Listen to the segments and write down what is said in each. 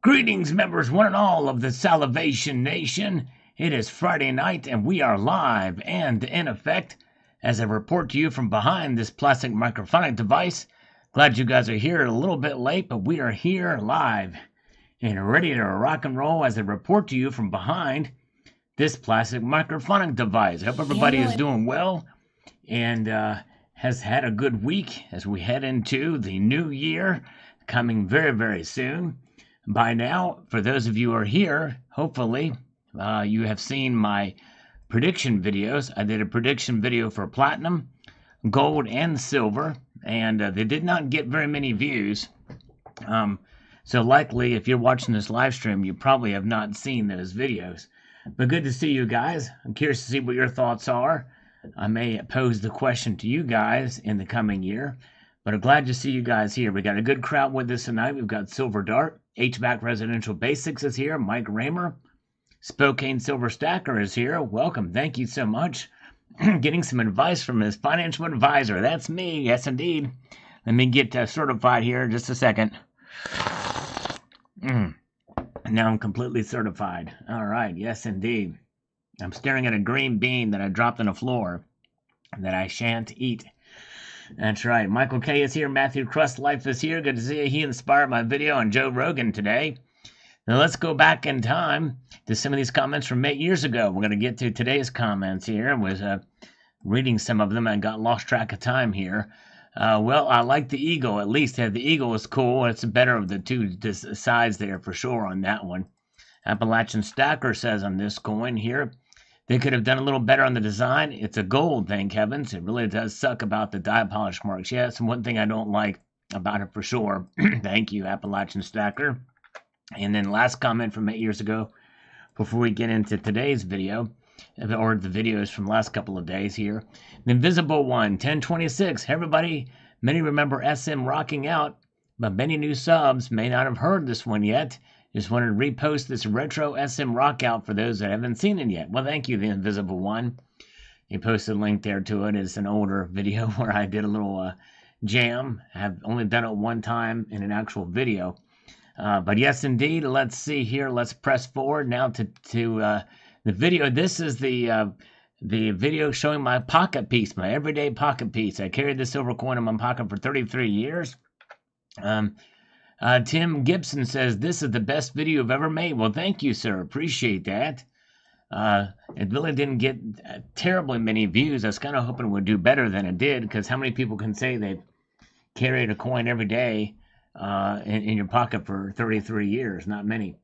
Greetings, members, one and all of the Salivation Nation. It is Friday night, and we are live and in effect as I report to you from behind this plastic microphonic device. Glad you guys are here a little bit late, but we are here live and ready to rock and roll as I report to you from behind this plastic microphonic device. I hope everybody is doing well and has had a good week as we head into the new year coming very, very soon. By now, for those of you who are here, hopefully you have seen my prediction videos. I did a prediction video for platinum, gold, and silver, and they did not get very many views. So likely, if you're watching this live stream, you probably have not seen those videos. But good to see you guys. I'm curious to see what your thoughts are. I may pose the question to you guys in the coming year, but I'm glad to see you guys here. We got a good crowd with us tonight. We've got Silver Dart, HVAC Residential Basics is here. Mike Raymer, Spokane Silver Stacker is here. Welcome. Thank you so much. Getting some advice from his financial advisor. That's me. Yes, indeed. Let me get certified here in just a second. Now I'm completely certified. All right. Yes, indeed. I'm staring at a green bean that I dropped on the floor that I shan't eat. That's right. Michael K. is here. Matthew Crust Life is here. Good to see you. He inspired my video on Joe Rogan today. Now let's go back in time to some of these comments from 8 years ago. We're going to get to today's comments here. I was reading some of them and got lost track of time here. Well, I like the eagle, at least. The eagle is cool. It's better of the two sides there for sure on that one. Appalachian Stacker says on this coin here, they could have done a little better on the design. It's a gold, thank heavens. It really does suck about the die polish marks. Yeah, it's one thing I don't like about it for sure. Thank you, Appalachian Stacker. And then last comment from 8 years ago, before we get into today's video, or the videos from last couple of days here. The Invisible One, 1026. Hey, everybody, many remember SM rocking out, but many new subs may not have heard this one yet. Just wanted to repost this retro SM rock out for those that haven't seen it yet. Well, thank you, The Invisible One. He posted a link there to it. It's an older video where I did a little jam. I have only done it one time in an actual video. But yes, indeed. Let's see here. Let's press forward now to the video. This is the video showing my pocket piece, my everyday pocket piece. I carried this silver coin in my pocket for 33 years. Tim Gibson says, this is the best video you've ever made. Well, thank you, sir. Appreciate that. It really didn't get terribly many views. I was kind of hoping it would do better than it did, because how many people can say they've carried a coin every day in your pocket for 33 years? Not many.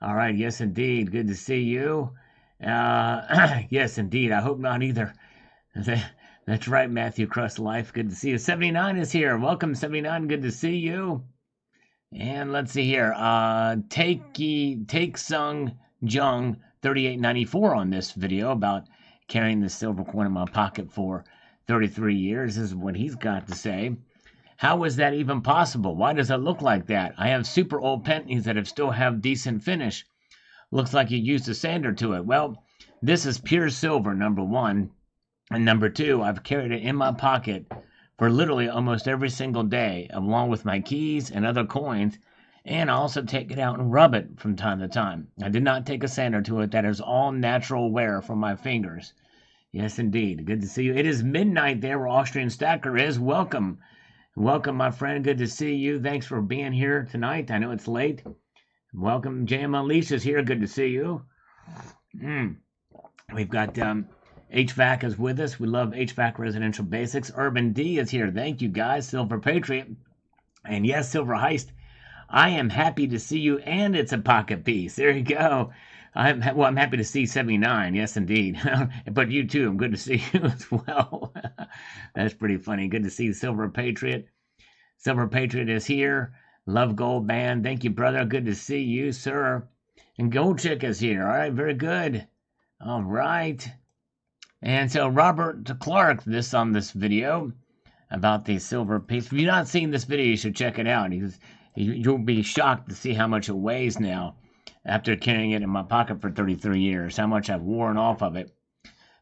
All right. Yes, indeed. Good to see you. Yes, indeed. I hope not either. That's right, Matthew Crust Life. Good to see you. 79 is here. Welcome, 79. Good to see you. And let's see here. Take Sung Jung 3894 on this video about carrying the silver coin in my pocket for 33 years. This is what he's got to say. How is that even possible? Why does it look like that? I have super old pennies that still have decent finish. Looks like you used a sander to it. Well, this is pure silver, number one. And number two, I've carried it in my pocket for literally almost every single day, along with my keys and other coins, and I also take it out and rub it from time to time. I did not take a sander to it. That is all natural wear from my fingers. Yes, indeed. Good to see you. It is midnight there where Austrian Stacker is. Welcome. Welcome, my friend. Good to see you. Thanks for being here tonight. I know it's late. Welcome. JM Unleashed is here. Good to see you. We've got HVAC is with us. We love HVAC Residential Basics. Urban D is here. Thank you, guys. Silver Patriot. And yes, Silver Heist. I am happy to see you, and it's a pocket piece. There you go. I'm happy to see 79. Yes, indeed. But you, too. I'm good to see you as well. That's pretty funny. Good to see Silver Patriot. Silver Patriot is here. Love Gold Band. Thank you, brother. Good to see you, sir. And Gold Chick is here. All right, very good. All right. And so Robert Clark, on this video about the silver piece. If you've not seen this video, you should check it out. You'll be shocked to see how much it weighs now after carrying it in my pocket for 33 years, how much I've worn off of it.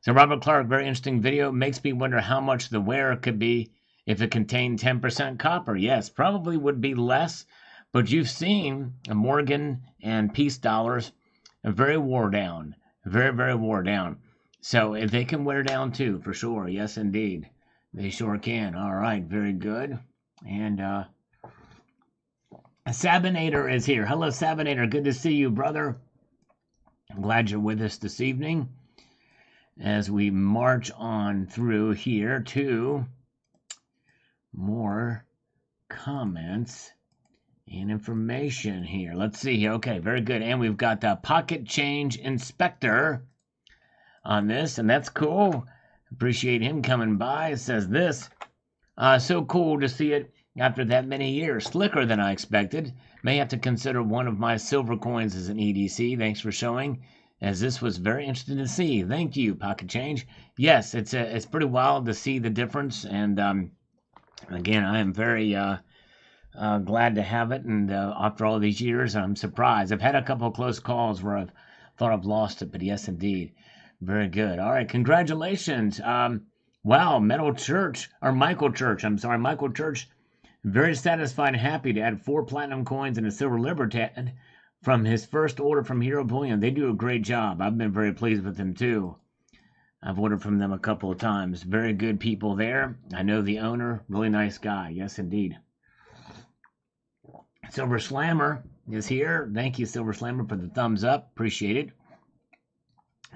So Robert Clark, very interesting video. Makes me wonder how much the wear could be if it contained 10% copper. Yes, probably would be less, But you've seen Morgan and peace dollars very wore down, very, very wore down. So if they can wear down too, for sure. Yes, indeed. They sure can. All right, very good. And Sabinator is here. Hello, Sabinator. Good to see you, brother. I'm glad you're with us this evening as we march on through here to more comments and information here. Let's see here. Okay, very good. And we've got the Pocket Change Inspector on this, and that's cool. Appreciate him coming by. It says this. So cool to see it after that many years. Slicker than I expected. May have to consider one of my silver coins as an EDC. Thanks for showing, as this was very interesting to see. Thank you, Pocket Change. Yes, it's pretty wild to see the difference, and again, I am very glad to have it, and after all these years, I'm surprised. I've had a couple of close calls where I've thought I've lost it, but yes, indeed. Very good. All right, congratulations. Wow, Michael Church, very satisfied and happy to add 4 platinum coins and a silver Libertad from his first order from Hero Bullion. They do a great job. I've been very pleased with them too. I've ordered from them a couple of times. Very good people there. I know the owner, really nice guy. Yes, indeed. Silver Slammer is here. Thank you, Silver Slammer, for the thumbs up. Appreciate it.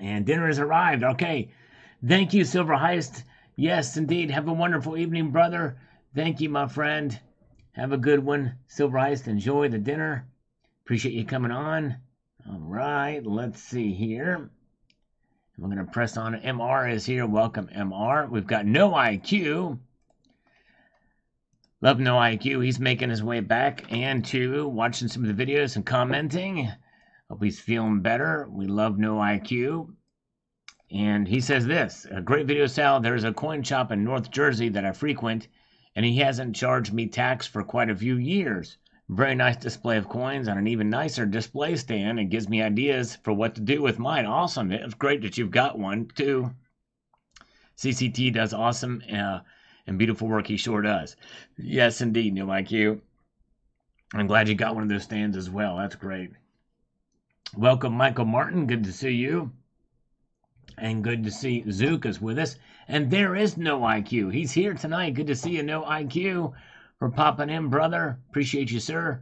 And dinner has arrived. Okay. Thank you, Silver Heist. Yes, indeed. Have a wonderful evening, brother. Thank you, my friend. Have a good one. Silver Heist, enjoy the dinner. Appreciate you coming on. All right. Let's see here. I'm going to press on it. MR is here. Welcome, MR. We've got No IQ. Love No IQ. He's making his way back and to watching some of the videos and commenting. Hope he's feeling better. We love No IQ. And he says this. A great video, Sal. There's a coin shop in North Jersey that I frequent, and he hasn't charged me tax for quite a few years. Very nice display of coins on an even nicer display stand. It gives me ideas for what to do with mine. Awesome. It's great that you've got one, too. CCT does awesome and beautiful work. He sure does. Yes, indeed, No IQ. I'm glad you got one of those stands as well. That's great. Welcome, Michael Martin. Good to see you. And good to see Zook is with us. And there is No IQ. He's here tonight. Good to see you, No IQ. For popping in, brother. Appreciate you, sir.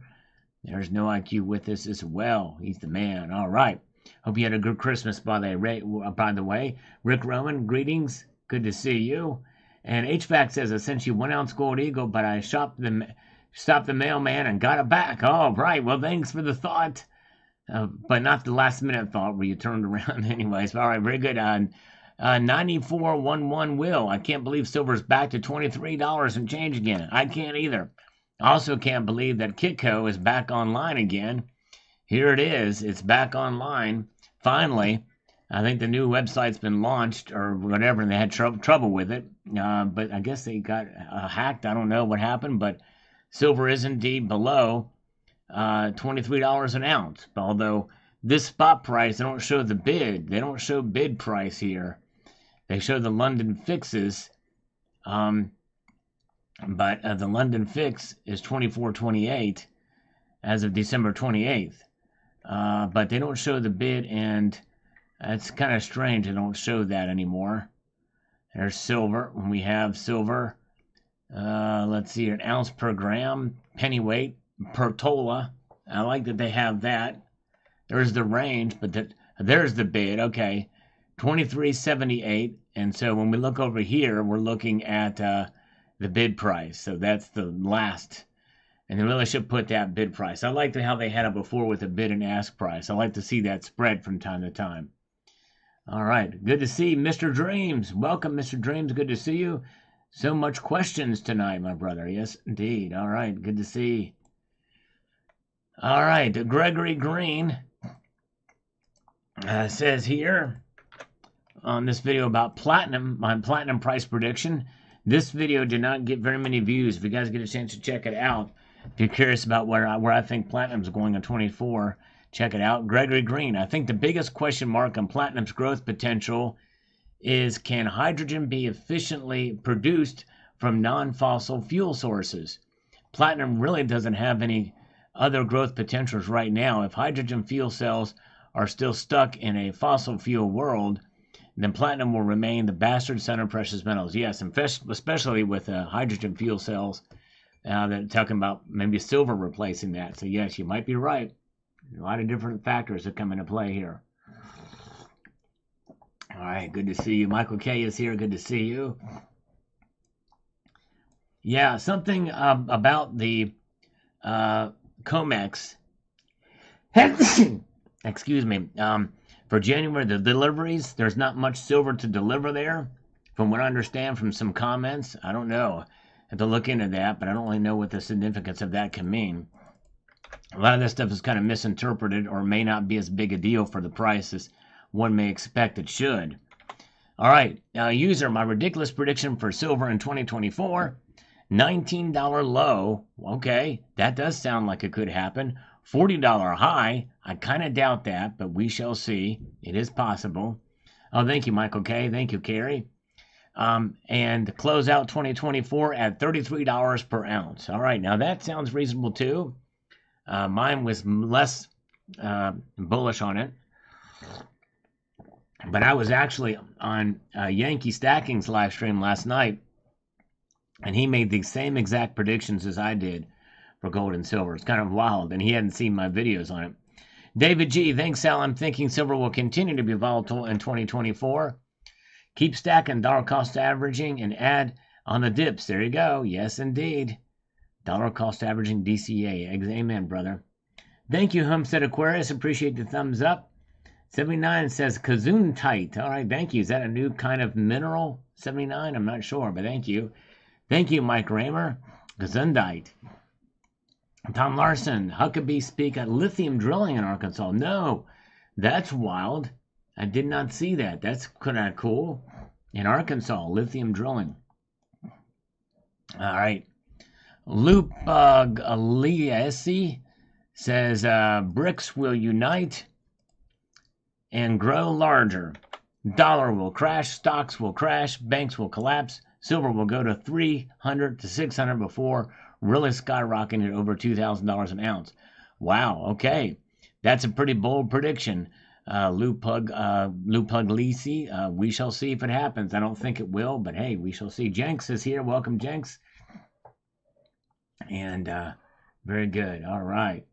There's No IQ with us as well. He's the man. All right. Hope you had a good Christmas, by the way. Rick Roman, greetings. Good to see you. And HVAC says, I sent you 1 ounce gold eagle, but I stopped the mailman and got it back. All right. Well, thanks for the thought. But not the last minute thought where you turned around anyways. All right. Very good. 9411 Will. I can't believe silver's back to $23 and change again. I can't either. I also can't believe that Kitco is back online again. Here it is. It's back online. Finally. I think the new website's been launched or whatever, and they had trouble with it. But I guess they got hacked. I don't know what happened, but silver is indeed below $23 an ounce. Although this spot price, they don't show the bid. They don't show bid price here. They show the London fixes, but the London fix is 24.28 as of December 28th. But they don't show the bid, and it's kind of strange they don't show that anymore. There's silver. When we have silver, let's see, an ounce per gram, pennyweight per tola. I like that they have that. There's the range, but there's the bid. Okay, 23.78. And so when we look over here, we're looking at the bid price. So that's the last. And they really should put that bid price. I liked how they had it before with the bid and ask price. I like to see that spread from time to time. All right. Good to see Mr. Dreams. Welcome, Mr. Dreams. Good to see you. So much questions tonight, my brother. Yes, indeed. All right. Good to see. All right. Gregory Green says here on this video about platinum, my platinum price prediction. This video did not get very many views. If you guys get a chance to check it out, if you're curious about where I think platinum's going on 24, check it out. Gregory Green, I think the biggest question mark on platinum's growth potential is, can hydrogen be efficiently produced from non-fossil fuel sources? Platinum really doesn't have any other growth potentials right now. If hydrogen fuel cells are still stuck in a fossil fuel world, then platinum will remain the bastard son of precious metals. Yes, especially with hydrogen fuel cells. They're talking about maybe silver replacing that. So yes, you might be right. A lot of different factors that come into play here. All right, good to see you. Michael K is here. Good to see you. Yeah, something about the COMEX. Excuse me. For January, the deliveries, there's not much silver to deliver there. From what I understand from some comments, I don't know. I have to look into that, but I don't really know what the significance of that can mean. A lot of this stuff is kind of misinterpreted or may not be as big a deal for the price as one may expect it should. All right, user, my ridiculous prediction for silver in 2024, $19 low. Okay, that does sound like it could happen. $40 high. I kind of doubt that, but we shall see. It is possible. Oh, thank you, Michael K. Thank you, Carrie. And close out 2024 at $33 per ounce. All right, now that sounds reasonable too. Mine was less bullish on it. But I was actually on Yankee Stacking's live stream last night, and he made the same exact predictions as I did for gold and silver. It's kind of wild, and he hadn't seen my videos on it. David G, thanks, Sal. I'm thinking silver will continue to be volatile in 2024. Keep stacking, dollar cost averaging, and add on the dips. There you go. Yes, indeed. Dollar cost averaging DCA. Amen, brother. Thank you, Homestead Aquarius. Appreciate the thumbs up. 79 says Kazoonite. All right, thank you. Is that a new kind of mineral? 79? I'm not sure, but thank you. Thank you, Mike Raymer. Gesundheit. Tom Larson. Huckabee speak at lithium drilling in Arkansas. No, that's wild. I did not see that. That's kind of cool. In Arkansas, lithium drilling. All right. Luke Aliesi says BRICS will unite and grow larger. Dollar will crash, stocks will crash, banks will collapse, silver will go to 300 to 600 before really skyrocketing at over $2,000 an ounce. Wow, okay. That's a pretty bold prediction. Lou Puglisi, we shall see if it happens. I don't think it will, but hey, we shall see. Jenks is here. Welcome, Jenks. And very good. All right.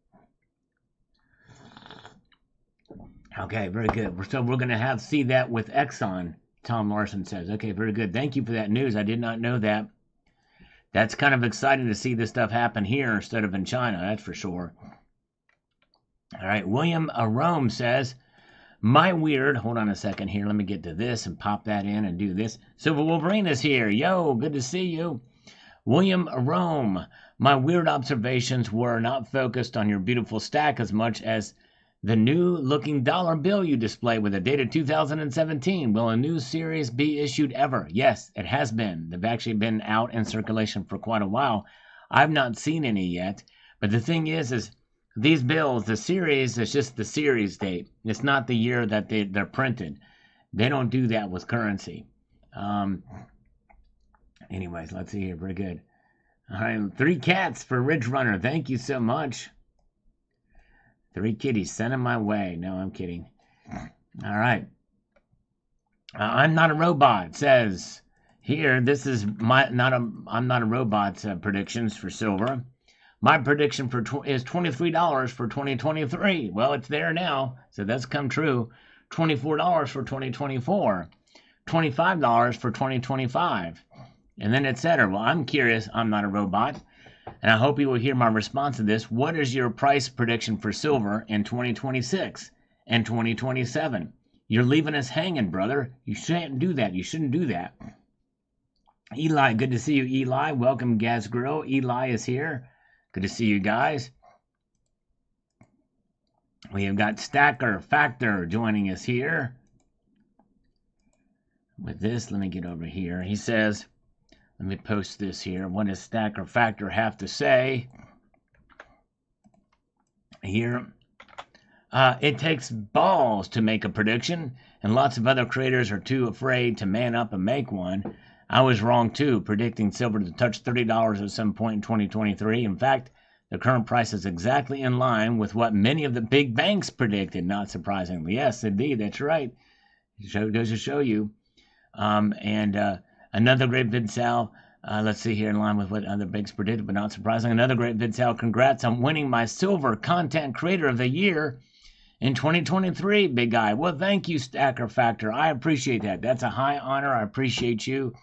Okay, very good. So we're going to see that with Exxon, Tom Larson says. Okay, very good. Thank you for that news. I did not know that. That's kind of exciting to see this stuff happen here instead of in China, that's for sure. All right, William Rome says, hold on a second here. Let me get to this and pop that in and do this. Silver Wolverine is here. Yo, good to see you. William Rome, my weird observations were not focused on your beautiful stack as much as the new-looking dollar bill you display with a date of 2017. Will a new series be issued ever? Yes, it has been. They've actually been out in circulation for quite a while. I've not seen any yet. But the thing is these bills, the series is just the series date. It's not the year that they're printed. They don't do that with currency. Anyways, let's see here. Very good. All right, 3 cats for Ridge Runner. Thank you so much. 3 kitties sending my way. No, I'm kidding. All right. I'm not a robot says here. This is I'm not a robot predictions for silver. My prediction is $23 for 2023. Well, it's there now, so that's come true. $24 for 2024. $25 for 2025. And then etc. Well, I'm curious. I'm not a robot. And I hope you will hear my response to this. What is your price prediction for silver in 2026 and 2027? You're leaving us hanging, brother. You shouldn't do that. You shouldn't do that. Eli, good to see you, Eli. Welcome, Gaz Grill. Eli is here. Good to see you guys. We have got Stacker Factor joining us here. With this, let me get over here. He says, let me post this here. What does Stacker Factor have to say? Here. It takes balls to make a prediction, and lots of other creators are too afraid to man up and make one. I was wrong too, predicting silver to touch $30 at some point in 2023. In fact, The current price is exactly in line with what many of the big banks predicted, not surprisingly. Yes, indeed, that's right. It goes to show you. Another great vid, Sal. Let's see here, in line with what other banks predicted, but not surprising. Another great vid, Sal. Congrats on winning my Silver Content Creator of the Year in 2023, big guy. Well, thank you, Stacker Factor. I appreciate that. That's a high honor. I appreciate you.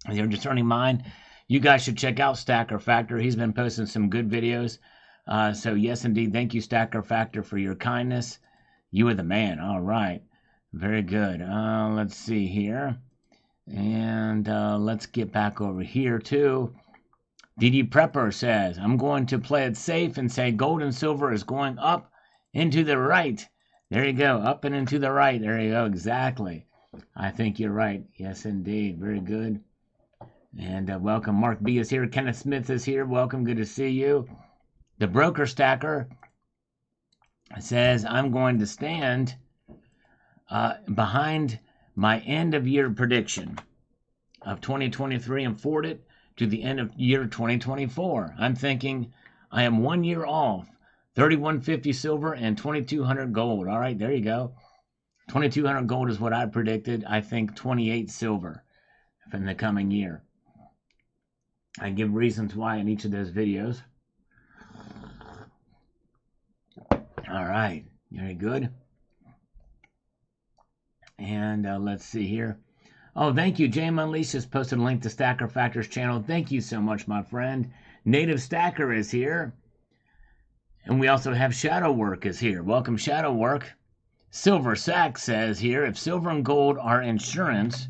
Your discerning mind. You guys should check out Stacker Factor. He's been posting some good videos. So yes, indeed. Thank you, Stacker Factor, for your kindness. You are the man. All right. Very good. Let's see here. And let's get back over here, too. DD Prepper says, I'm going to play it safe and say gold and silver is going up into the right. There you go. Up and into the right. There you go. Exactly. I think you're right. Yes, indeed. Very good. And welcome. Mark B is here. Kenneth Smith is here. Welcome. Good to see you. The Broker Stacker says, I'm going to stand behind my end-of-year prediction of 2023 and forward it to the end of year 2024. I'm thinking I am 1 year off. 3150 silver and 2200 gold. All right, there you go. 2200 gold is what I predicted. I think 28 silver in the coming year. I give reasons why in each of those videos. All right, very good. And let's see here. Oh, thank you. James Unleashed has posted a link to Stacker Factor's channel. Thank you so much, my friend. Native Stacker is here. And we also have Shadow Work is here. Welcome, Shadow Work. Silver Sack says here, if silver and gold are insurance,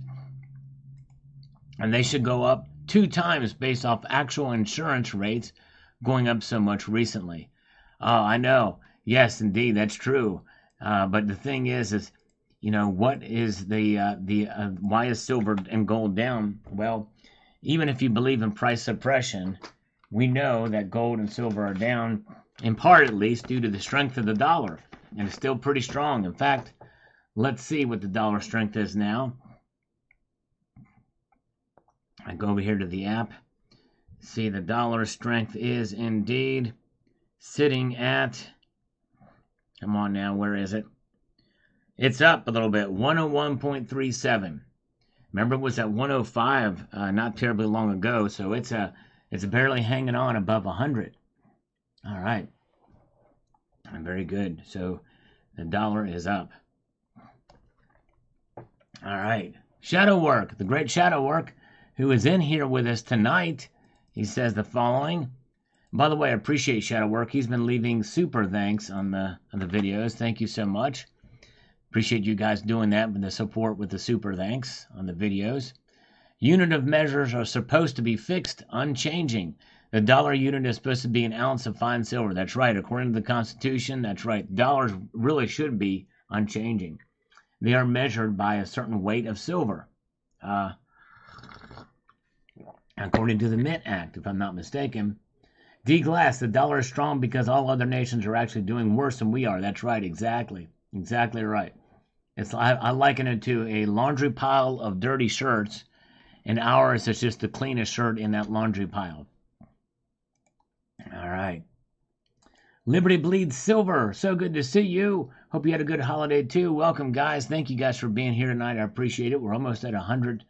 and they should go up 2 times based off actual insurance rates going up so much recently. Oh, I know. Yes, indeed, that's true. But the thing is, you know, what is why is silver and gold down? Well, even if you believe in price suppression, we know that gold and silver are down, in part at least, due to the strength of the dollar. And it's still pretty strong. In fact, let's see what the dollar strength is now. I go over here to the app. See, the dollar strength is indeed sitting at, come on now, where is it? It's up a little bit, 101.37. Remember, it was at 105 not terribly long ago, so it's barely hanging on above 100. All right. Very good. So the dollar is up. All right. Shadow Work, the great Shadow Work, who is in here with us tonight. He says the following. By the way, I appreciate Shadow Work. He's been leaving super thanks on the videos. Thank you so much. Appreciate you guys doing that with the support with the super thanks on the videos. Unit of measures are supposed to be fixed, unchanging. The dollar unit is supposed to be an ounce of fine silver. That's right. According to the Constitution, that's right. Dollars really should be unchanging. They are measured by a certain weight of silver. According to the Mint Act, if I'm not mistaken. D. Glass, the dollar is strong because all other nations are actually doing worse than we are. That's right. Exactly. Exactly right. I liken it to a laundry pile of dirty shirts, and ours is just the cleanest shirt in that laundry pile. All right. Liberty Bleeds Silver. So good to see you. Hope you had a good holiday too. Welcome, guys. Thank you guys for being here tonight. I appreciate it. We're almost at 100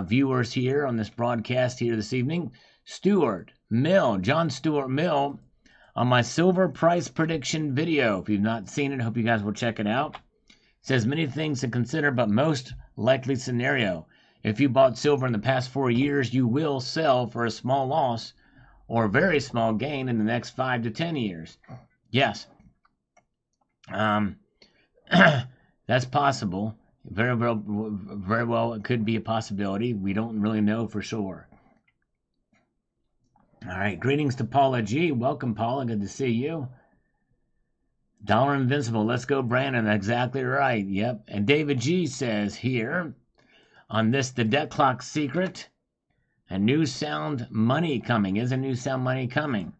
viewers here on this broadcast here this evening. John Stuart Mill, on my silver price prediction video. If you've not seen it, I hope you guys will check it out. It says many things to consider, but most likely scenario. If you bought silver in the past 4 years, you will sell for a small loss or very small gain in the next 5 to 10 years. Yes. That's possible. Very well, it could be a possibility. We don't really know for sure. All right, greetings to Paula G. Welcome, Paula. Good to see you. Dollar Invincible. Let's go, Brandon. Exactly right. Yep. And David G. says here, on this, the debt clock secret, a new sound money coming. Is a new sound money coming?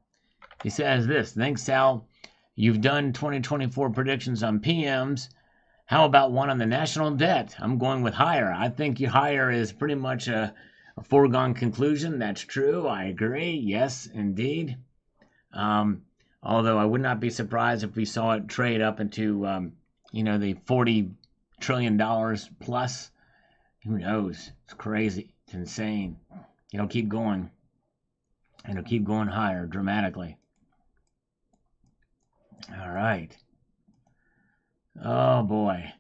He says this. Thanks, Sal. You've done 2024 predictions on PMs. How about one on the national debt? I'm going with higher. I think your higher is pretty much a foregone conclusion. That's true. I agree. Yes, indeed. Although I would not be surprised if we saw it trade up into, the $40 trillion plus. Who knows? It's crazy. It's insane. It'll keep going. It'll keep going higher dramatically. All right. Oh boy.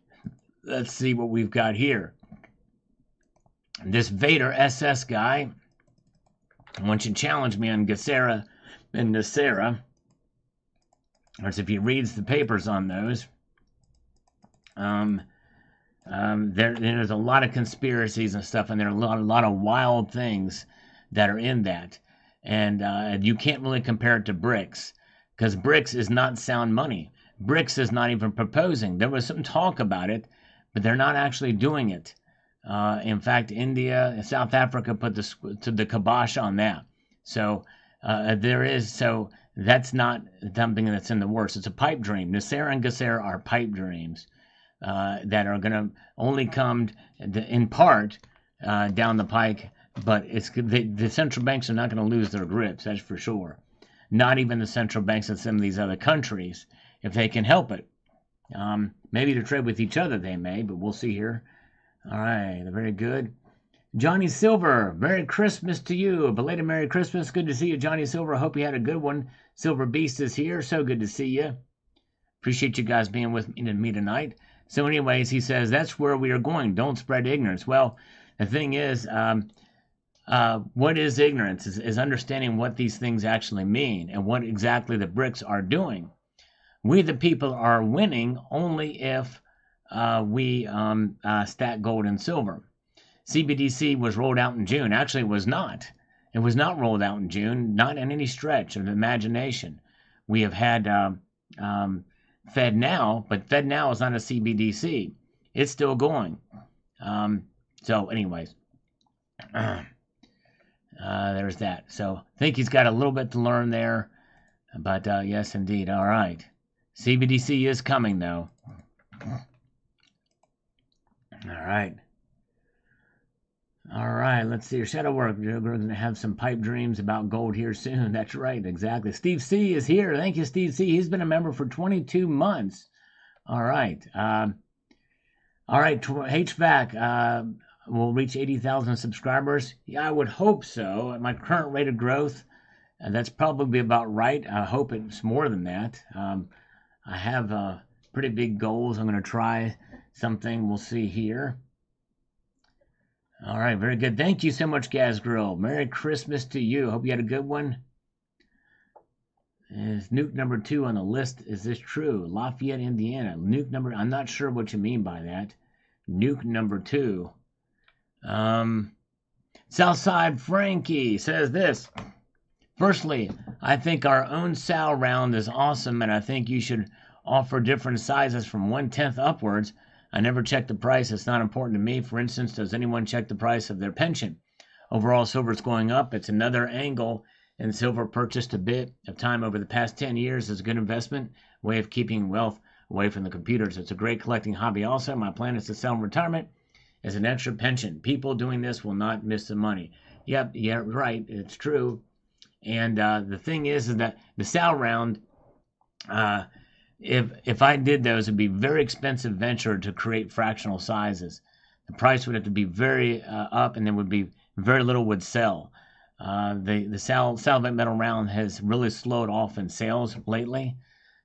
Let's see what we've got here. This Vader SS guy wants you to challenge me on Gessera and Nacera. Or if he reads the papers on those. There's a lot of conspiracies and stuff, and there are a lot of wild things that are in that. And you can't really compare it to BRICS, because BRICS is not sound money. BRICS is not even proposing. There was some talk about it, but they're not actually doing it. In fact, India and South Africa put the kibosh on that. So that's not something that's in the works. It's a pipe dream. Nacera and Gessera are pipe dreams that are going to only come in part down the pike. But the central banks are not going to lose their grips, that's for sure. Not even the central banks in some of these other countries, if they can help it. Maybe to trade with each other they may, but we'll see here. All right, very good. Johnny Silver, Merry Christmas to you. A belated Merry Christmas. Good to see you, Johnny Silver. Hope you had a good one. Silver Beast is here. So good to see you. Appreciate you guys being with me tonight. So anyways, he says, that's where we are going. Don't spread ignorance. Well, the thing is, what is ignorance? Is understanding what these things actually mean and what exactly the BRICS are doing. We, the people, are winning only if we stack gold and silver. CBDC was rolled out in June. Actually, it was not. It was not rolled out in June, not in any stretch of imagination. We have had Fed Now, but Fed Now is not a CBDC. It's still going. So anyways, there's that. So I think he's got a little bit to learn there. But yes, indeed. All right. CBDC is coming, though. All right. All right, let's see your shadow work. We're going to have some pipe dreams about gold here soon. That's right, exactly. Steve C is here. Thank you, Steve C. He's been a member for 22 months. All right. HVAC will reach 80,000 subscribers. Yeah, I would hope so. At my current rate of growth, that's probably about right. I hope it's more than that. I have pretty big goals. I'm going to try something. We'll see here. All right, very good. Thank you so much, Gaz Grill. Merry Christmas to you. Hope you had a good one. Is nuke number 2 on the list? Is this true? Lafayette, Indiana. Nuke number, I'm not sure what you mean by that. Nuke number 2. Southside Frankie says this. Firstly, I think our own Sal round is awesome, and I think you should offer different sizes from 1/10 upwards. I never check the price. It's not important to me. For instance, does anyone check the price of their pension? Overall, silver's going up. It's another angle, and silver purchased a bit of time over the past 10 years is a good investment, way of keeping wealth away from the computers. It's a great collecting hobby also. My plan is to sell in retirement as an extra pension. People doing this will not miss the money. Yep, yeah, right. It's true. And the thing is that the Sal round, if I did those, it'd be very expensive venture to create fractional sizes. The price would have to be very up, and there would be very little would sell. The Salvate Metal round has really slowed off in sales lately,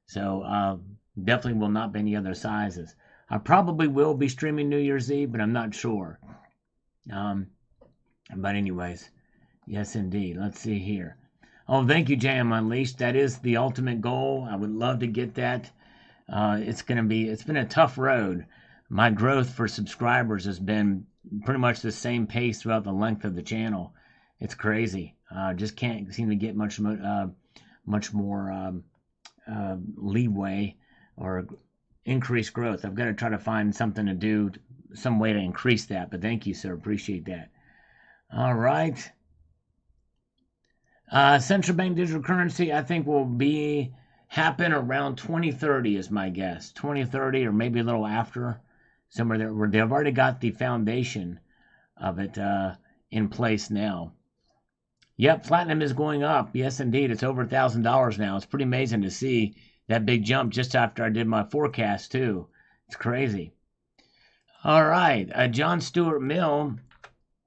so definitely will not be any other sizes. I probably will be streaming New Year's Eve, but I'm not sure. But anyways, yes indeed. Let's see here. Oh, thank you, JM Unleashed. That is the ultimate goal. I would love to get that. It's been a tough road. My growth for subscribers has been pretty much the same pace throughout the length of the channel. It's crazy. Just can't seem to get much more leeway or increased growth. I've got to try to find something to do, some way to increase that. But thank you, sir. Appreciate that. All right. Central bank digital currency, I think, will happen around 2030 is my guess. 2030 or maybe a little after, somewhere there where they've already got the foundation of it in place now. Yep, platinum is going up. Yes, indeed. It's over $1,000 now. It's pretty amazing to see that big jump just after I did my forecast, too. It's crazy. All right. John Stuart Mill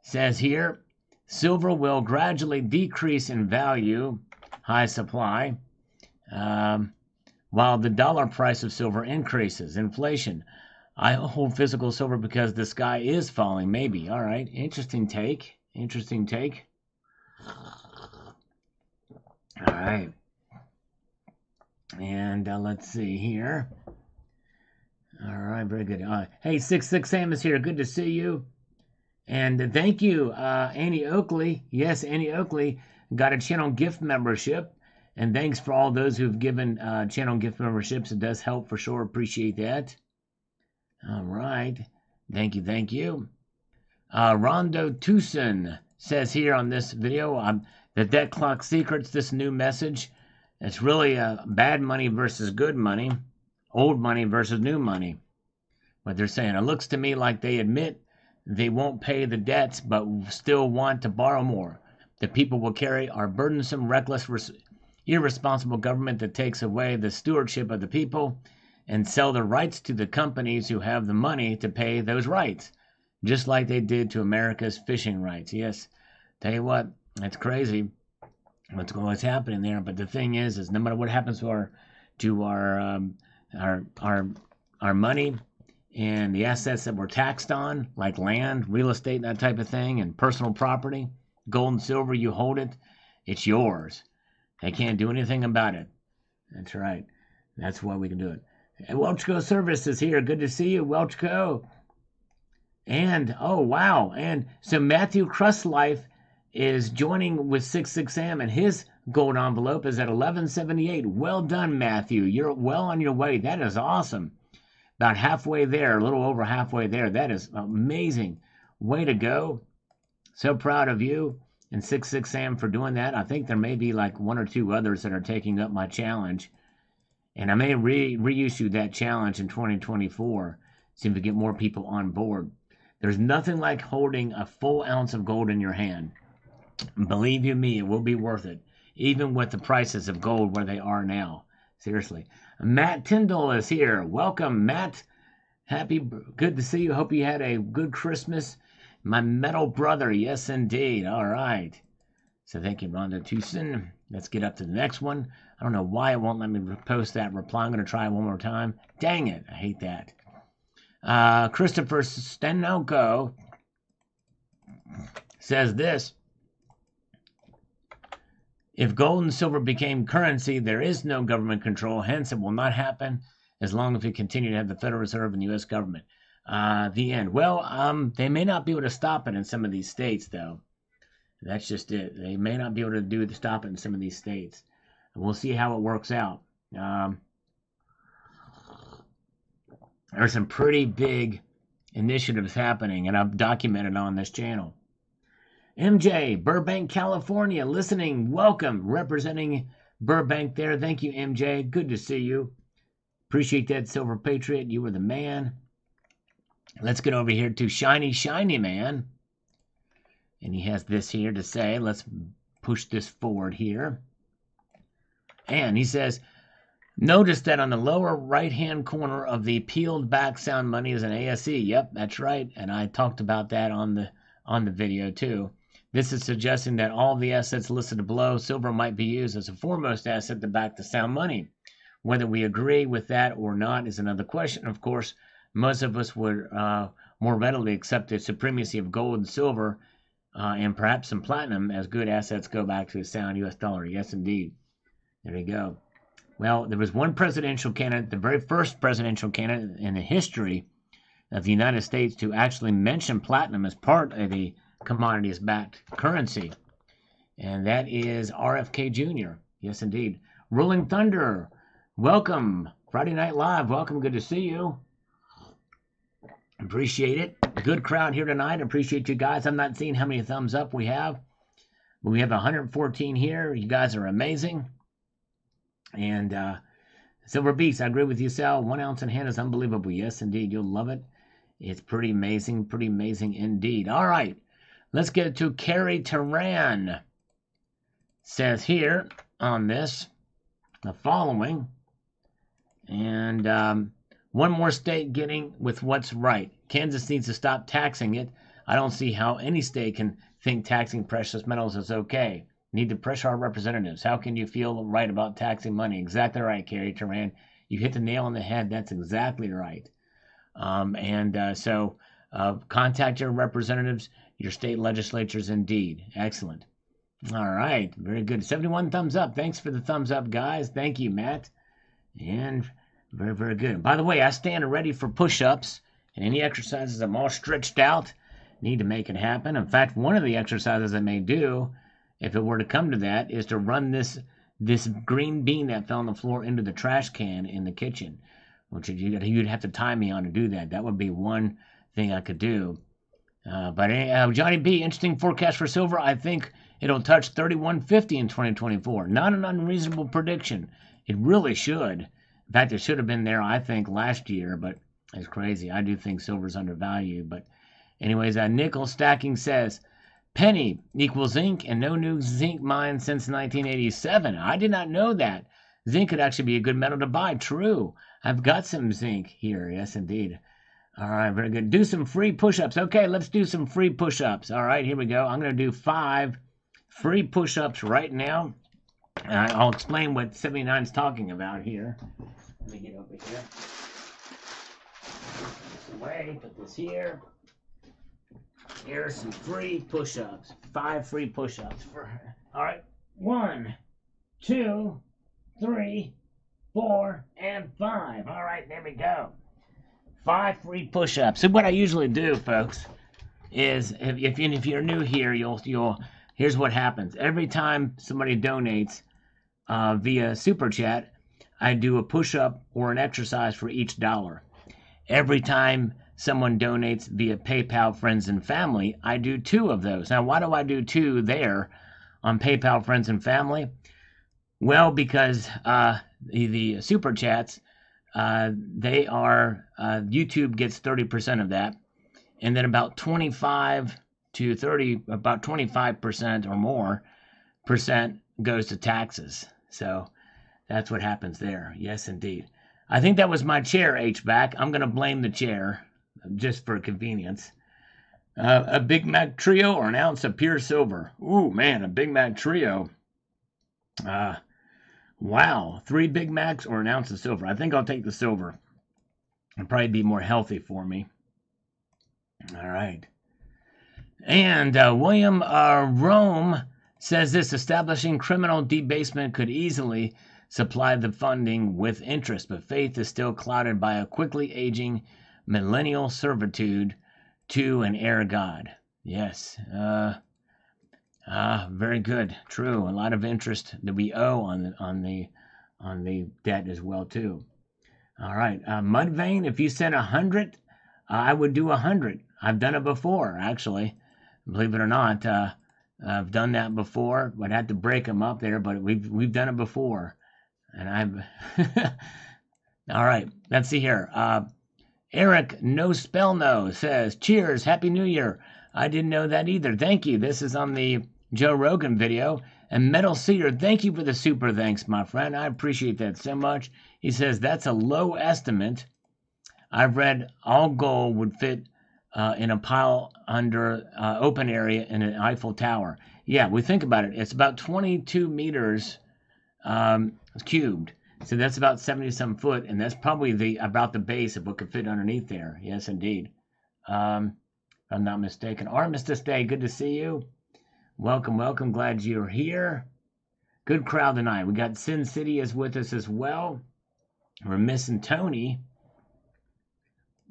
says here, silver will gradually decrease in value, high supply, while the dollar price of silver increases, inflation. I hold physical silver because the sky is falling, maybe. All right. Interesting take. Interesting take. All right. And let's see here. All right, very good. Hey, 66 Sam is here. Good to see you. And thank you, Annie Oakley. Yes, Annie Oakley got a channel gift membership. And thanks for all those who've given channel gift memberships. It does help for sure. Appreciate that. All right. Thank you, thank you. Rondo Tucson says here on this video, the Debt Clock Secrets, this new message. It's really bad money versus good money, old money versus new money. What they're saying, it looks to me like they admit they won't pay the debts, but still want to borrow more. The people will carry our burdensome, reckless, irresponsible government that takes away the stewardship of the people and sell the rights to the companies who have the money to pay those rights, just like they did to America's fishing rights. Yes, tell you what, that's crazy what's happening there. But the thing is no matter what happens to our money and the assets that we're taxed on, like land, real estate, that type of thing, and personal property, gold and silver, you hold it, it's yours. They can't do anything about it. That's right. That's why we can do it. And Welchco Service is here. Good to see you, Welchco. And, oh, wow. And so Matthew Crustlife is joining with 66 Sam, and his gold envelope is at 1178. Well done, Matthew. You're well on your way. That is awesome. About halfway there, a little over halfway there. That is amazing. Way to go. So proud of you and 66 Sam for doing that. I think there may be like one or two others that are taking up my challenge. And I may reissue that challenge in 2024. See if we get more people on board. There's nothing like holding a full ounce of gold in your hand. Believe you me, it will be worth it. Even with the prices of gold where they are now. Seriously. Matt Tyndall is here. Welcome, Matt. Good to see you. Hope you had a good Christmas. My metal brother. Yes, indeed. All right. So thank you, Rhonda Tucson. Let's get up to the next one. I don't know why it won't let me post that reply. I'm going to try one more time. Dang it. I hate that. Christopher Stenoco says this. If gold and silver became currency, there is no government control. Hence, it will not happen as long as we continue to have the Federal Reserve and the U.S. government. The end. Well, they may not be able to stop it in some of these states, though. That's just it. They may not be able to stop it in some of these states. We'll see how it works out. There's some pretty big initiatives happening, and I've documented on this channel. MJ, Burbank, California, listening. Welcome, representing Burbank there. Thank you, MJ. Good to see you. Appreciate that, Silver Patriot. You were the man. Let's get over here to Shiny Man. And he has this here to say. Let's push this forward here. And he says, notice that on the lower right-hand corner of the peeled back sound money is an ASE. Yep, that's right. And I talked about that on the video too. This is suggesting that all the assets listed below, silver might be used as a foremost asset to back the sound money. Whether we agree with that or not is another question. Of course, most of us would more readily accept the supremacy of gold and silver and perhaps some platinum as good assets go back to the sound U.S. dollar. Yes, indeed. There you go. Well, there was one presidential candidate, the very first presidential candidate in the history of the United States to actually mention platinum as part of the commodities-backed currency. And that is RFK Jr. Yes, indeed. Rolling Thunder, welcome. Friday Night Live, welcome. Good to see you. Appreciate it. Good crowd here tonight. Appreciate you guys. I'm not seeing how many thumbs up we have, but we have 114 here. You guys are amazing. And Silver Beast, I agree with you, Sal. 1 ounce in hand is unbelievable. Yes, indeed. You'll love it. It's pretty amazing indeed. All right. Let's get to Carrie Turan. says here on this the following, and one more state getting with what's right. Kansas needs to stop taxing it. I don't see how any state can think taxing precious metals is okay. Need to pressure our representatives. How can you feel right about taxing money? Exactly right, Carrie Turan. You hit the nail on the head. That's exactly right. So contact your representatives, your state legislatures, indeed. Excellent. All right. Very good. 71 thumbs up. Thanks for the thumbs up, guys. Thank you, Matt. And very, very good. By the way, I stand ready for push-ups and any exercises. I'm all stretched out. Need to make it happen. In fact, one of the exercises I may do, if it were to come to that, is to run this green bean that fell on the floor into the trash can in the kitchen, which you'd have to time me on to do that. That would be one thing I could do. But Johnny B, interesting forecast for silver. I think it'll touch 3150 in 2024. Not an unreasonable prediction. It really should. In fact, it should have been there, I think, last year, but it's crazy. I do think silver's undervalued. But anyways, nickel stacking says, penny equals zinc and no new zinc mine since 1987. I did not know that. Zinc could actually be a good metal to buy. True. I've got some zinc here. Yes, indeed. All right, very good. Do some free push-ups. Okay, let's do some free push-ups. All right, here we go. I'm going to do 5 free push-ups right now. I'll explain what 79 is talking about here. Let me get over here. Put this away. Put this here. Here are some free push-ups. 5 free push-ups. All right. 1, 2, 3, 4, and 5. All right, there we go. 5 free push-ups. So what I usually do, folks, is if you're new here, here's what happens. Every time somebody donates via Super Chat, I do a push-up or an exercise for each dollar. Every time someone donates via PayPal, Friends, and Family, I do 2 of those. Now, why do I do 2 there on PayPal, Friends, and Family? Well, because the Super Chats, they are YouTube gets 30% of that, and then about 25% or more percent goes to taxes. So that's what happens there. Yes, indeed. I think that was my chair, H-back. I'm going to blame the chair just for convenience. A Big Mac trio or an ounce of pure silver? Ooh, man, a Big Mac trio. Wow, 3 Big Macs or an ounce of silver? I think I'll take the silver. It'll probably be more healthy for me. All right. And William Rome says this: establishing criminal debasement could easily supply the funding with interest, but faith is still clouded by a quickly aging millennial servitude to an heir god. Yes. Very good. True. A lot of interest that we owe on the debt as well too. All right. Mudvayne, if you said 100, I would do 100. I've done it before, actually. Believe it or not, I've done that before. I'd have to break them up there, but we've done it before, and I've. All right. Let's see here. Eric No Spell No says, "Cheers, Happy New Year." I didn't know that either. Thank you. This is on the Joe Rogan video. And Metal Cedar, thank you for the super thanks, my friend. I appreciate that so much. He says, that's a low estimate. I've read all gold would fit in a pile under open area in an Eiffel Tower. Yeah, we think about it. It's about 22 meters cubed. So that's about 70-some foot, and that's probably about the base of what could fit underneath there. Yes, indeed. If I'm not mistaken. Armistice Day, good to see you. Welcome, welcome. Glad you're here. Good crowd tonight. We got Sin City is with us as well. We're missing Tony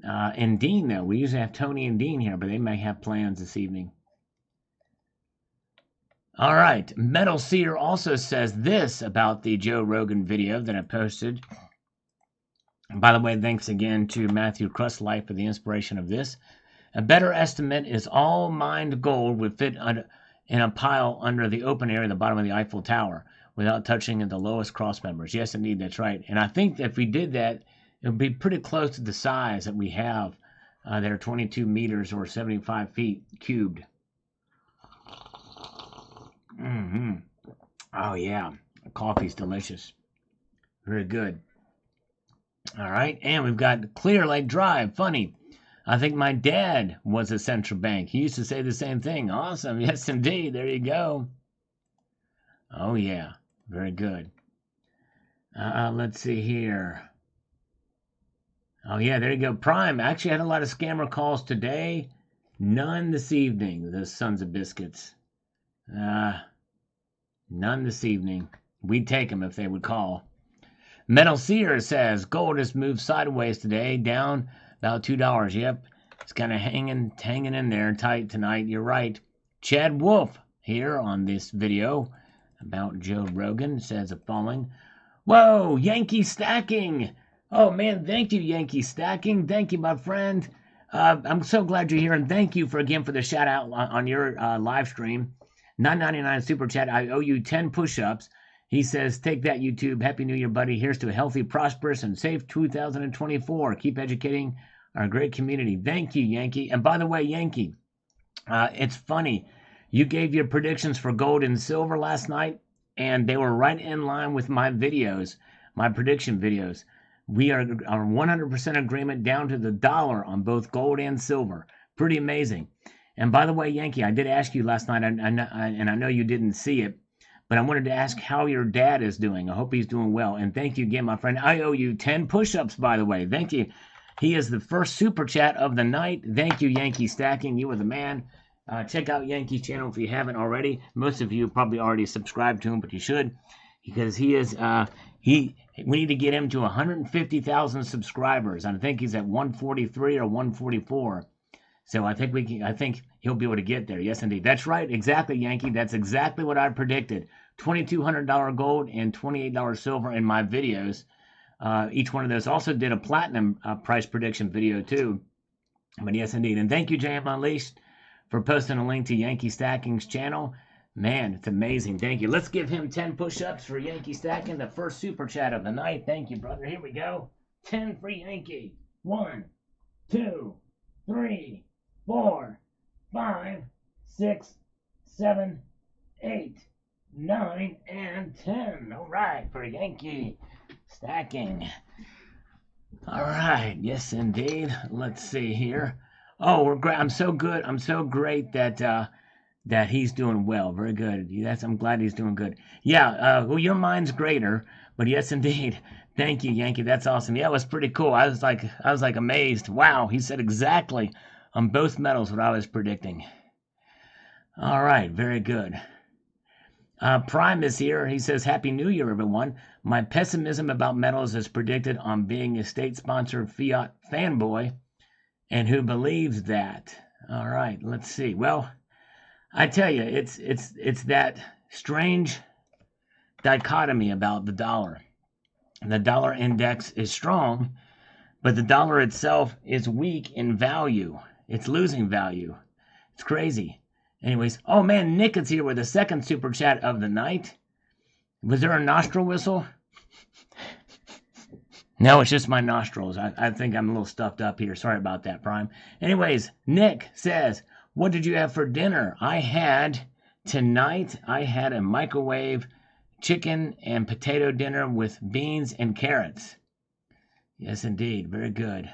and Dean, though. We usually have Tony and Dean here, but they may have plans this evening. All right. Metal Cedar also says this about the Joe Rogan video that I posted. And by the way, thanks again to Matthew Crustlife for the inspiration of this. A better estimate is all mined gold would fit in a pile under the open area at the bottom of the Eiffel Tower without touching the lowest cross members. Yes, indeed, that's right. And I think that if we did that, it would be pretty close to the size that we have there, 22 meters or 75 feet cubed. Oh, yeah. Coffee's delicious. Very good. All right. And we've got Clear Lake Drive. Funny. I think my dad was a central bank. He used to say the same thing. Awesome. Yes, indeed. There you go. Oh, yeah. Very good. Let's see here. Oh, yeah. There you go. Prime. I actually had a lot of scammer calls today. None this evening. Those sons of biscuits. None this evening. We'd take them if they would call. Metal Seer says gold has moved sideways today, down about $2. Yep, it's kind of hanging in there tight tonight. You're right. Chad Wolf here on this video about Joe Rogan says the following. Whoa, Yankee stacking. Oh man, thank you, Yankee stacking. Thank you, my friend. I'm so glad you're here, and thank you for the shout out on your live stream. $9.99 super chat. I owe you 10 push-ups. He says, take that, YouTube. Happy New Year, buddy. Here's to a healthy, prosperous, and safe 2024. Keep educating our great community. Thank you, Yankee. And by the way, Yankee, it's funny. You gave your predictions for gold and silver last night, and they were right in line with my videos, my prediction videos. We are 100% agreement down to the dollar on both gold and silver. Pretty amazing. And by the way, Yankee, I did ask you last night, and I know you didn't see it, but I wanted to ask how your dad is doing. I hope he's doing well. And thank you again, my friend. I owe you 10 push-ups, by the way. Thank you. He is the first super chat of the night. Thank you, Yankee Stacking. You are the man. Check out Yankee's channel if you haven't already. Most of you probably already subscribed to him, but you should, because he is we need to get him to 150,000 subscribers. I think he's at 143 or 144. So I think he'll be able to get there. Yes, indeed. That's right. Exactly, Yankee. That's exactly what I predicted. $2,200 gold and $28 silver in my videos. Each one of those. Also did a platinum price prediction video too. But yes, indeed. And thank you, JM Unleashed, for posting a link to Yankee Stacking's channel. Man, it's amazing. Thank you. Let's give him 10 push-ups for Yankee Stacking, the first super chat of the night. Thank you, brother. Here we go. 10 for Yankee. 1, 2, 3, 4, 5, 6, 7, 8, 9, and 10. All right, for Yankee Stacking. All right, yes, indeed. Let's see here. Oh, we're great. I'm so good. I'm so great that he's doing well. Very good. Yes, I'm glad he's doing good. Yeah. Well, your mind's greater, but yes, indeed. Thank you, Yankee. That's awesome. Yeah, it was pretty cool. I was like amazed. Wow, he said exactly on both metals what I was predicting. All right, very good. Prime is here. He says, Happy New Year, everyone. My pessimism about metals is predicted on being a state-sponsored fiat fanboy and who believes that. All right, let's see. Well, I tell you, it's that strange dichotomy about the dollar. The dollar index is strong, but the dollar itself is weak in value. It's losing value. It's crazy. Anyways, oh man, Nick is here with the second super chat of the night. Was there a nostril whistle? No, it's just my nostrils. I think I'm a little stuffed up here. Sorry about that, Prime. Anyways, Nick says, what did you have for dinner? Tonight I had a microwave chicken and potato dinner with beans and carrots. Yes, indeed. Very good.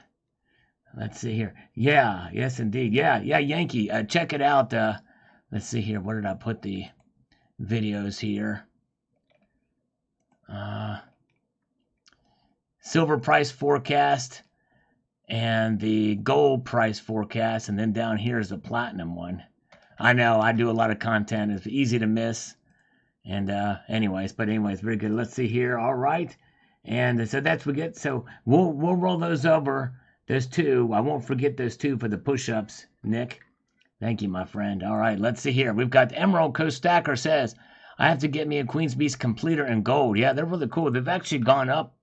Let's see here. Yeah, yes, indeed. Yeah, Yankee. Check it out. Let's see here. Where did I put the videos here? Silver price forecast and the gold price forecast, and then down here is the platinum one. I know I do a lot of content. It's easy to miss. And anyways, very good. Let's see here. All right. And so that's what we get. So we'll roll those over. Those two. I won't forget those two for the push-ups, Nick. Thank you, my friend. All right, let's see here. We've got Emerald Coast Stacker says, I have to get me a Queen's Beast completer in gold. Yeah, they're really cool. They've actually gone up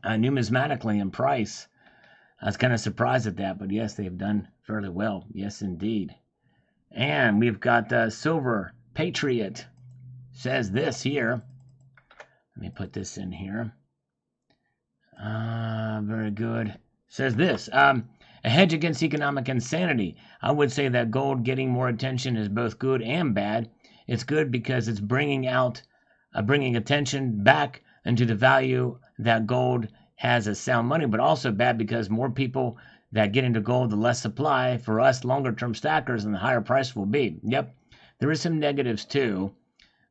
numismatically in price. I was kind of surprised at that, but yes, they've done fairly well. Yes, indeed. And we've got Silver Patriot says this here. Let me put this in here. Very good. Says this. A hedge against economic insanity. I would say that gold getting more attention is both good and bad. It's good because it's bringing out bringing attention back into the value that gold has as sound money, but also bad because more people that get into gold, the less supply for us longer-term stackers, and the higher price will be. Yep, there is some negatives too,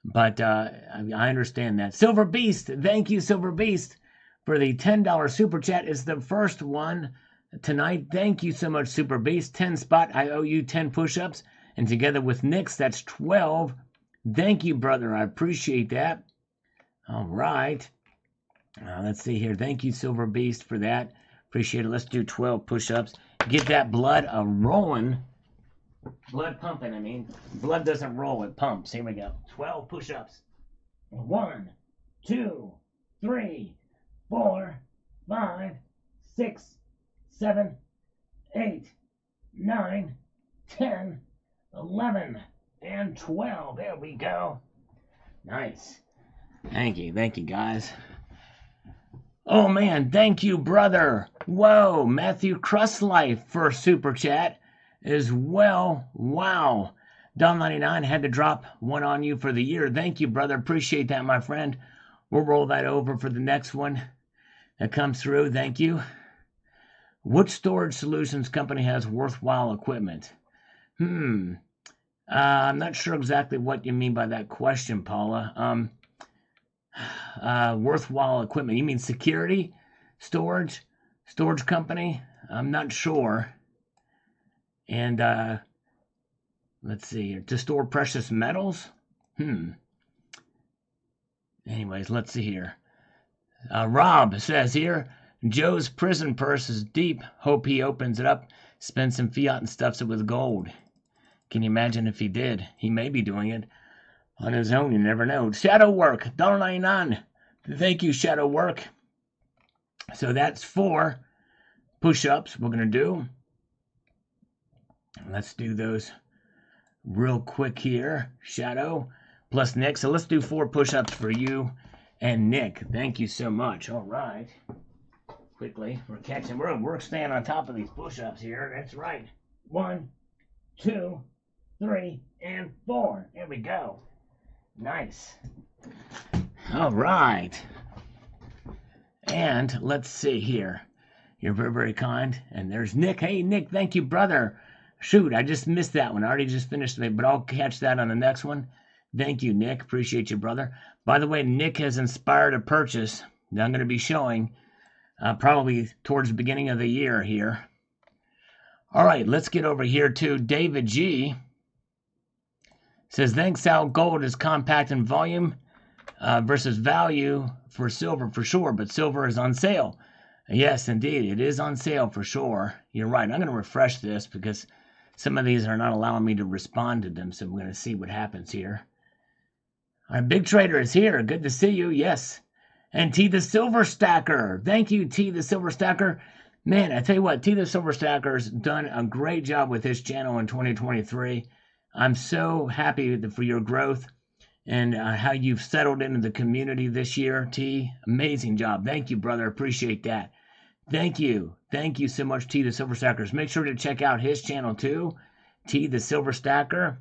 but I understand that. Silver Beast, thank you, Silver Beast, for the $10 super chat. Is the first one tonight. Thank you so much, Super Beast. 10 spot. I owe you 10 push-ups, and together with Nick's, that's 12. Thank you, brother. I appreciate that. All right. Let's see here. Thank you, Silver Beast, for that. Appreciate it. Let's do 12 push-ups. Get that blood rolling. Blood pumping, I mean. Blood doesn't roll, it pumps. Here we go. 12 push-ups. 1, 2, 3, 4, 5, 6, 7, 8, 9, 10, 11, and 12. There we go. Nice. Thank you, guys. Oh, man, thank you, brother. Whoa, Matthew Crustlife for Super Chat as well. Wow. $1.99 had to drop one on you for the year. Thank you, brother. Appreciate that, my friend. We'll roll that over for the next one that comes through. Thank you. Which storage solutions company has worthwhile equipment? I'm not sure exactly what you mean by that question, Paula. Worthwhile equipment. You mean security? Storage company? I'm not sure. And let's see. To store precious metals? Anyways, let's see here. Rob says here, Joe's prison purse is deep. Hope he opens it up, spends some fiat and stuffs it with gold. Can you imagine if he did? He may be doing it on his own. You never know. Shadow Work, $1.99. Thank you, Shadow Work. So that's 4 push-ups we're going to do. Let's do those real quick here. Shadow plus Nick. So let's do 4 push-ups for you and Nick. Thank you so much. All right. Quickly, we're staying on top of these push-ups here. That's right. 1, 2, 3, and 4. There we go. Nice. All right. And let's see here. You're very, very kind. And there's Nick. Hey, Nick, thank you, brother. Shoot, I just missed that one. I already just finished it, but I'll catch that on the next one. Thank you, Nick. Appreciate you, brother. By the way, Nick has inspired a purchase that I'm going to be showing probably towards the beginning of the year here. All right, let's get over here to David G. Says, thanks, Sal. Gold is compact in volume versus value for silver for sure, but silver is on sale. Yes, indeed, it is on sale for sure. You're right. I'm going to refresh this because some of these are not allowing me to respond to them, so we're going to see what happens here. Our big trader is here. Good to see you. Yes. And T the Silver Stacker. Thank you, T the Silver Stacker. Man, I tell you what, T the Silver Stacker's done a great job with his channel in 2023. I'm so happy for your growth and how you've settled into the community this year, T. Amazing job. Thank you, brother. Appreciate that. Thank you. Thank you so much, T the Silver Stackers. Make sure to check out his channel too, T the Silver Stacker.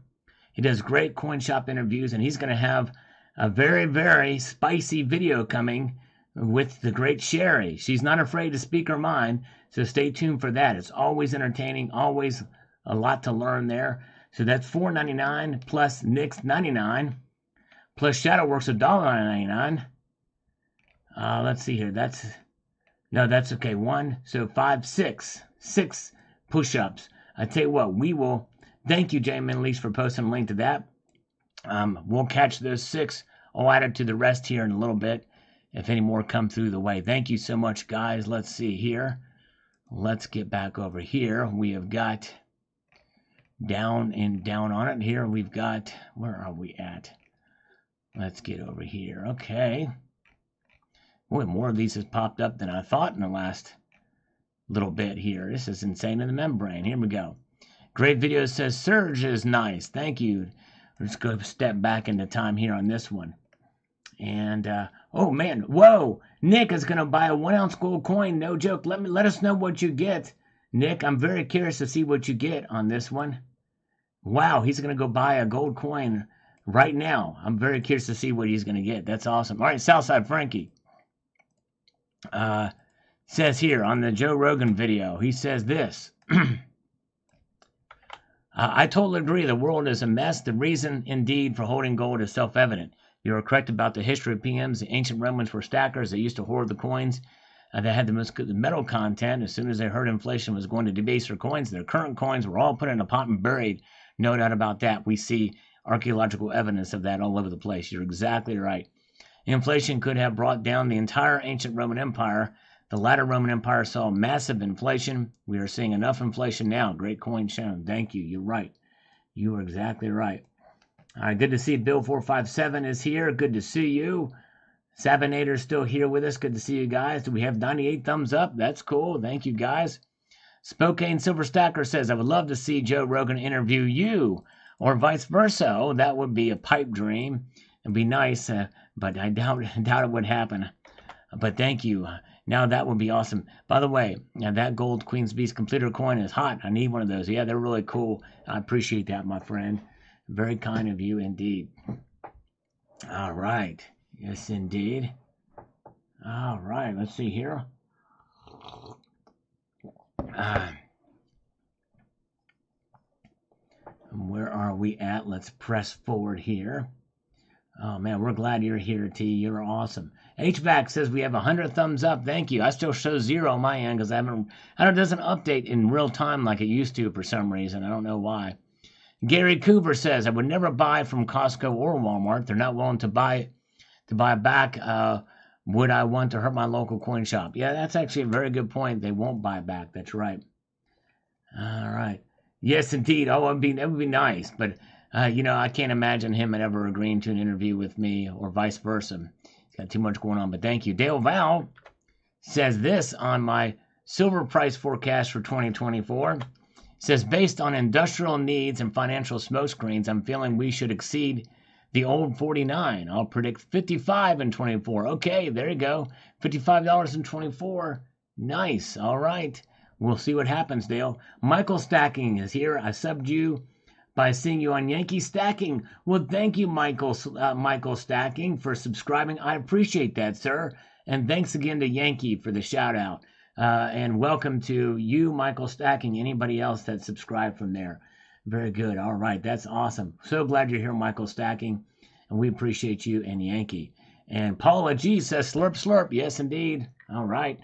He does great coin shop interviews, and he's going to have a very, very spicy video coming with the great Sherry. She's not afraid to speak her mind, so stay tuned for that. It's always entertaining, always a lot to learn there. So that's $4.99 plus Nick's $99 plus Shadowworks $1.99. Let's see here. That's okay. 1, so 5, 6 push-ups. I tell you what, we will. Thank you, Jamin Lease, for posting a link to that. We'll catch those 6. I'll add it to the rest here in a little bit if any more come through the way. Thank you so much, guys. Let's see here. Let's get back over here. We have got down on it. Here we've got, where are we at? Let's get over here. Okay. Boy, more of these has popped up than I thought in the last little bit here. This is insane in the membrane. Here we go. Great video, says Surge is nice. Thank you. Let's go step back into time here on this one. And, oh man, whoa. Nick is going to buy a 1 ounce gold coin. No joke. Let us know what you get. Nick, I'm very curious to see what you get on this one. Wow, he's going to go buy a gold coin right now. I'm very curious to see what he's going to get. That's awesome. All right, Southside Frankie says here on the Joe Rogan video, he says this. I totally agree. The world is a mess. The reason, indeed, for holding gold is self-evident. You are correct about the history of PMs. The ancient Romans were stackers. They used to hoard the coins that had the most metal content. As soon as they heard inflation was going to debase their coins, their current coins were all put in a pot and buried. No doubt about that. We see archaeological evidence of that all over the place. You're exactly right. Inflation could have brought down the entire ancient Roman Empire. The latter Roman Empire saw massive inflation. We are seeing enough inflation now. Great coin shown. Thank you. You're right. You are exactly right. All right, good to see Bill 457 is here. Good to see you. Sabinator's still here with us. Good to see you guys. Do we have 98 thumbs up? That's cool. Thank you, guys. Spokane Silver Stacker says, I would love to see Joe Rogan interview you or vice versa. Oh, that would be a pipe dream. It'd be nice, but I doubt it would happen. But thank you. Now that would be awesome. By the way, that gold Queen's Beast completer coin is hot. I need one of those. Yeah, they're really cool. I appreciate that, my friend. Very kind of you indeed. All right. Yes, indeed. All right. Let's see here. Where are we at? Let's press forward here. Oh, man, we're glad you're here, T. You're awesome. HVAC says we have 100 thumbs up. Thank you. I still show 0 on my end because it doesn't update in real time like it used to for some reason. I don't know why. Gary Cooper says, I would never buy from Costco or Walmart. They're not willing to buy back. Would I want to hurt my local coin shop? Yeah, that's actually a very good point. They won't buy back. That's right. All right. Yes, indeed. Oh, it would be nice. But, I can't imagine him ever agreeing to an interview with me or vice versa. He's got too much going on. But thank you. Dale Val says this on my silver price forecast for 2024. Says, based on industrial needs and financial smokescreens, I'm feeling we should exceed the old 49. I'll predict 55 in 24. Okay, there you go. $55 in 24. Nice. All right. We'll see what happens, Dale. Michael Stacking is here. I subbed you by seeing you on Yankee Stacking. Well, thank you, Michael Stacking, for subscribing. I appreciate that, sir. And thanks again to Yankee for the shout out. And welcome to you, Michael Stacking, anybody else that subscribed from there. Very good. All right. That's awesome. So glad you're here, Michael Stacking. And we appreciate you and Yankee. And Paula G says, slurp, slurp. Yes, indeed. All right.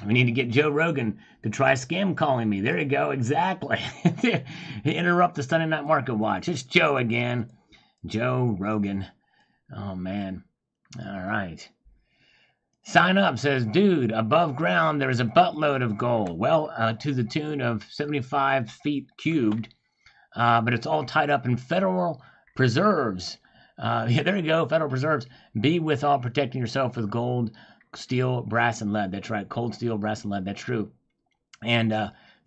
We need to get Joe Rogan to try scam calling me. There you go. Exactly. Interrupt the Sunday Night Market Watch. It's Joe again. Joe Rogan. Oh, man. All right. Sign up says, dude, above ground there is a buttload of gold. Well, to the tune of 75 feet cubed, but it's all tied up in federal preserves. Yeah, there you go, federal preserves. Be with all protecting yourself with gold, steel, brass, and lead. That's right, cold steel, brass, and lead. That's true. And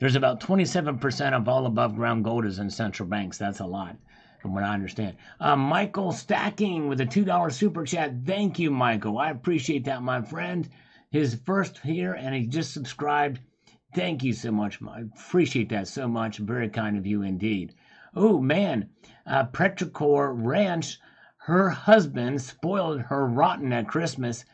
there's about 27% of all above ground gold is in central banks. That's a lot, from what I understand. Michael Stacking with a $2 super chat. Thank you, Michael. I appreciate that, my friend. His first here, and he just subscribed. Thank you so much. I appreciate that so much. Very kind of you indeed. Oh, man. Petrichor Ranch, her husband spoiled her rotten at Christmas,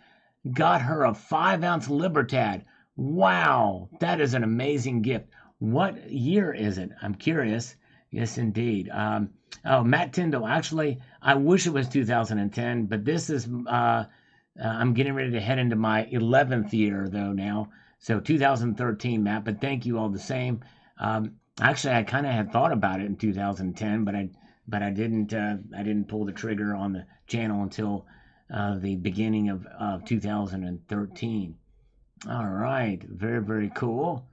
got her a 5-ounce Libertad. Wow, that is an amazing gift. What year is it? I'm curious. Yes, indeed. Oh, Matt Tyndall. Actually, I wish it was 2010, but this is, I'm getting ready to head into my 11th year, though, now. So 2013, Matt, but thank you all the same. Actually, I kind of had thought about it in 2010, but I didn't pull the trigger on the channel until the beginning of 2013. All right. Very, very cool.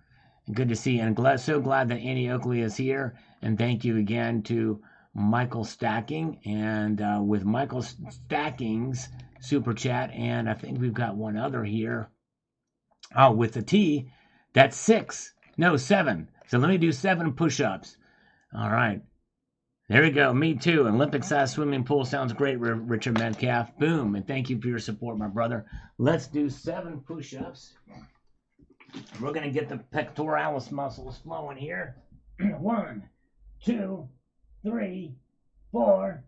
Good to see you. And so glad that Annie Oakley is here. And thank you again to Michael Stacking. And with Michael Stacking's super chat, and I think we've got one other here. Oh, with the T, that's 6. No, 7. So let me do 7 push-ups. All right. There we go. Me too. Olympic-sized swimming pool sounds great, Richard Metcalf. Boom. And thank you for your support, my brother. Let's do 7 push-ups. We're going to get the pectoralis muscles flowing here. 1, 2, 3, 4,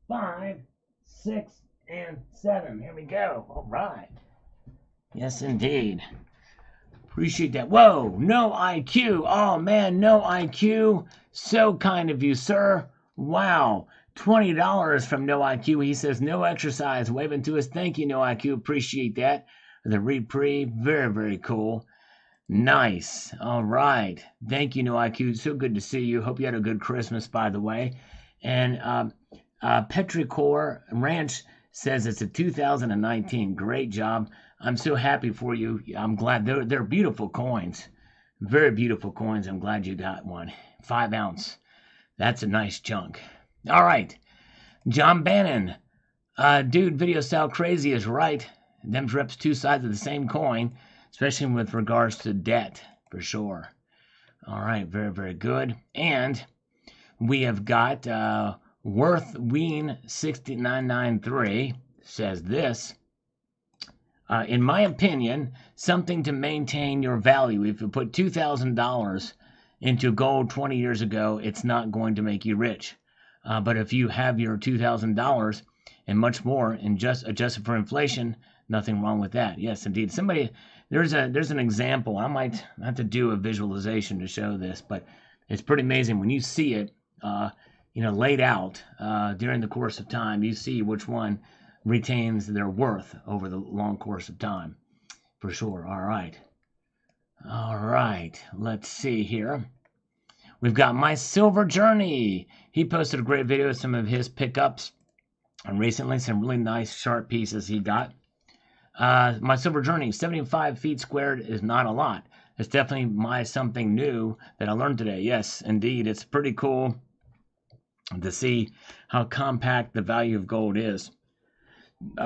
5, 6, and 7. Here we go. All right. Yes, indeed. Appreciate that. Whoa, no IQ. Oh, man, no IQ. So kind of you, sir. Wow. $20 from No IQ. He says, no exercise. Waving to us. Thank you, No IQ. Appreciate that. The reprieve. Very, very cool. Nice. All right. Thank you, No IQ. So good to see you. Hope you had a good Christmas, by the way. And Petrichor Ranch says it's a 2019. Great job. I'm so happy for you. I'm glad they're beautiful coins. Very beautiful coins. I'm glad you got one. 5 ounce. That's a nice chunk. All right. John Bannon. Dude, video style crazy is right. Them's reps two sides of the same coin, especially with regards to debt, for sure. All right. Very, very good. And we have got Worth Ween 6993 says this. In my opinion, something to maintain your value. If you put $2,000 into gold 20 years ago, it's not going to make you rich. But if you have your $2,000 and much more, and just adjusted for inflation, nothing wrong with that. Yes, indeed. There's an example. I might have to do a visualization to show this, but it's pretty amazing when you see it, laid out during the course of time. You see which one retains their worth over the long course of time, for sure. All right, let's see here. We've got My Silver Journey. He posted a great video of some of his pickups, and recently some really nice sharp pieces he got. My Silver Journey, 75 feet squared is not a lot. It's definitely something new that I learned today. Yes, indeed, it's pretty cool to see how compact the value of gold is.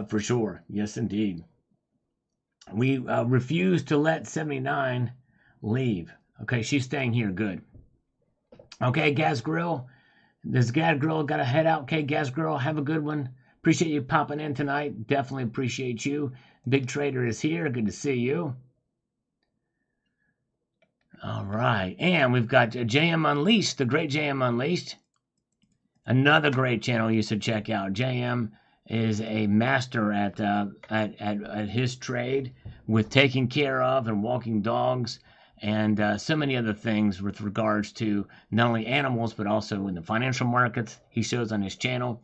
For sure. Yes, indeed. We refuse to let 79 leave. Okay, she's staying here. Good. Okay, Gas Grill. This Gas Grill got to head out. Okay, Gas Grill, have a good one. Appreciate you popping in tonight. Definitely appreciate you. Big Trader is here. Good to see you. All right. And we've got JM Unleashed, the great JM Unleashed. Another great channel you should check out. JM is a master at his trade with taking care of and walking dogs and so many other things with regards to not only animals but also in the financial markets. He shows on his channel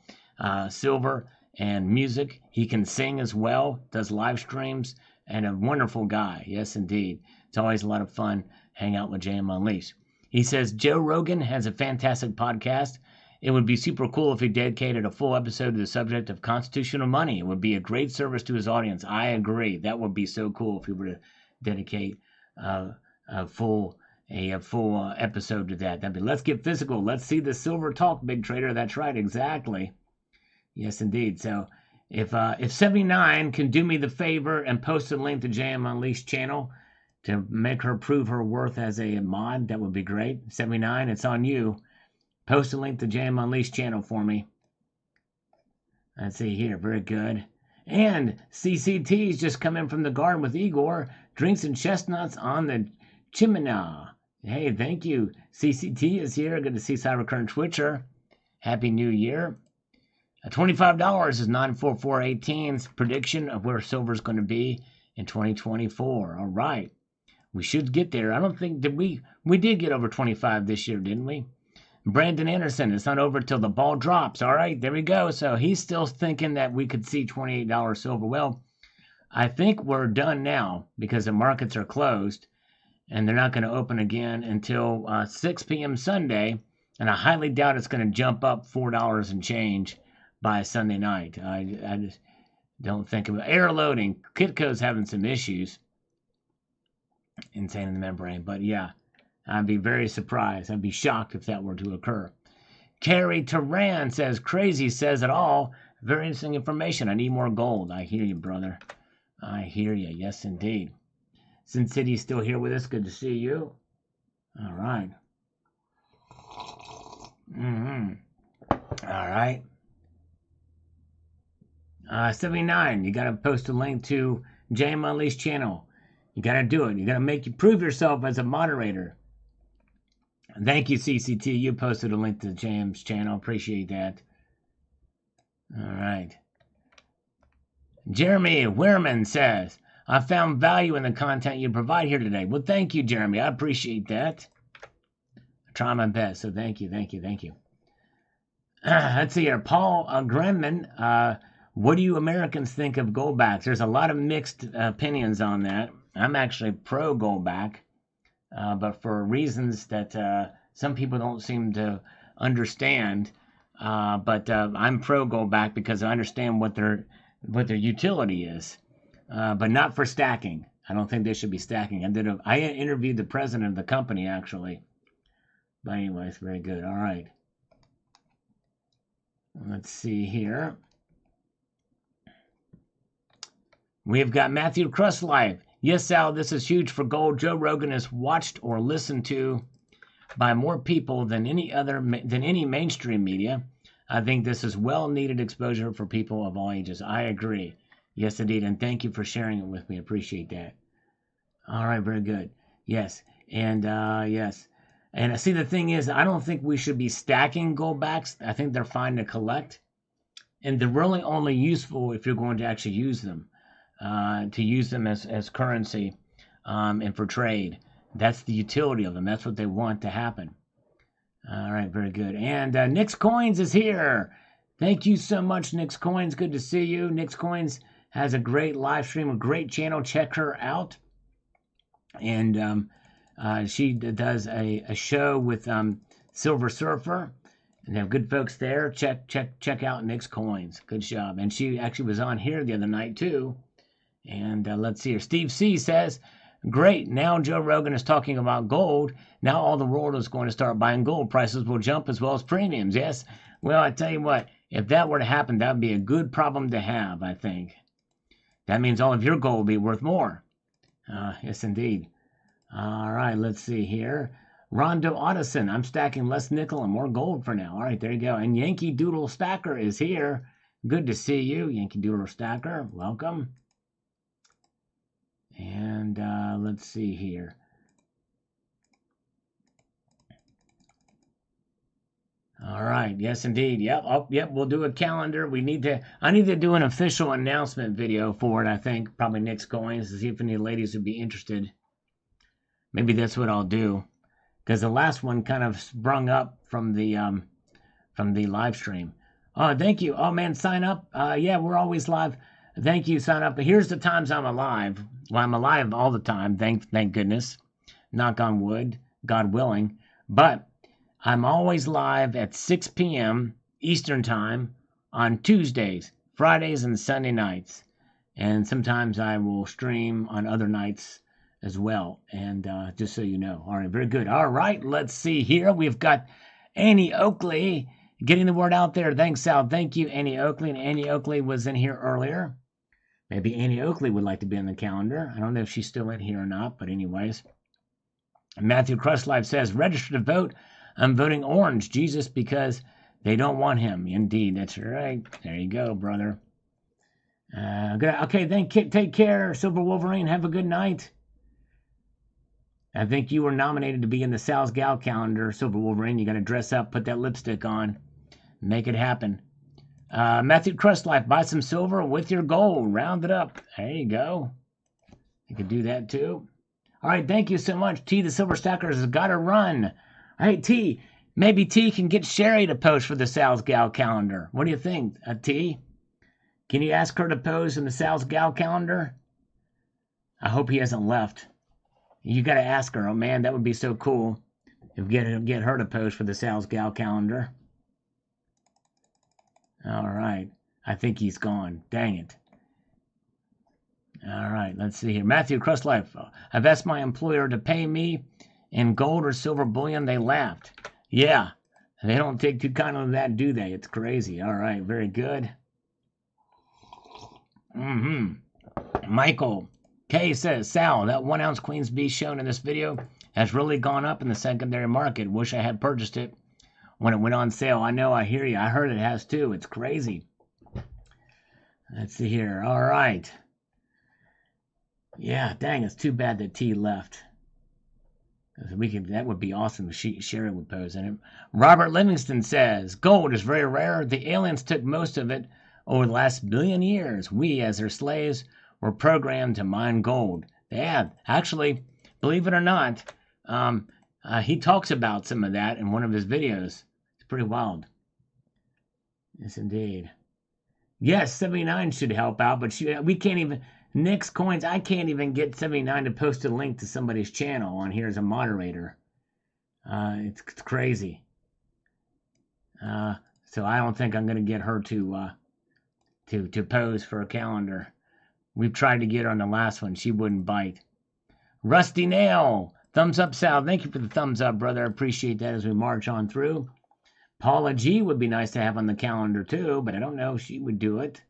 silver and music. He can sing as well, does live streams, and a wonderful guy. Yes, indeed. It's always a lot of fun hang out with JM Unleashed. He says Joe Rogan has a fantastic podcast. It would be super cool if he dedicated a full episode to the subject of constitutional money. It would be a great service to his audience. I agree. That would be so cool if he were to dedicate a full episode to that. That'd be, let's get physical. Let's see the silver talk, Big Trader. That's right, exactly. Yes, indeed. So if 79 can do me the favor and post a link to JM Unleashed channel to make her prove her worth as a mod, that would be great. 79, it's on you. Post a link to JM Unleashed channel for me. Let's see here. Very good. And CCT's just come in from the garden with Igor. Drinks and chestnuts on the chimney. Hey, thank you. CCT is here. Good to see Cybercurrent Twitcher. Happy New Year. $25 is 94418's prediction of where silver is going to be in 2024. All right. We should get there. I don't think that we did get over 25 this year, didn't we? Brandon Anderson, it's not over till the ball drops. All right, there we go. So he's still thinking that we could see $28 silver. Well, I think we're done now because the markets are closed and they're not going to open again until 6 p.m. Sunday. And I highly doubt it's going to jump up $4 and change by Sunday night. I just don't think of it. Air loading. Kitco's having some issues. Insane in the membrane. But yeah. I'd be very surprised. I'd be shocked if that were to occur. Carrie Turan says, crazy says it all. Very interesting information. I need more gold. I hear you, brother. I hear you. Yes, indeed. Sin City's still here with us. Good to see you. All right. All right. 79. You got to post a link to JM Unleashed channel. You got to do it. You got to prove yourself as a moderator. Thank you, CCT. You posted a link to James' channel. Appreciate that. All right. Jeremy Wehrman says, I found value in the content you provide here today. Well, thank you, Jeremy. I appreciate that. I try my best, so thank you. Let's see here. Paul Grenman, what do you Americans think of goldbacks? There's a lot of mixed opinions on that. I'm actually pro goldback, but for reasons that some people don't seem to understand. But I'm pro goldback because I understand what their utility is, but not for stacking. I don't think they should be stacking. I interviewed the president of the company actually. But anyways, very good. All right. Let's see here. We've got Matthew Crustlife. Yes, Sal, this is huge for gold. Joe Rogan is watched or listened to by more people than any mainstream media. I think this is well-needed exposure for people of all ages. I agree. Yes, indeed, and thank you for sharing it with me. Appreciate that. All right, very good. Yes, and yes. And I see the thing is, I don't think we should be stacking goldbacks. I think they're fine to collect. And they're really only useful if you're going to actually use them, to use them as currency and for trade. That's the utility of them. That's what they want to happen. All right, very good. And Nix Coins is here. Thank you so much, Nix Coins. Good to see you. Nix Coins has a great live stream, a great channel. Check her out. And she does a show with Silver Surfer, and they have good folks there. Check out Nix Coins. Good job. And she actually was on here the other night too. And let's see here. Steve C says, great. Now Joe Rogan is talking about gold. Now all the world is going to start buying gold. Prices will jump as well as premiums. Yes. Well, I tell you what, if that were to happen, that would be a good problem to have, I think. That means all of your gold will be worth more. Yes, indeed. All right, let's see here. Rondo Otteson, I'm stacking less nickel and more gold for now. All right, there you go. And Yankee Doodle Stacker is here. Good to see you, Yankee Doodle Stacker. Welcome. And let's see here. All right, yes, indeed. Yep, yep, we'll do a calendar. I need to do an official announcement video for it, I think. Probably Nix Coins to see if any ladies would be interested. Maybe that's what I'll do, because the last one kind of sprung up from the live stream. Oh, thank you. Oh man, sign up. Yeah, we're always live. Thank you, sign up. But here's the times I'm alive. Well, I'm alive all the time. Thank goodness. Knock on wood, God willing. But I'm always live at 6 p.m. Eastern time on Tuesdays, Fridays, and Sunday nights. And sometimes I will stream on other nights as well, and just so you know. All right, very good. All right, let's see here. We've got Annie Oakley getting the word out there. Thanks, Sal. Thank you, Annie Oakley. And Annie Oakley was in here earlier. Maybe Annie Oakley would like to be on the calendar. I don't know if she's still in here or not, but anyways. Matthew Crustlife says, register to vote. I'm voting orange, Jesus, because they don't want him. Indeed, that's right. There you go, brother. Okay, then take care, Silver Wolverine. Have a good night. I think you were nominated to be in the Sal's Gal calendar, Silver Wolverine. You got to dress up, put that lipstick on, make it happen. Matthew Crustlife, buy some silver with your gold. Round it up. There you go. You could do that too. All right, thank you so much. T, the Silver Stackers, has got to run. All right, T, maybe T can get Sherry to post for the Sal's Gal calendar. What do you think, T? Can you ask her to pose in the Sal's Gal calendar? I hope he hasn't left. You got to ask her. Oh, man, that would be so cool if get her to post for the Sal's Gal calendar. All right. I think he's gone. Dang it. All right. Let's see here. Matthew Crustlife. I've asked my employer to pay me in gold or silver bullion. They laughed. Yeah. They don't take too kindly to that, do they? It's crazy. All right. Very good. Michael K says, Sal, that 1 ounce Queen's Beast shown in this video has really gone up in the secondary market. Wish I had purchased it when it went on sale. I know, I hear you. I heard it has too. It's crazy. Let's see here. All right. Yeah, dang, it's too bad that T left. That would be awesome if Sherry would pose in it. Robert Livingston says, gold is very rare. The aliens took most of it over the last billion years. We, as their slaves, were programmed to mine gold. They have. Actually, believe it or not, he talks about some of that in one of his videos. It's pretty wild. Yes, indeed. Yes, 79 should help out, but we can't even... Nick's Coins, I can't even get 79 to post a link to somebody's channel on here as a moderator. It's crazy. So I don't think I'm going to get her to pose for a calendar. We've tried to get her on the last one. She wouldn't bite. Rusty Nail, thumbs up, Sal. Thank you for the thumbs up, brother. I appreciate that as we march on through. Paula G would be nice to have on the calendar too, but I don't know if she would do it.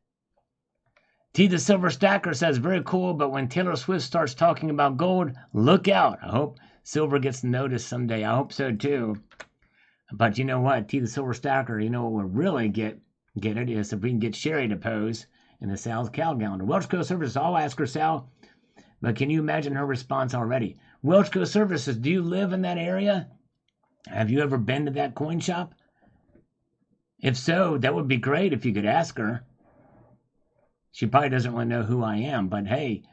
T the Silver Stacker says, very cool, but when Taylor Swift starts talking about gold, look out. I hope silver gets noticed someday. I hope so too. But you know what, T the Silver Stacker, you know what will really get it is if we can get Sherry to pose in the Sal's Cal calendar. Welch Coast Services, I'll ask her, Sal, but can you imagine her response already? Welch Coast Services, do you live in that area? Have you ever been to that coin shop? If so, that would be great if you could ask her. She probably doesn't really know who I am, but hey,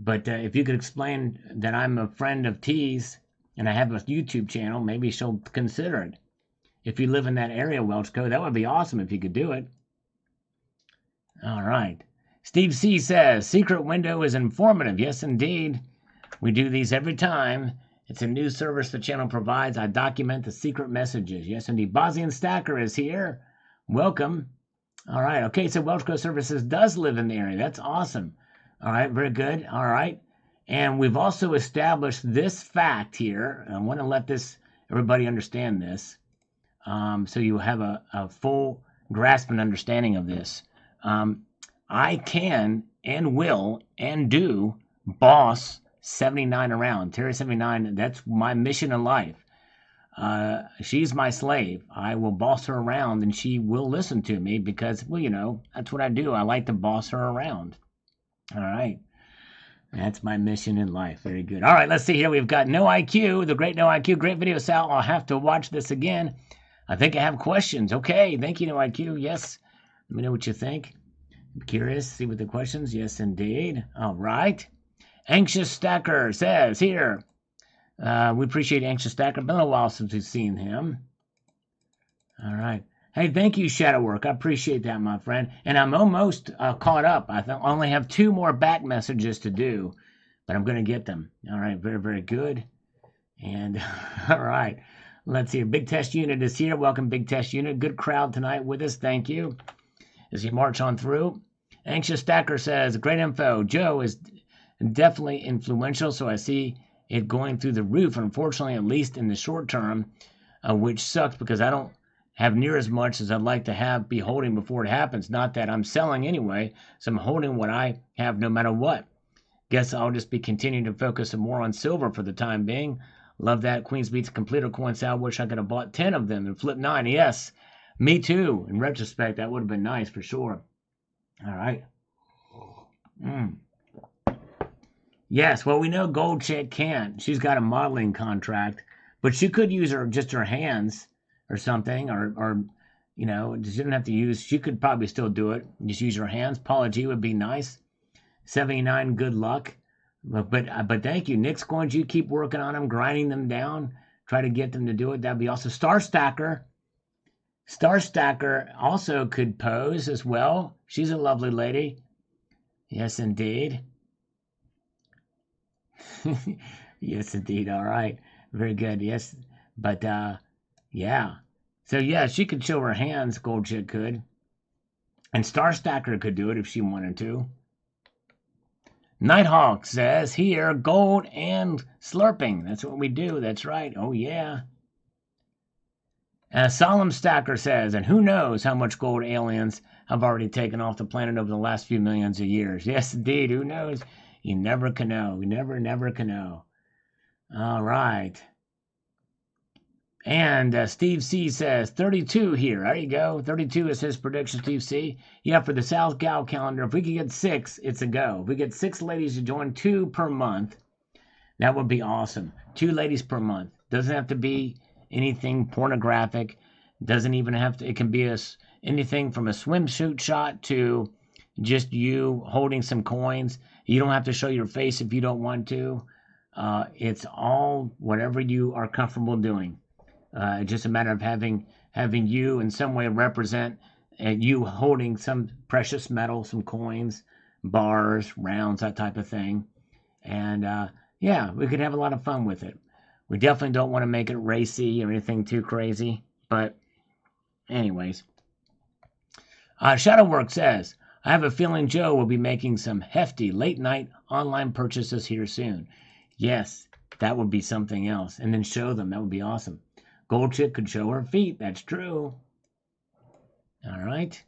if you could explain that I'm a friend of T's and I have a YouTube channel, maybe she'll consider it. If you live in that area, Welchco, that would be awesome if you could do it. All right. Steve C says, secret window is informative. Yes, indeed. We do these every time. It's a new service the channel provides. I document the secret messages. Yes, indeed. Bosnian Stacker is here. Welcome. All right. Okay, so Welch Coast Services does live in the area. That's awesome. All right, very good. All right. And we've also established this fact here. I want to let everybody understand this, so you have a full grasp and understanding of this. I can and will and do boss 79 around. Terry 79, that's my mission in life. She's my slave. I will boss her around and she will listen to me because, well, you know, that's what I do. I like to boss her around. All right. That's my mission in life. Very good. All right, let's see here. We've got No IQ, the great No IQ. Great video, Sal. I'll have to watch this again. I think I have questions. Okay. Thank you, No IQ. Yes. Let me know what you think. I'm curious. See what the questions. Yes, indeed. All right. Anxious Stacker says here. We appreciate Anxious Stacker. Been a while since we've seen him. All right. Hey, thank you, Shadow Work. I appreciate that, my friend. And I'm almost caught up. I only have 2 more back messages to do, but I'm going to get them. All right. Very, very good. And all right. Let's see. Big Test Unit is here. Welcome, Big Test Unit. Good crowd tonight with us. Thank you. As you march on through. Anxious Stacker says, great info. Joe is definitely influential, so I see it going through the roof, unfortunately, at least in the short term, which sucks because I don't have near as much as I'd like to be holding before it happens. Not that I'm selling anyway, so I'm holding what I have no matter what. Guess I'll just be continuing to focus more on silver for the time being. Love that. Queens Beats Completer coin, Sal. Wish I could have bought 10 of them and flip 9. Yes, me too. In retrospect, that would have been nice for sure. All right. Yes, well, we know Gold Chick can't. She's got a modeling contract, but she could use just her hands or something, or you know, she didn't have to use. She could probably still do it. Just use her hands. Paula G would be nice. 79, good luck. But thank you, Nick's Coins. You keep working on them, grinding them down. Try to get them to do it. That'd be awesome. Star Stacker also could pose as well. She's a lovely lady. Yes, indeed. Yes, indeed. All right. Very good. Yes. But, yeah. So, yeah, she could show her hands. Gold Chick could. And Star Stacker could do it if she wanted to. Nighthawk says here, gold and slurping. That's what we do. That's right. Oh, yeah. Solemn Stacker says, and who knows how much gold aliens have already taken off the planet over the last few millions of years. Yes, indeed. Who knows? You never can know. You never can know. All right. And Steve C says 32 here. There you go. 32 is his prediction, Steve C. Yeah, for the South Gal calendar, if we could get 6, it's a go. If we get 6 ladies to join, 2 per month, That would be awesome. 2 ladies per month. Doesn't have to be anything pornographic. Doesn't even have to. It can be anything from a swimsuit shot to just you holding some coins. You don't have to show your face if you don't want to. It's all whatever you are comfortable doing. It's just a matter of having you in some way represent you holding some precious metal, some coins, bars, rounds, that type of thing. And yeah, we could have a lot of fun with it. We definitely don't want to make it racy or anything too crazy. But anyways, Shadowwork says, I have a feeling Joe will be making some hefty late-night online purchases here soon. Yes, that would be something else. And then show them. That would be awesome. Gold Chick could show her feet. That's true. All right.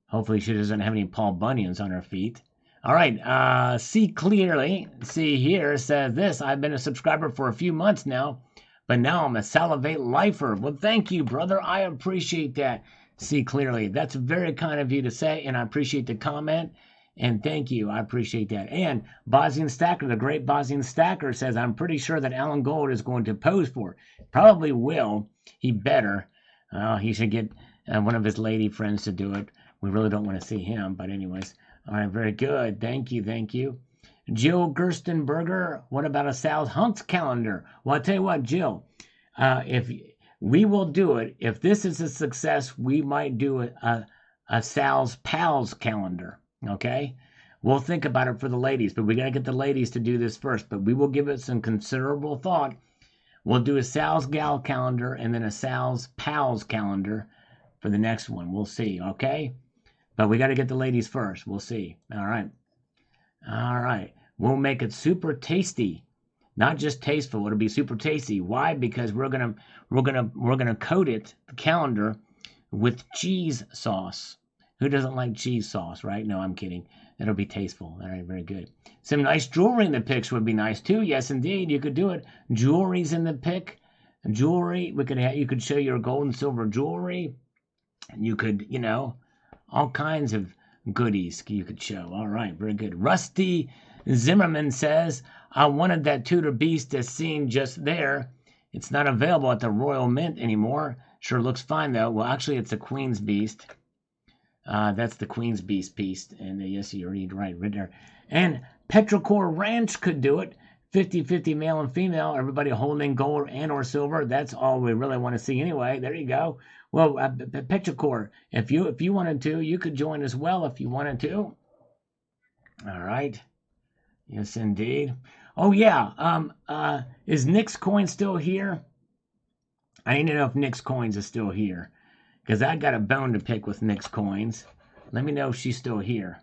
Hopefully she doesn't have any Paul Bunyan's on her feet. All right. See clearly. See here says this. I've been a subscriber for a few months now, but now I'm a Salivate lifer. Well, thank you, brother. I appreciate that. See clearly. That's very kind of you to say, and I appreciate the comment. And thank you. I appreciate that. And Bosnian Stacker, the great Bosnian Stacker, says, I'm pretty sure that Alan Gold is going to pose for it. Probably will. He better. He should get one of his lady friends to do it. We really don't want to see him. But anyways. All right. Very good. Thank you. Thank you. Jill Gerstenberger, what about a Sal's Hunks calendar? Well, I'll tell you what, Jill. If we will do it. If this is a success, we might do a Sal's Pals calendar. Okay, we'll think about it for the ladies, but we got to get the ladies to do this first. But we will give it some considerable thought. We'll do a Sal's Gal calendar and then a Sal's Pals calendar for the next one. We'll see, okay? But we got to get the ladies first. We'll see. All right. All right. We'll make it super tasty. Not just tasteful, it'll be super tasty. Why? Because we're gonna coat it, the calendar, with cheese sauce. Who doesn't like cheese sauce, right? No, I'm kidding. It'll be tasteful. All right, very good. Some nice jewelry in the pics would be nice too. Yes, indeed, you could do it. Jewelry's in the pic. Jewelry. You could show your gold and silver jewelry. You could, all kinds of goodies you could show. All right, very good. Rusty Zimmerman says, I wanted that Tudor Beast as seen just there. It's not available at the Royal Mint anymore. Sure looks fine though. Well, actually, it's a Queen's Beast. That's the Queen's Beast piece. And yes, you're right there. And Petrichor Ranch could do it. 50-50 male and female. Everybody holding gold and or silver. That's all we really want to see anyway. There you go. Well, Petrichor, if you wanted to, you could join as well if you wanted to. All right. Yes, indeed. Oh, yeah. Is Nick's Coin still here? I need to know if Nick's Coins is still here. Because I got a bone to pick with Nick's Coins. Let me know if she's still here.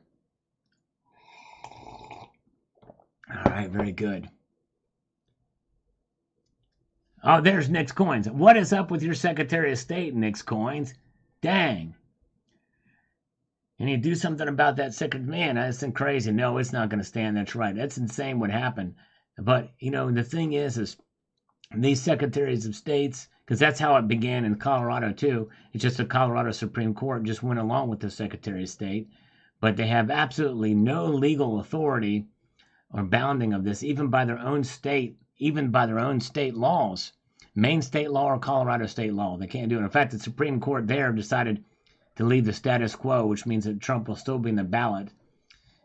All right, very good. Oh, there's Nick's Coins. What is up with your Secretary of State, Nick's Coins? Dang. And you do something about that second man. That's crazy. No, it's not going to stand. That's right. That's insane what happened. But, the thing is these secretaries of states, because that's how it began in Colorado, too. It's just the Colorado Supreme Court just went along with the Secretary of State. But they have absolutely no legal authority or bounding of this, even by their own state laws. Maine state law or Colorado state law. They can't do it. In fact, the Supreme Court there decided to leave the status quo, which means that Trump will still be in the ballot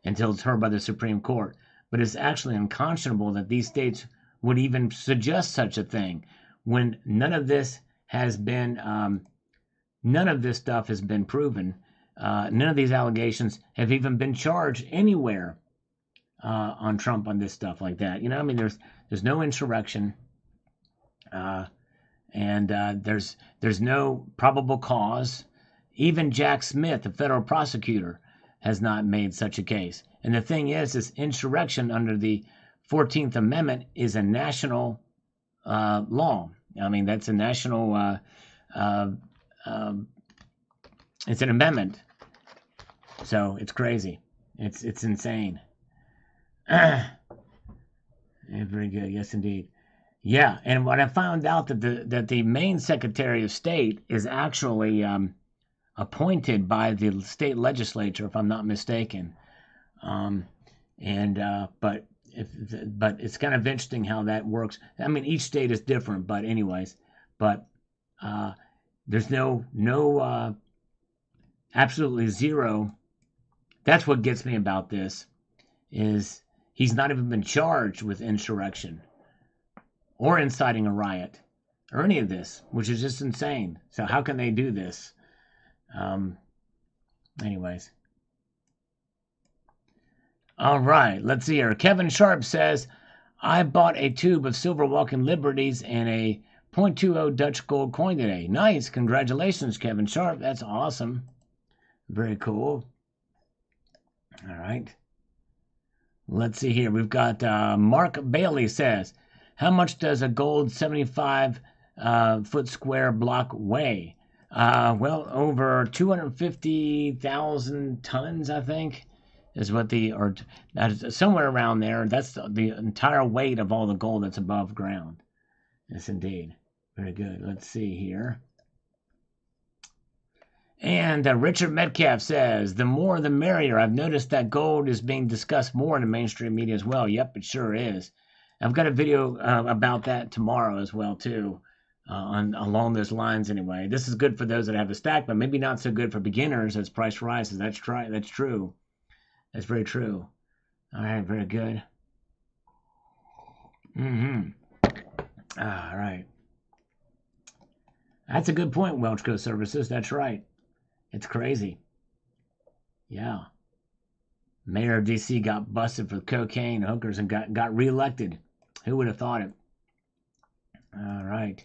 until it's heard by the Supreme Court. But it's actually unconscionable that these states would even suggest such a thing when none of this stuff has been proven. None of these allegations have even been charged anywhere on Trump on this stuff like that. There's no insurrection, and there's no probable cause. Even Jack Smith, the federal prosecutor, has not made such a case. And the thing is insurrection under the 14th Amendment is a national law. That's a national, it's an amendment. So it's crazy. It's insane. Yeah, very good. Yes, indeed. Yeah, and when I found out that the Maine Secretary of State is actually appointed by the state legislature, if I'm not mistaken, but but it's kind of interesting how that works. I mean, each state is different, but anyways, but there's no absolutely zero. That's what gets me about this, is he's not even been charged with insurrection or inciting a riot or any of this, which is just insane. So how can they do this? Anyways. All right, let's see here. Kevin Sharp says, I bought a tube of silver walking liberties and a 0.20 Dutch gold coin today. Nice. Congratulations, Kevin Sharp. That's awesome. Very cool. All right. Let's see here. We've got Mark Bailey says, how much does a gold 75 foot square block weigh? Well, over 250,000 tons, I think, is what somewhere around there. That's the entire weight of all the gold that's above ground. Yes, indeed. Very good. Let's see here. And Richard Metcalf says, the more the merrier. I've noticed that gold is being discussed more in the mainstream media as well. Yep, it sure is. I've got a video about that tomorrow as well, too, along those lines anyway. This is good for those that have a stack, but maybe not so good for beginners as price rises. That's true. That's very true. All right, very good. All right. That's a good point, Welchco Services. That's right. It's crazy. Yeah. Mayor of D.C. got busted for cocaine, hookers, and got reelected. Who would have thought it? All right.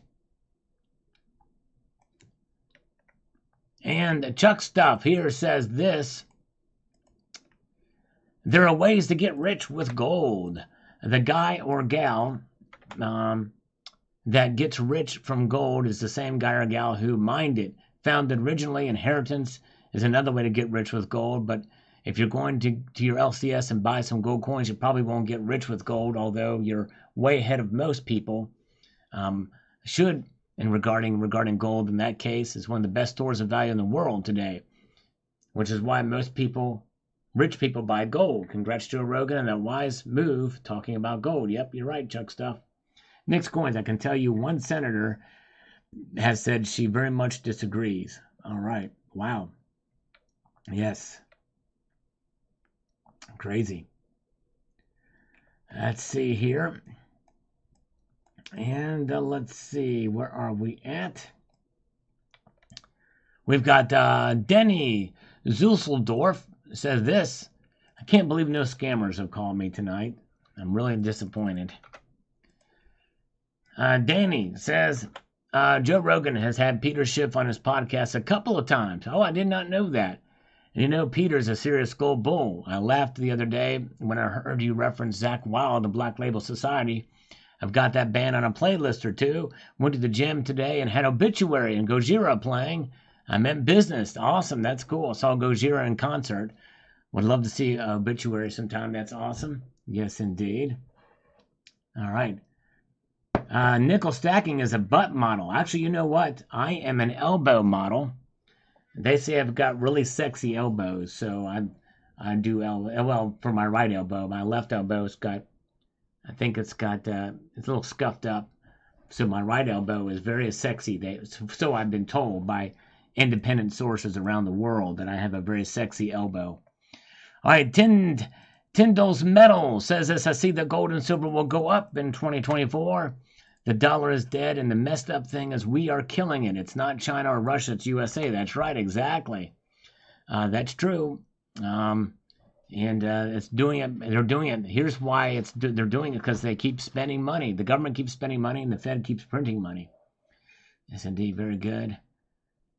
And Chuck Stuff here says this. There are ways to get rich with gold. The guy or gal that gets rich from gold is the same guy or gal who mined it. Founded originally, inheritance is another way to get rich with gold. But if you're going to your LCS and buy some gold coins, you probably won't get rich with gold, although you're way ahead of most people. Should, and regarding gold in that case, is one of the best stores of value in the world today, which is why most people, rich people, buy gold. Congrats, Joe Rogan, on that wise move talking about gold. Yep, you're right, Chuck Stuff. Next coins, I can tell you one senator has said she very much disagrees. All right. Wow. Yes. Crazy. Let's see here. And let's see. Where are we at? We've got Denny Zulseldorf says this. I can't believe no scammers have called me tonight. I'm really disappointed. Danny says, Joe Rogan has had Peter Schiff on his podcast a couple of times. Oh, I did not know that. You know, Peter's a serious gold bull. I laughed the other day when I heard you reference Zach Wild of Black Label Society. I've got that band on a playlist or two. Went to the gym today and had Obituary and Gojira playing. I meant business. Awesome. That's cool. Saw Gojira in concert. Would love to see Obituary sometime. That's awesome. Yes, indeed. All right. Nickel stacking is a butt model. Actually, you know what? I am an elbow model. They say I've got really sexy elbows, so I do well for my right elbow. My left elbow's got, I think it's a little scuffed up. So my right elbow is very sexy. So I've been told by independent sources around the world that I have a very sexy elbow. All right, Tyndall's Metal says this. I see that gold and silver will go up in 2024. The dollar is dead, and the messed up thing is we are killing it. It's not China or Russia, it's USA. That's right, exactly. That's true. It's doing it. They're doing it. Here's why they're doing it, because they keep spending money. The government keeps spending money, and the Fed keeps printing money. Yes, indeed, very good.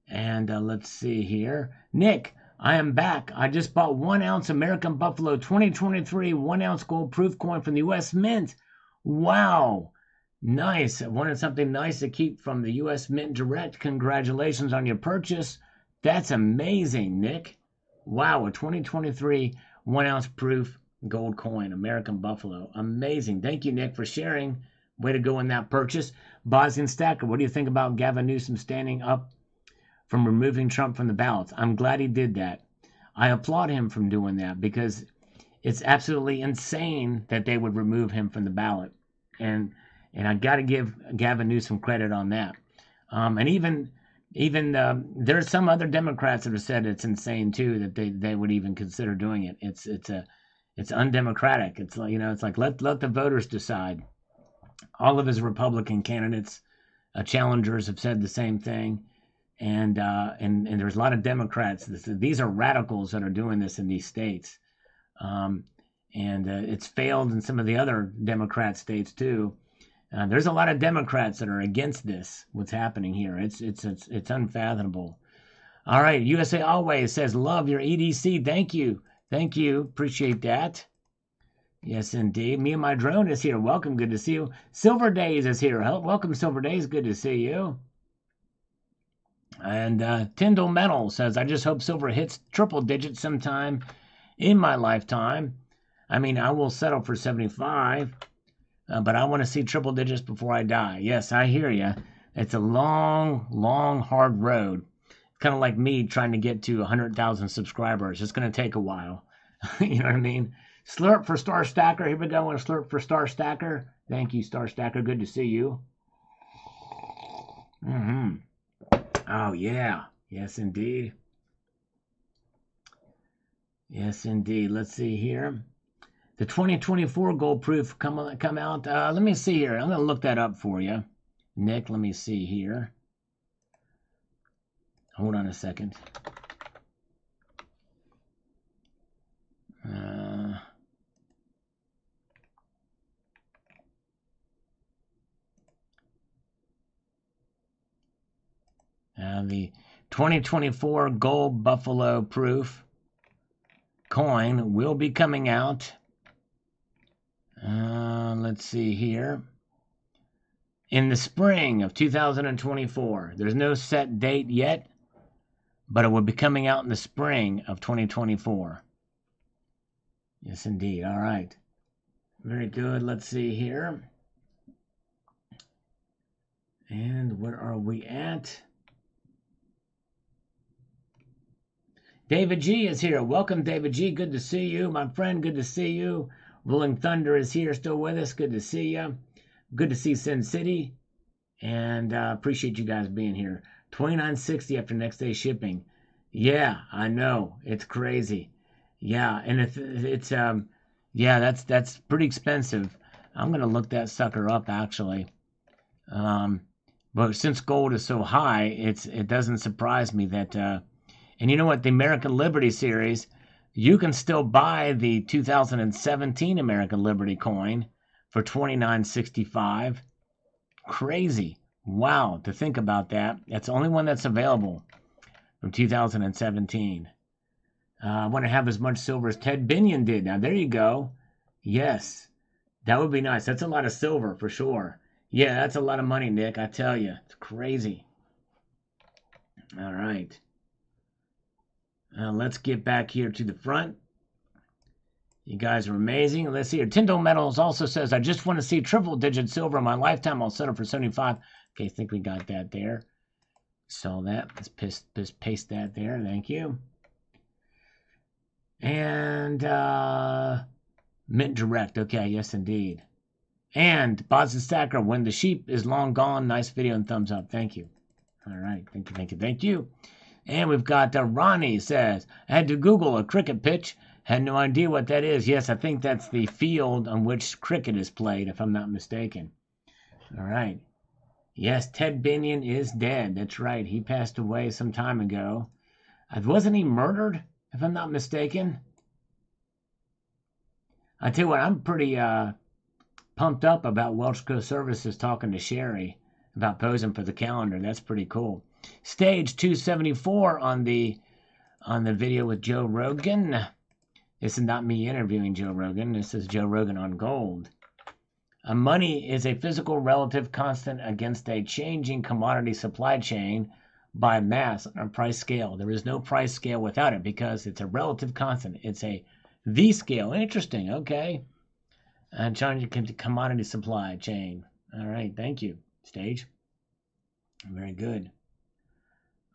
And let's see here. Nick, I am back. I just bought 1 ounce American Buffalo 2023 1 ounce gold proof coin from the U.S. Mint. Wow. Nice. I wanted something nice to keep from the U.S. Mint direct. Congratulations on your purchase. That's amazing, Nick. Wow, a 2023 1 ounce proof gold coin, American Buffalo. Amazing. Thank you, Nick, for sharing. Way to go in that purchase. Bosnian Stacker, what do you think about Gavin Newsom standing up from removing Trump from the ballots? I'm glad he did that. I applaud him from doing that, because it's absolutely insane that they would remove him from the ballot. And I got to give Gavin Newsom credit on that. And even there's some other Democrats that have said it's insane too that they would even consider doing it. It's undemocratic. It's like, it's like let the voters decide. All of his Republican candidates, challengers, have said the same thing, and there's a lot of Democrats. These are radicals that are doing this in these states, and it's failed in some of the other Democrat states too. There's a lot of Democrats that are against this. What's happening here? It's unfathomable. All right, USA Always says love your EDC. Thank you, appreciate that. Yes, indeed. Me and my drone is here. Welcome, good to see you. Silver Days is here. Welcome, Silver Days. Good to see you. And Tyndall Metal says, I just hope silver hits triple digits sometime in my lifetime. I mean, I will settle for 75, but I want to see triple digits before I die. Yes, I hear you. It's a long, long, hard road. Kind of like me trying to get to 100,000 subscribers. It's going to take a while. You know what I mean? Slurp for Star Stacker. Here we go. And a slurp for Star Stacker. Thank you, Star Stacker. Good to see you. Oh, yeah. Yes, indeed. Yes, indeed. Let's see here. The 2024 gold proof come out. Let me see here. I'm going to look that up for you. Nick, let me see here. Hold on a second. The 2024 gold buffalo proof coin will be coming out. Let's see here. In the spring of 2024. There's no set date yet, but it will be coming out in the spring of 2024. Yes, indeed. All right. Very good. Let's see here. And where are we at? David G is here. Welcome, David G. Good to see you. My friend, good to see you. Rolling Thunder is here, still with us. Good to see you. Good to see Sin City. And appreciate you guys being here. $29.60 after next day shipping. Yeah, I know. It's crazy. Yeah, and it's yeah, that's pretty expensive. I'm gonna look that sucker up actually. But since gold is so high, it doesn't surprise me that and you know what, the American Liberty series, you can still buy the 2017 American Liberty coin for $29.65. Crazy. Wow, to think about that. That's the only one that's available from 2017. I want to have as much silver as Ted Binion did. Now, there you go. Yes, that would be nice. That's a lot of silver for sure. Yeah, that's a lot of money, Nick. I tell you, it's crazy. All right. Let's get back here to the front. You guys are amazing. Let's see here. Tyndall Metals also says, I just want to see triple-digit silver in my lifetime. I'll settle for 75. Okay, I think we got that there. Saw that. Let's paste that there. Thank you. And Mint Direct. Okay, yes, indeed. And Boz and Stacker, when the sheep is long gone. Nice video and thumbs up. Thank you. All right. Thank you. And we've got Ronnie says, I had to Google a cricket pitch. Had no idea what that is. Yes, I think that's the field on which cricket is played, if I'm not mistaken. All right. Yes, Ted Binion is dead. That's right. He passed away some time ago. Wasn't he murdered, if I'm not mistaken? I tell you what, I'm pretty pumped up about Welsh Coast Services talking to Sherry about posing for the calendar. That's pretty cool. Stage 274 on the video with Joe Rogan. This is not me interviewing Joe Rogan. This is Joe Rogan on gold. Money is a physical relative constant against a changing commodity supply chain by mass on a price scale. There is no price scale without it because it's a relative constant. It's a V scale. Interesting. Okay. And changing commodity supply chain. All right. Thank you, Stage. Very good.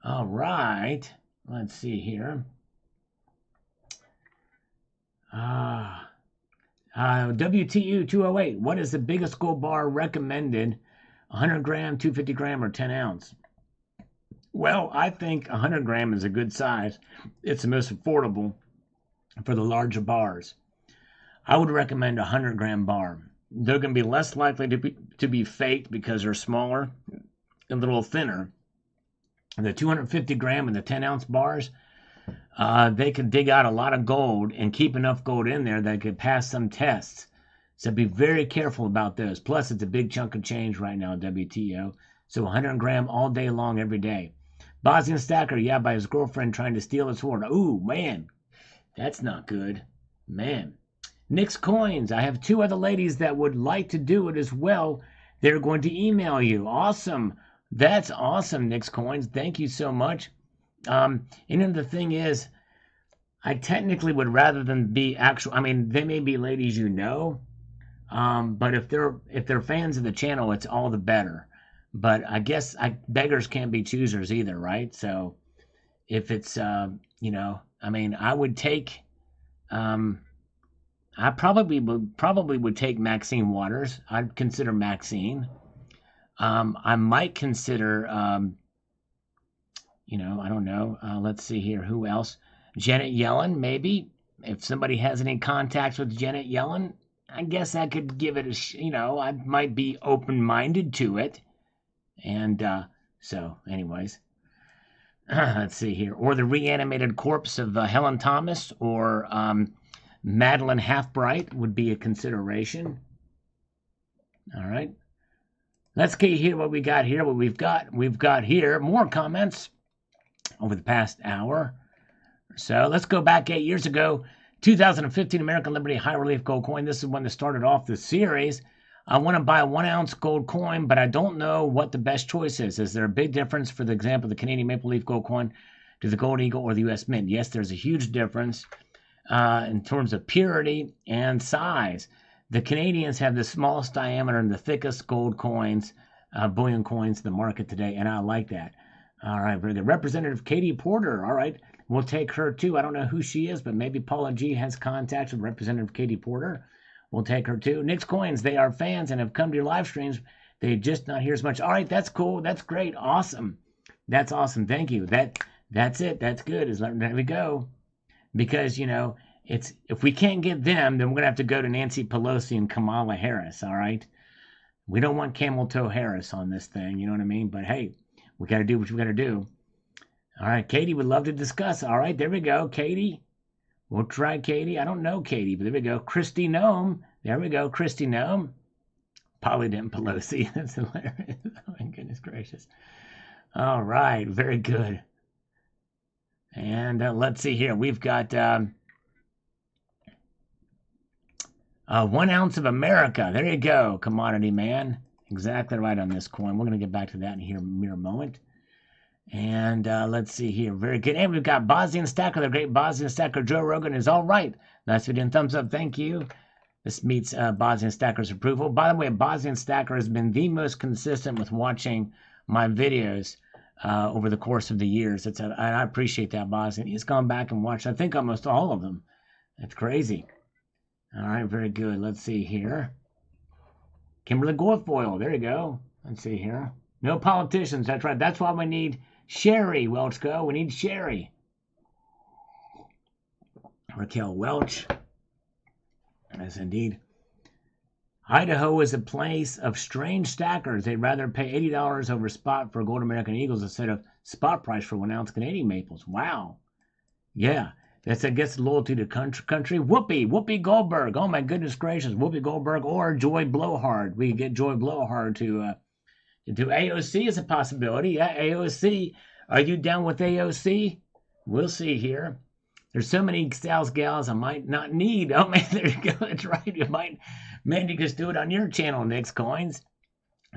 All right. Let's see here. WTU 208. What is the biggest gold bar recommended? 100 gram, 250 gram, or 10 ounce? Well, I think 100 gram is a good size. It's the most affordable for the larger bars. I would recommend a 100 gram bar. They're going to be less likely to be faked because they're smaller and a little thinner. The 250 gram and the 10 ounce bars, they could dig out a lot of gold and keep enough gold in there that could pass some tests. So be very careful about those. Plus, it's a big chunk of change right now, WTO. So 100 gram all day long, every day. Bosnian Stacker, yeah, by his girlfriend trying to steal his hoard. Ooh, man, that's not good. Man. Nick's Coins, I have 2 other ladies that would like to do it as well. They're going to email you. Awesome. That's awesome, Nick's Coins. Thank you so much. And then the thing is, I technically would rather than be actual. I mean, they may be ladies you know, but if they're fans of the channel, it's all the better. But I guess beggars can't be choosers either, right? So if it's I mean, I would take. I probably would take Maxine Waters. I'd consider Maxine. I might consider, I don't know. Let's see here. Who else? Janet Yellen, maybe. If somebody has any contacts with Janet Yellen, I guess I could give it I might be open-minded to it. And so, anyways. Let's see here. Or the reanimated corpse of Helen Thomas or Madeline Halfbright would be a consideration. All right. Let's get here what we got here. What we've got here more comments over the past hour. So let's go back 8 years ago. 2015 American Liberty High Relief Gold Coin. This is when they started off the series. I want to buy a 1 ounce gold coin, but I don't know what the best choice is. Is there a big difference, for the example, the Canadian Maple Leaf Gold Coin to the Gold Eagle or the U.S. Mint? Yes, there's a huge difference in terms of purity and size. The Canadians have the smallest diameter and the thickest gold coins, bullion coins in the market today, and I like that. All right, very good. Representative Katie Porter, all right. We'll take her too. I don't know who she is, but maybe Paula G has contacts with Representative Katie Porter. We'll take her too. Nick's Coins, they are fans and have come to your live streams. They just not hear as much. All right, that's cool. That's great. Awesome. That's awesome. Thank you. That's it. That's good. There we go. Because, it's if we can't get them, then we're going to have to go to Nancy Pelosi and Kamala Harris, all right? We don't want Camel Toe Harris on this thing, you know what I mean? But, hey, we got to do what we got to do. All right, Katie would love to discuss. All right, there we go, Katie. We'll try Katie. I don't know Katie, but there we go. Christy Gnome. There we go, Christy Gnome. Palladium Pelosi. That's hilarious. Oh, my goodness gracious. All right, very good. And let's see here. We've got 1 ounce of America. There you go, Commodity Man. Exactly right on this coin. We're going to get back to that in here in a mere moment. And let's see here. Very good. And we've got Bosnian Stacker, the great Bosnian Stacker Joe Rogan is all right. Nice video and thumbs up. Thank you. This meets Bosnian Stacker's approval. By the way, Bosnian Stacker has been the most consistent with watching my videos over the course of the years. I appreciate that, Bosnian. He's gone back and watched, I think, almost all of them. That's crazy. All right, very good. Let's see here. Kimberly Guilfoyle. There you go. Let's see here. No politicians. That's right. That's why we need Sherry, Welchco. We need Sherry. Raquel Welch. Yes, indeed. Idaho is a place of strange stackers. They'd rather pay $80 over spot for gold American Eagles instead of spot price for 1 ounce Canadian maples. Wow. Yeah. That's, I guess, loyalty to country. Whoopi Goldberg. Oh, my goodness gracious. Whoopi Goldberg or Joy Blowhard. We get Joy Blowhard to AOC is a possibility. Yeah, AOC. Are you down with AOC? We'll see here. There's so many sales gals I might not need. Oh, man, there you go. That's right. You might. Man, you just do it on your channel, Nick's Coins.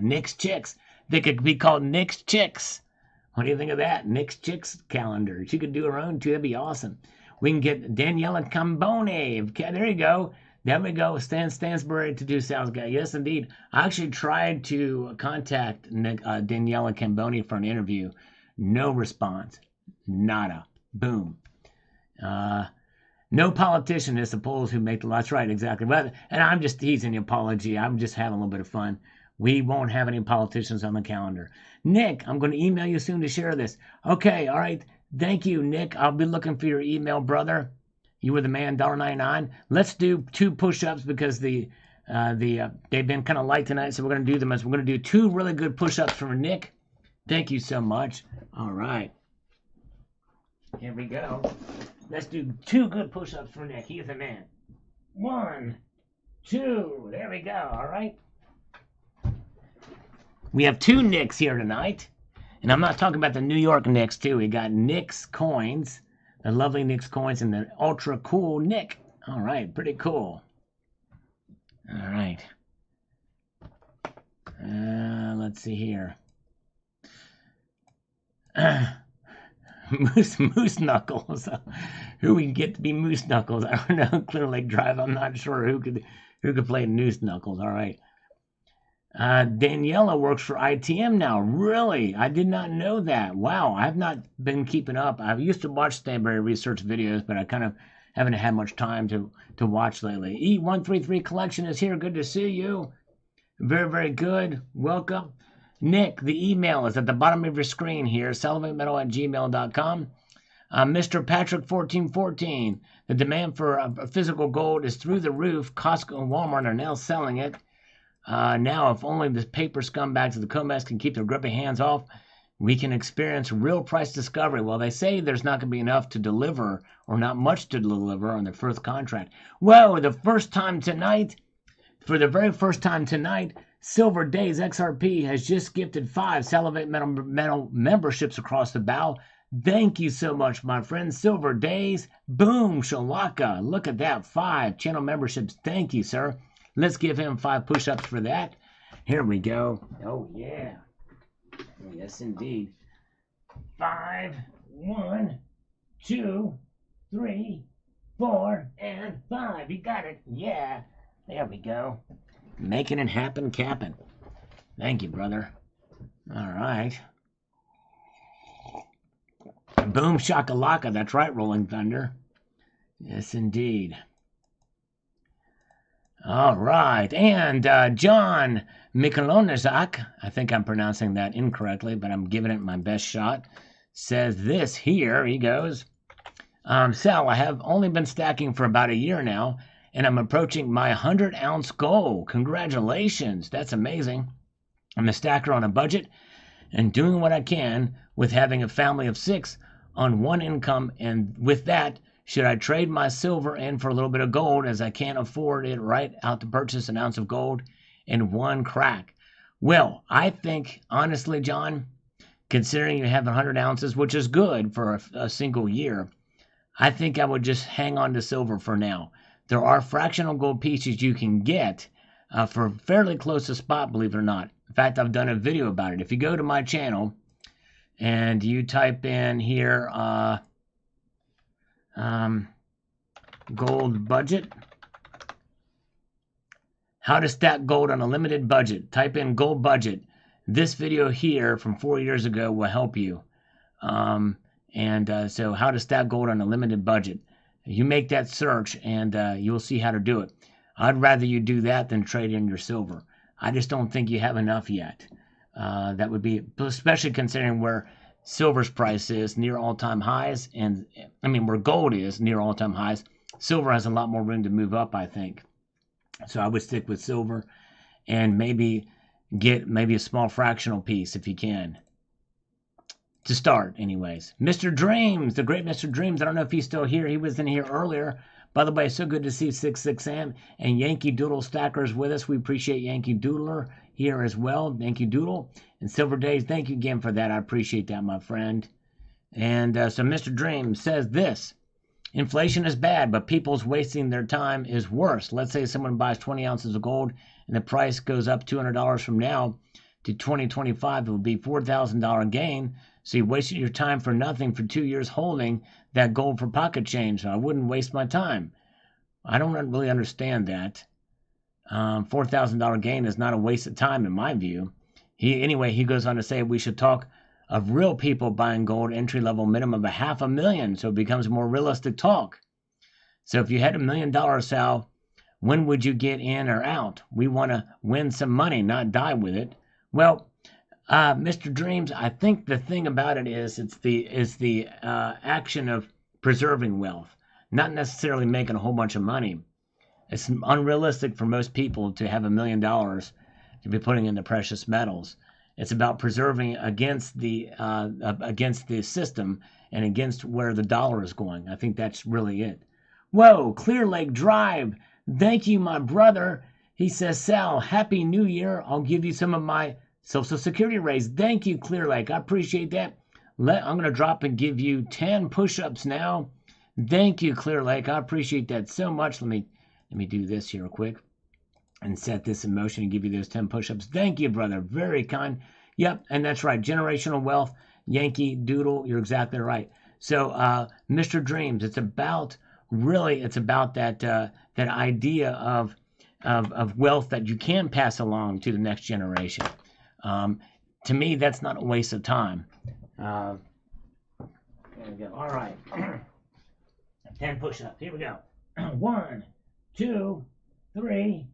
Nick's Chicks. They could be called Nick's Chicks. What do you think of that? Nick's Chicks calendar. She could do her own, too. That'd be awesome. We can get Daniela Cambone. There you go. There we go. Stan Stansbury to do sales guy. Yes, indeed. I actually tried to contact Daniela Cambone for an interview. No response. Nada. Boom. No politician is the polls who make the law. That's right, exactly. But, and I'm just teasing the apology. I'm just having a little bit of fun. We won't have any politicians on the calendar. Nick, I'm going to email you soon to share this. Okay, all right. Thank you, Nick. I'll be looking for your email, brother. You were the man, $1.99. Let's do 2 push-ups because they've been kind of light tonight, so we're going to do them as we're going to do 2 really good push-ups for Nick. Thank you so much. All right. Here we go. Let's do 2 good push-ups for Nick. He's the man. 1, 2. There we go. All right. We have 2 Nicks here tonight. And I'm not talking about the New York Knicks, too. We got Nick's coins, the lovely Nick's coins, and the ultra cool Nick. All right. Pretty cool. All right. Let's see here. Moose Knuckles. Who we can get to be Moose Knuckles? I don't know. Clear Lake Drive. I'm not sure who could play Moose Knuckles. All right. Daniela works for ITM now. Really? I did not know that. Wow. I've not been keeping up. I used to watch Stanberry research videos, but I kind of haven't had much time to watch lately. E133 Collection is here. Good to see you. Very, very good. Welcome. Nick, the email is at the bottom of your screen here, sullivanmetal@gmail.com. Mr. Patrick1414, the demand for physical gold is through the roof. Costco and Walmart are now selling it. Now, if only the paper scumbags of the COMEX can keep their grippy hands off, we can experience real price discovery. Well, they say there's not going to be enough to deliver, or not much to deliver on the first contract. Well, for the very first time tonight, Silver Days XRP has just gifted 5 Salivate Metal memberships across the bow. Thank you so much, my friend. Silver Days. Boom, shalaka. Look at that. 5 channel memberships. Thank you, sir. Let's give him 5 push-ups for that. Here we go. Oh, yeah. Yes, indeed. 5, 1, 2, 3, 4, and 5. You got it. Yeah. There we go. Making it happen, capping. Thank you, brother. All right. Boom, shakalaka. That's right, Rolling Thunder. Yes, indeed. All right. And John Mikolonizak, I think I'm pronouncing that incorrectly, but I'm giving it my best shot, says this here. He goes, Sal, I have only been stacking for about a year now, and I'm approaching my 100-ounce goal. Congratulations. That's amazing. I'm a stacker on a budget and doing what I can with having a family of 6 on one income. And with that, should I trade my silver in for a little bit of gold, as I can't afford it right out to purchase an ounce of gold in one crack? Well, I think, honestly, John, considering you have 100 ounces, which is good for a single year, I think I would just hang on to silver for now. There are fractional gold pieces you can get for fairly close to spot, believe it or not. In fact, I've done a video about it. If you go to my channel and you type in here gold budget, how to stack gold on a limited budget, type in gold budget. This video here from 4 years ago will help you. So how to stack gold on a limited budget. You make that search and you'll see how to do it. I'd rather you do that than trade in your silver. I just don't think you have enough yet. That would be, especially considering where silver's price is near all-time highs, and I mean where gold is near all-time highs. Silver has a lot more room to move up, I think. So I would stick with silver and maybe get a small fractional piece if you can. To start, anyways. Mr. Dreams, the great Mr. Dreams. I don't know if he's still here. He was in here earlier. By the way, so good to see 66M and Yankee Doodle Stackers with us. We appreciate Yankee Doodler here as well. Yankee Doodle. And Silver Days, thank you again for that. I appreciate that, my friend. And so Mr. Dreams says this. Inflation is bad, but people's wasting their time is worse. Let's say someone buys 20 ounces of gold and the price goes up $200 from now to 2025. It will be $4,000 gain. So you wasted your time for nothing for 2 years holding that gold for pocket change. So I wouldn't waste my time. I don't really understand that. $4,000 gain is not a waste of time in my view. He goes on to say we should talk of real people buying gold, entry level minimum of $500,000, so it becomes more realistic talk. So if you had $1 million, Sal, when would you get in or out? We want to win some money, not die with it. Well, Mr. Dreams, I think the thing about it is the action of preserving wealth, not necessarily making a whole bunch of money. It's unrealistic for most people to have $1 million to be putting into precious metals. It's about preserving against the system and against where the dollar is going. I think that's really it. Whoa, Clear Lake Drive. Thank you, my brother. He says, Sal, Happy New Year. I'll give you some of my Social Security raise. Thank you, Clear Lake. I appreciate that. I'm going to drop and give you 10 push-ups now. Thank you, Clear Lake. I appreciate that so much. Let me do this here real quick and set this in motion and give you those 10 push-ups. Thank you, brother. Very kind. Yep, and that's right. Generational wealth, Yankee Doodle. You're exactly right. So, Mr. Dreams, it's about that that idea of wealth that you can pass along to the next generation. To me, that's not a waste of time. There we go. All right. 10 push-ups. Here we go. 1, 2, 3,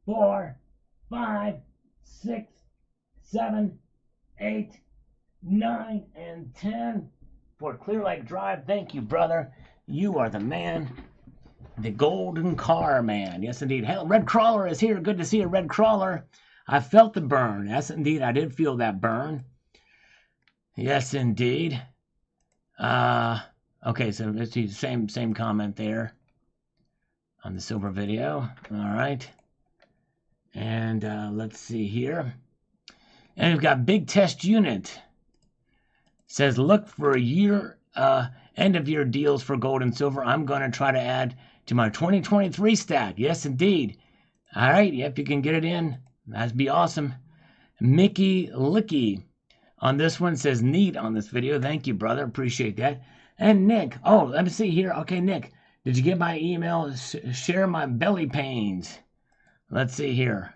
4, 5, 6, 7, 8, 9, and 10 for Clear Lake Drive. Thank you, brother. You are the man. The golden car man. Yes, indeed. Hell, Red Crawler is here. Good to see you, Red Crawler. I felt the burn. Yes, indeed. I did feel that burn. Yes, indeed. Okay, so let's see. Same comment there on the silver video. All right. And let's see here. And we've got Big Test Unit. Says, look for a year, end of year deals for gold and silver. I'm going to try to add to my 2023 stack. Yes, indeed. All right. If you can get it in, that'd be awesome. Mickey Licky on this one says, neat on this video. Thank you, brother. Appreciate that. And Nick. Oh, let me see here. Okay, Nick. Did you get my email? Share my belly pains. Let's see here.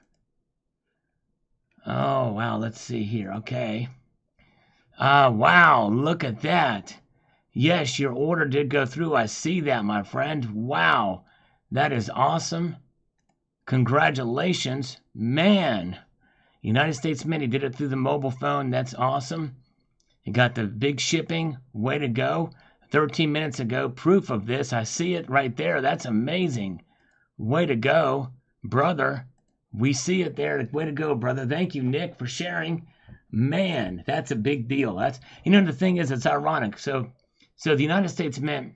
Oh, wow. Let's see here. Okay. Wow. Look at that. Yes, your order did go through. I see that, my friend. Wow. That is awesome. Congratulations. Man. United States Mint, he did it through the mobile phone. That's awesome. He got the big shipping. Way to go. 13 minutes ago. Proof of this. I see it right there. That's amazing. Way to go, brother. We see it there. Way to go, brother. Thank you, Nick, for sharing. Man, that's a big deal. That's, the thing is, it's ironic. So the United States Mint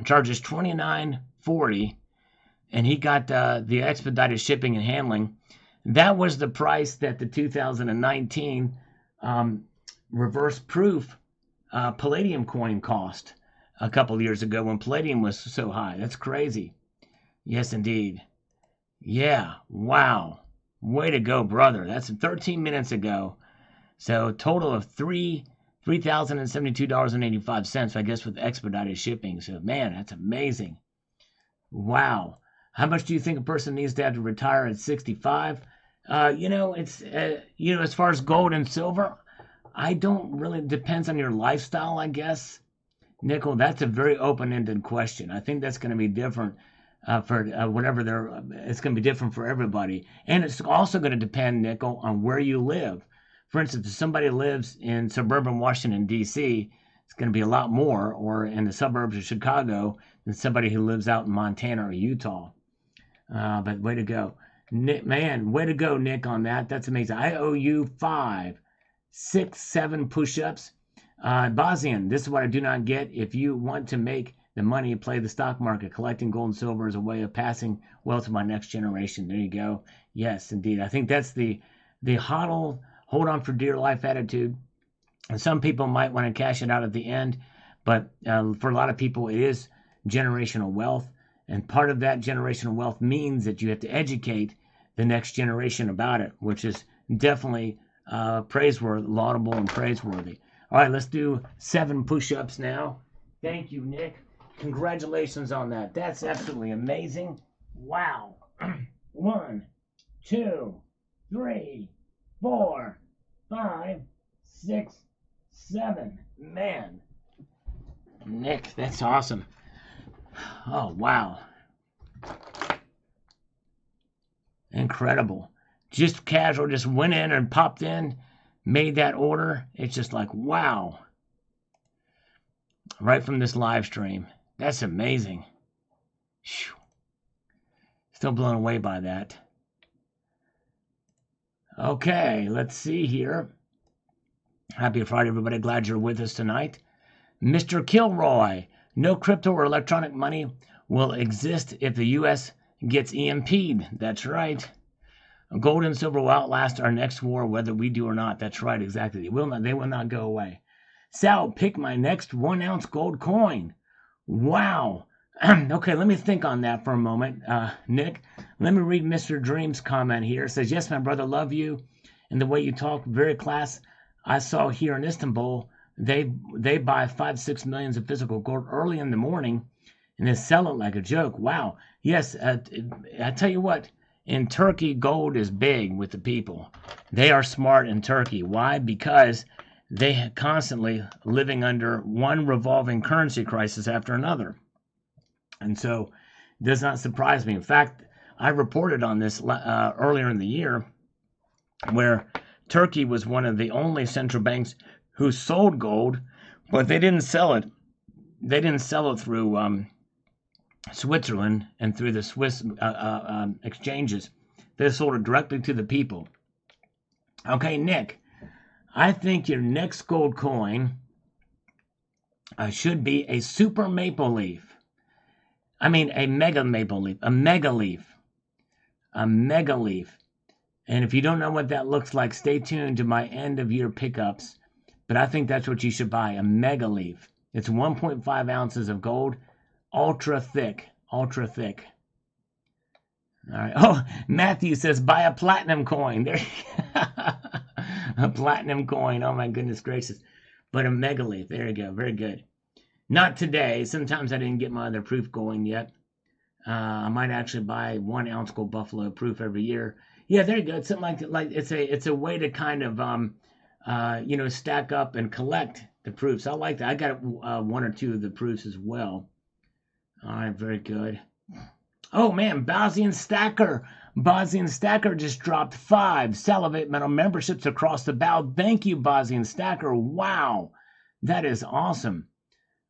charges $29.40, and he got the expedited shipping and handling. That was the price that the 2019 reverse proof palladium coin cost a couple of years ago when palladium was so high. That's crazy. Yes, indeed. Yeah. Wow. Way to go, brother. That's 13 minutes ago. So total of $3,072.85, I guess, with expedited shipping. So, man, that's amazing. Wow. How much do you think a person needs to have to retire at 65? It's, as far as gold and silver, I don't really, depends on your lifestyle, I guess. Nickel, that's a very open-ended question. I think that's going to be different for whatever it's going to be different for everybody. And it's also going to depend, Nickel, on where you live. For instance, if somebody lives in suburban Washington, D.C., it's going to be a lot more, or in the suburbs of Chicago, than somebody who lives out in Montana or Utah. But way to go. Nick, man, way to go, Nick, on that. That's amazing. I owe you 5, 6, 7 push-ups. Bosnian, this is what I do not get. If you want to make the money, play the stock market. Collecting gold and silver is a way of passing wealth to my next generation. There you go. Yes, indeed. I think that's the hodl, hold on for dear life attitude. And some people might want to cash it out at the end, but for a lot of people, it is generational wealth. And part of that generational wealth means that you have to educate the next generation about it, which is definitely praiseworthy, laudable and praiseworthy. All right, let's do 7 push-ups now. Thank you, Nick. Congratulations on that. That's absolutely amazing. Wow. 1, 2, 3, 4, 5, 6, 7. Man. Nick, that's awesome. Oh, wow. Incredible. Just casual, just went in and popped in, made that order. It's just like, wow. Right from this live stream. That's amazing. Whew. Still blown away by that. Okay, let's see here. Happy Friday, everybody. Glad you're with us tonight. Mr. Kilroy, no crypto or electronic money will exist if the U.S. gets EMP'd. That's right. Gold and silver will outlast our next war, whether we do or not. That's right, exactly. They will not go away. Sal, pick my next 1 ounce gold coin. Wow. Okay, let me think on that for a moment. Nick, let me read Mr. Dream's comment here. It says, yes, my brother, love you. And the way you talk, very class. I saw here in Istanbul, they buy 5-6 millions of physical gold early in the morning and then sell it like a joke. Wow. Yes, I tell you what, in Turkey, gold is big with the people. They are smart in Turkey. Why? Because they are constantly living under one revolving currency crisis after another. And so it does not surprise me. In fact, I reported on this earlier in the year where Turkey was one of the only central banks who sold gold, but they didn't sell it. They didn't sell it through Switzerland and through the Swiss exchanges. They sold it directly to the people. Okay, Nick, I think your next gold coin should be a super maple leaf. I mean, a mega maple leaf, a mega leaf. And if you don't know what that looks like, stay tuned to my end of year pickups. But I think that's what you should buy, a mega leaf. It's 1.5 ounces of gold, ultra thick. All right. Oh, Matthew says buy a platinum coin. There, a platinum coin. Oh my goodness gracious! But a mega leaf. There you go. Very good. Not today. Sometimes I didn't get my other proof going yet. I might actually buy 1 ounce gold buffalo proof every year. Yeah, there you go. It's something like it's a way to kind of stack up and collect the proofs. I like that. I got 1 or 2 of the proofs as well. All right, very good. Oh man, Bosnian Stacker just dropped 5 Salivate Metal memberships across the bow. Thank you, Bosnian Stacker. Wow, that is awesome.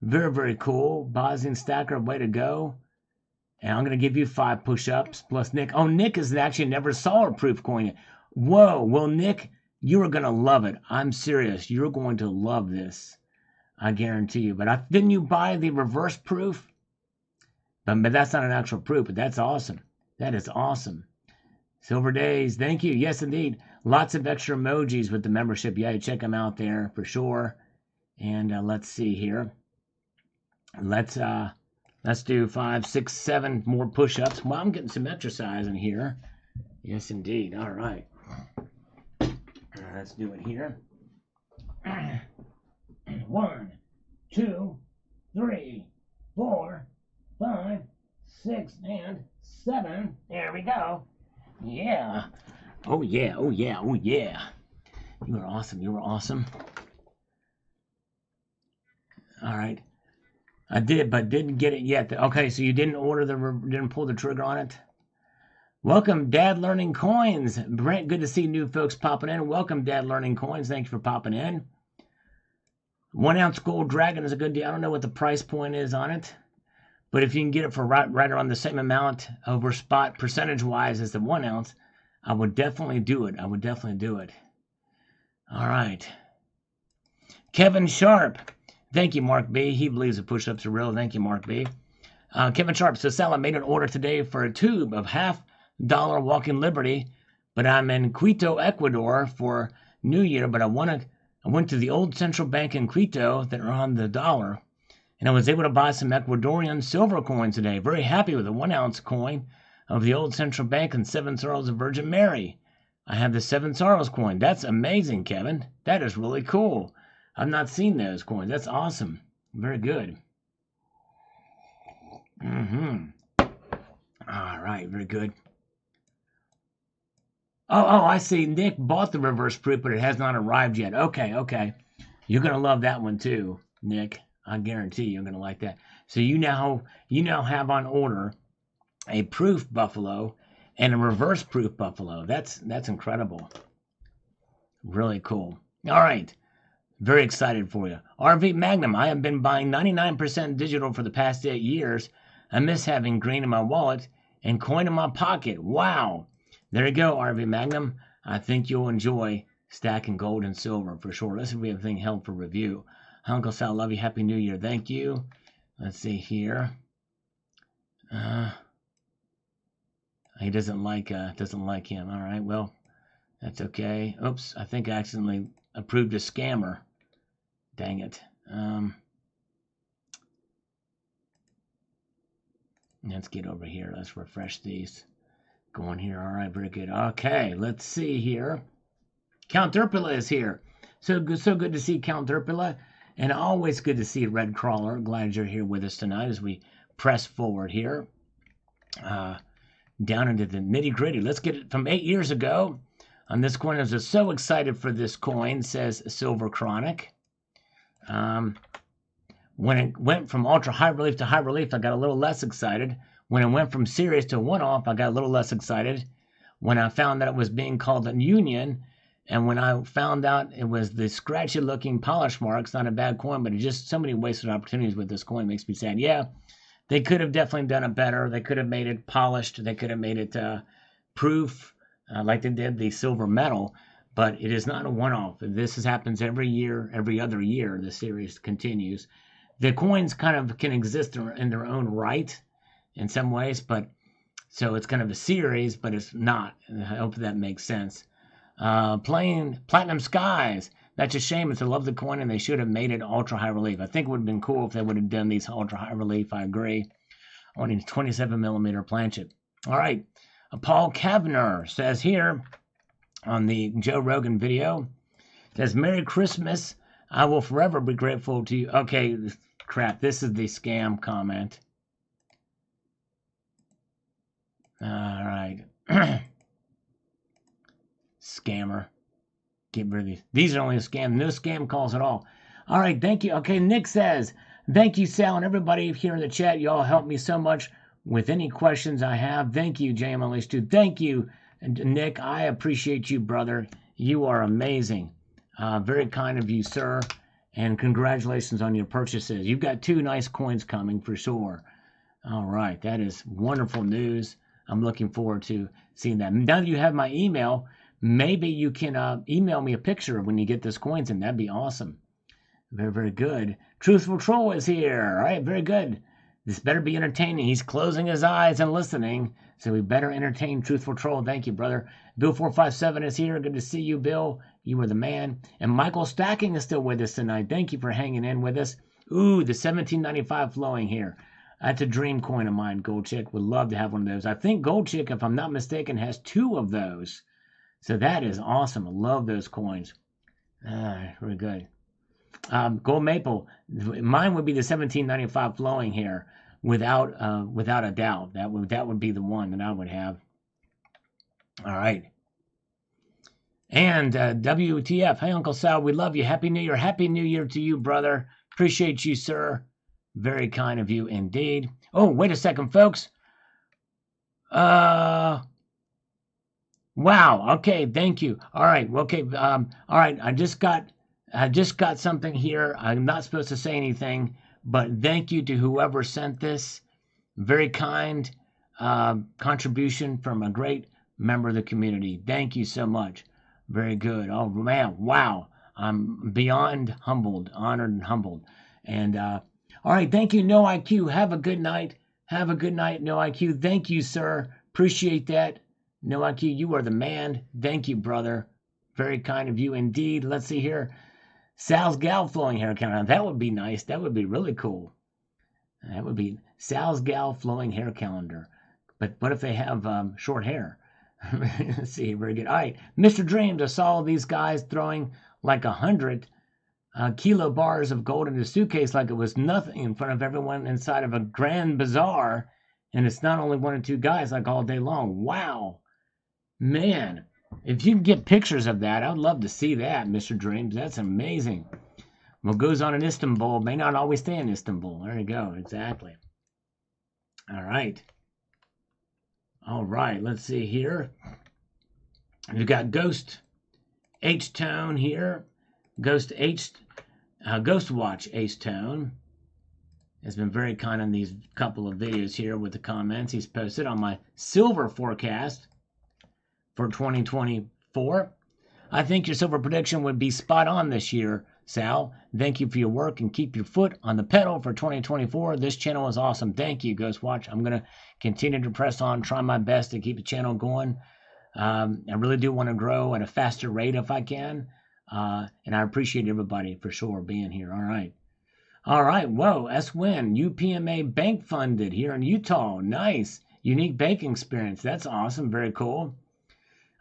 Very, very cool. Bosnian Stacker, way to go. And I'm going to give you 5 push-ups plus Nick. Oh, Nick is actually never saw a proof coin yet. Whoa, well, Nick, you are going to love it. I'm serious. You're going to love this. I guarantee you. But didn't you buy the reverse proof? But that's not an actual proof, but that's awesome. That is awesome. Silver Days, thank you. Yes, indeed. Lots of extra emojis with the membership. Yeah, check them out there for sure. And let's see here. Let's do 5, 6, 7 more push-ups. Well, I'm getting some exercise in here. Yes, indeed. All right. Let's do it here. 1, 2, 3, 4, 5, 6, and 7. There we go. Yeah. Oh, yeah. Oh, yeah. Oh, yeah. You were awesome. You were awesome. All right. I did, but didn't get it yet. Okay, so you didn't didn't pull the trigger on it? Welcome, Dad Learning Coins. Brent, good to see new folks popping in. Welcome, Dad Learning Coins. Thanks for popping in. 1 ounce gold dragon is a good deal. I don't know what the price point is on it. But if you can get it for right around the same amount over spot percentage-wise as the 1 ounce, I would definitely do it. All right. Kevin Sharp. Thank you, Mark B. He believes the push-ups are real. Thank you, Mark B. Kevin Sharp says, Sal, I made an order today for a tube of $half Walking Liberty, but I'm in Quito, Ecuador for New Year, but I went to the old central bank in Quito that are on the dollar, and I was able to buy some Ecuadorian silver coins today. Very happy with the 1 ounce coin of the old central bank and 7 Sorrows of Virgin Mary. I have the 7 Sorrows coin. That's amazing, Kevin. That is really cool. I've not seen those coins. That's awesome. Very good. All right, very good. Oh, I see. Nick bought the reverse proof, but it has not arrived yet. Okay. You're going to love that one too, Nick. I guarantee you're going to like that. So you now have on order a proof buffalo and a reverse proof buffalo. That's incredible. Really cool. All right. Very excited for you. RV Magnum, I have been buying 99% digital for the past 8 years. I miss having green in my wallet and coin in my pocket. Wow. There you go, RV Magnum. I think you'll enjoy stacking gold and silver for sure. Let's see if we have anything held for review. Uncle Sal, love you. Happy New Year. Thank you. Let's see here. He doesn't like him. All right, well, that's okay. Oops, I think I accidentally approved a scammer. Dang it. Let's get over here. Let's refresh these. Going here. All right, very good. Okay, let's see here. Count Derpula is here. So good to see Count Derpula. And always good to see Red Crawler. Glad you're here with us tonight as we press forward here. Down into the nitty-gritty. Let's get it from 8 years ago. On this coin, I was just so excited for this coin, says Silver Chronic. When it went from ultra high relief to high relief, I got a little less excited. When it went from series to one-off, I got a little less excited. When I found that it was being called a union, and when I found out it was the scratchy-looking polish marks, not a bad coin, but it just so many wasted opportunities with this coin makes me sad. Yeah, they could have definitely done it better. They could have made it polished. They could have made it proof, like they did the silver medal. But it is not a one-off. This happens every year, every other year. The series continues. The coins kind of can exist in their own right in some ways, but so it's kind of a series, but it's not. I hope that makes sense. Playing Platinum Skies. That's a shame. It's a love the coin, and they should have made it ultra high relief. I think it would have been cool if they would have done these ultra high relief. I agree. Only 27 millimeter planchet. All right. Paul Kavner says here on the Joe Rogan video, says, Merry Christmas. I will forever be grateful to you. Okay, crap. This is the scam comment. All right. Scammer. Get rid of these. These are only a scam. No scam calls at all. All right, thank you. Okay, Nick says, thank you, Sal, and everybody here in the chat. You all help me so much with any questions I have. Thank you, JMLH2. Thank you, Nick. I appreciate you, brother. You are amazing. Very kind of you, sir. And congratulations on your purchases. You've got 2 nice coins coming for sure. All right, that is wonderful news. I'm looking forward to seeing that. Now that you have my email, maybe you can email me a picture when you get those coins in. That'd be awesome. Very, very good. Truthful Troll is here. All right, very good. This better be entertaining. He's closing his eyes and listening, so we better entertain Truthful Troll. Thank you, brother. Bill457 is here. Good to see you, Bill. You were the man. And Michael Stacking is still with us tonight. Thank you for hanging in with us. Ooh, the 1795 flowing here. That's a dream coin of mine, Gold Chick. Would love to have one of those. I think Gold Chick, if I'm not mistaken, has 2 of those. So that is awesome. I love those coins. Very good. Gold Maple. Mine would be the 1795 flowing here, without a doubt. That would be the one that I would have. All right. And WTF. Hey, Uncle Sal, we love you. Happy New Year. Happy New Year to you, brother. Appreciate you, sir. Very kind of you indeed. Oh, wait a second, folks. Wow. Okay. Thank you. All right. Okay. All right. I just got something here. I'm not supposed to say anything, but thank you to whoever sent this. Very kind contribution from a great member of the community. Thank you so much. Very good. Oh, man. Wow. I'm beyond humbled, honored, and humbled. And, all right. Thank you, No IQ. Have a good night. Have a good night, No IQ. Thank you, sir. Appreciate that. No IQ, you are the man. Thank you, brother. Very kind of you indeed. Let's see here. Sal's Gal flowing hair calendar. That would be nice. That would be really cool. That would be Sal's Gal flowing hair calendar. But what if they have short hair? Let's see. Very good. All right. Mr. Dreams, I saw these guys throwing like 100 kilo bars of gold in a suitcase like it was nothing in front of everyone inside of a grand bazaar. And it's not only 1 or 2 guys like all day long. Wow. Man. If you can get pictures of that, I'd love to see that, Mr. Dreams. That's amazing. What goes on in Istanbul may not always stay in Istanbul. There you go. Exactly. All right. All right. Let's see here. We've got Ghost H-Tone here. Ghost Watch H-Tone has been very kind in these couple of videos here with the comments he's posted on my silver forecast for 2024. I think your silver prediction would be spot on this year, Sal. Thank you for your work and keep your foot on the pedal for 2024. This channel is awesome. Thank you, Ghostwatch. I'm going to continue to press on, try my best to keep the channel going. I really do want to grow at a faster rate if I can. And I appreciate everybody for sure being here. All right. All right. Whoa. S-Win. UPMA bank funded here in Utah. Nice. Unique banking experience. That's awesome. Very cool.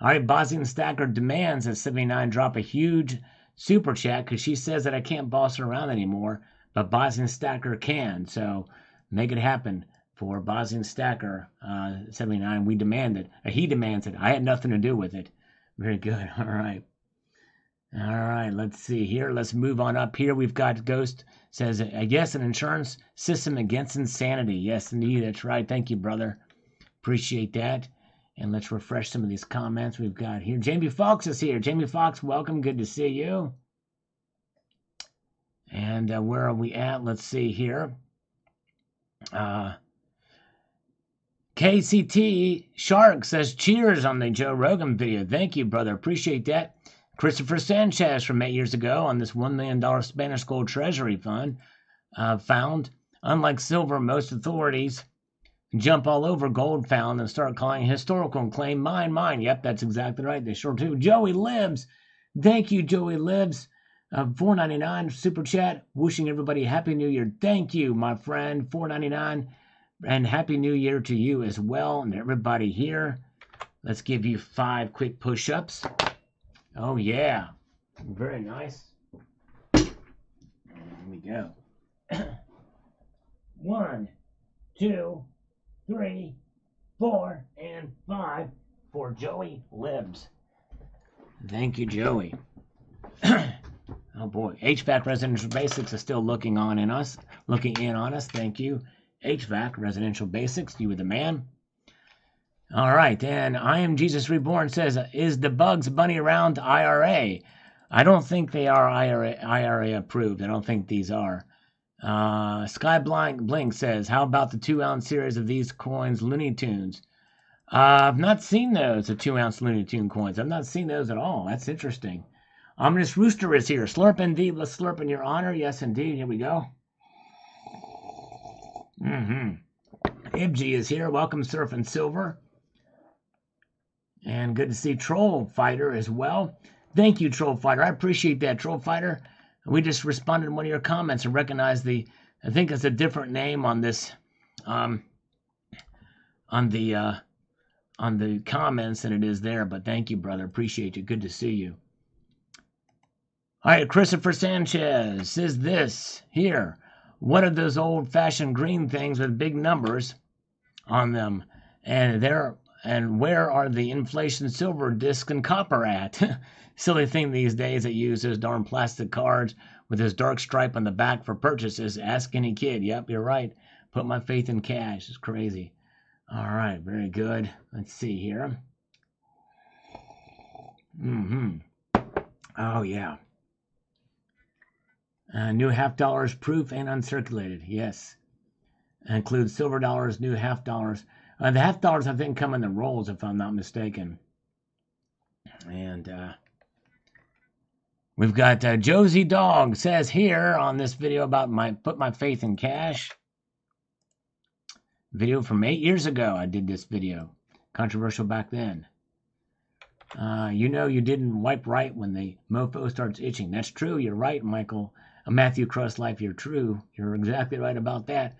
All right. Bosnian Stacker demands at 79 drop a huge super chat because she says that I can't boss her around anymore, but Bosnian Stacker can. So make it happen for Bosnian Stacker 79. We demand it. He demands it. I had nothing to do with it. Very good. All right. All right, let's see here. Let's move on up here. We've got Ghost says, yes, an insurance system against insanity. Yes, indeed, that's right. Thank you, brother. Appreciate that. And let's refresh some of these comments we've got here. Jamie Fox is here. Jamie Fox, welcome. Good to see you. And where are we at? Let's see here. KCT Shark says, cheers on the Joe Rogan video. Thank you, brother. Appreciate that. Christopher Sanchez from 8 years ago on this $1 million Spanish gold treasury fund found, unlike silver, most authorities jump all over gold found and start calling historical and claim mine. Yep, that's exactly right. They sure do. Joey Lives. Thank you, Joey Lives. $4.99 super chat. Wishing everybody Happy New Year. Thank you, my friend. $4.99. And Happy New Year to you as well and everybody here. Let's give you 5 quick push-ups. Oh, yeah. Very nice. Here we go. 1, 2, 3, 4, and 5 for Joey Libs. Thank you, Joey. Oh, boy. HVAC Residential Basics is still looking in on us. Thank you. HVAC Residential Basics, you were the man. All right, and I Am Jesus Reborn says, is the Bugs Bunny around IRA? I don't think they are IRA approved. I don't think these are. Sky Blink says, how about the 2-ounce series of these coins, Looney Tunes? I've not seen those, the 2-ounce Looney Tune coins. I've not seen those at all. That's interesting. Ominous Rooster is here. Slurp indeed. Let's slurp in your honor. Yes, indeed. Here we go. Ibgy is here. Welcome, Surf and Silver. And good to see Troll Fighter as well. Thank you, Troll Fighter. I appreciate that, Troll Fighter. We just responded to one of your comments and recognized I think it's a different name on this, on the comments than it is there. But thank you, brother. Appreciate you. Good to see you. All right, Christopher Sanchez says this here. What are those old-fashioned green things with big numbers on them? And where are the inflation silver disc and copper at? Silly thing these days that use those darn plastic cards with this dark stripe on the back for purchases. Ask any kid. Yep, you're right. Put my faith in cash. It's crazy. All right, very good. Let's see here. Oh, yeah. New half dollars, proof and uncirculated. Yes. Includes silver dollars, new half dollars. The half dollars, I think, come in the rolls, if I'm not mistaken. And we've got Josie Dog says here on this video about put my faith in cash. Video from 8 years ago. I did this video. Controversial back then. You know you didn't wipe right when the mofo starts itching. That's true. You're right, Michael. Matthew Crust Life, you're true. You're exactly right about that.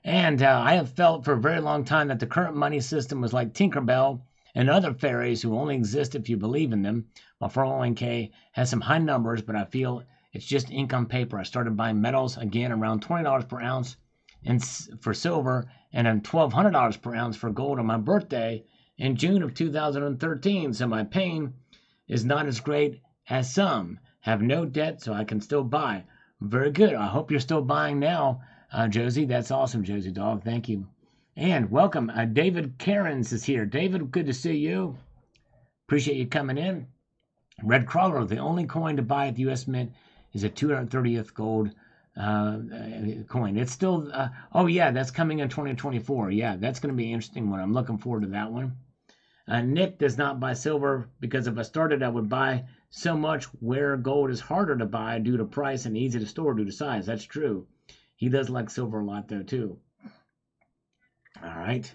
And I have felt for a very long time that the current money system was like Tinkerbell and other fairies who only exist if you believe in them. While 401k has some high numbers, but I feel it's just ink on paper. I started buying metals again around $20 per ounce for silver and then $1,200 per ounce for gold on my birthday in June of 2013. So my pain is not as great as some. Have no debt, so I can still buy. Very good. I hope you're still buying now, Josie. That's awesome, Josie Dog. Thank you. And welcome. David Cairns is here. David, good to see you. Appreciate you coming in. Red Crawler, the only coin to buy at the U.S. Mint is a 230th gold coin. It's still, oh yeah, that's coming in 2024. Yeah, that's going to be an interesting one. I'm looking forward to that one. Nick does not buy silver because if I started, I would buy so much where gold is harder to buy due to price and easy to store due to size. That's true. He does like silver a lot though too. All right.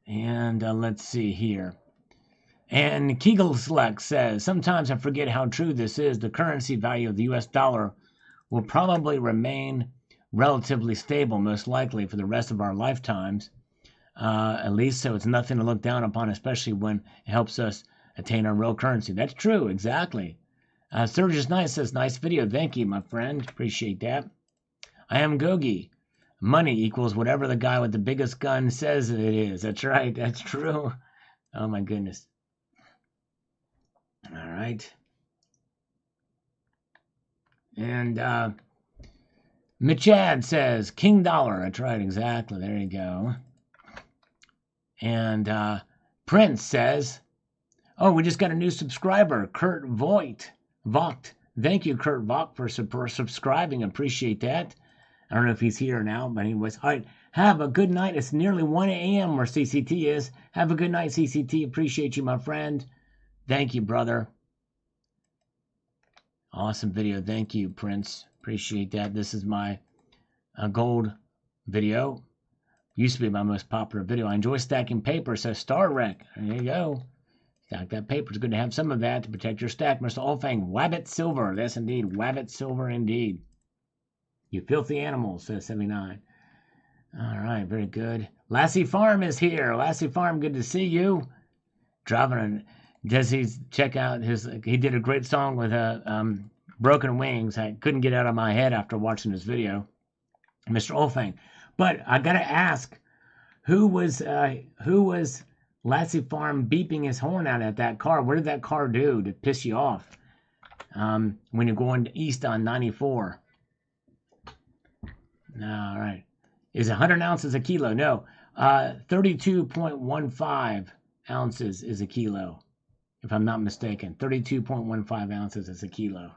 And let's see here. And Kegel Select says, sometimes I forget how true this is. The currency value of the U.S. dollar will probably remain relatively stable, most likely for the rest of our lifetimes. At least so it's nothing to look down upon, especially when it helps us attain our real currency. That's true, exactly. Sturgis Nice says, nice video. Thank you, my friend. Appreciate that. I am Gogi. Money equals whatever the guy with the biggest gun says it is. That's right. That's true. Oh, my goodness. All right. And Michad says, King Dollar. That's right, exactly. There you go. And Prince says, oh, we just got a new subscriber, Kurt Voigt. Thank you, Kurt Vogt, for subscribing. Appreciate that. I don't know if he's here now, but anyways. All right, have a good night. It's nearly 1 a.m. where CCT is. Have a good night, CCT. Appreciate you, my friend. Thank you, brother. Awesome video. Thank you, Prince. Appreciate that. This is my gold video. Used to be my most popular video. I enjoy stacking paper, says Star Wreck. There you go. Stack that paper. It's good to have some of that to protect your stack. Mr. Olfang, Wabbit Silver. Yes, indeed. Wabbit Silver, indeed. You filthy animals, says 79. All right, very good. Lassie Farm is here. Lassie Farm, good to see you. Driving does he check out his, he did a great song with Broken Wings. I couldn't get out of my head after watching this video. Mr. Olfang. But I gotta ask, who was Lassie Farm beeping his horn out at that car? What did that car do to piss you off when you're going east on 94? All right. Is 100 ounces a kilo? No. 32.15 ounces is a kilo, if I'm not mistaken. 32.15 ounces is a kilo.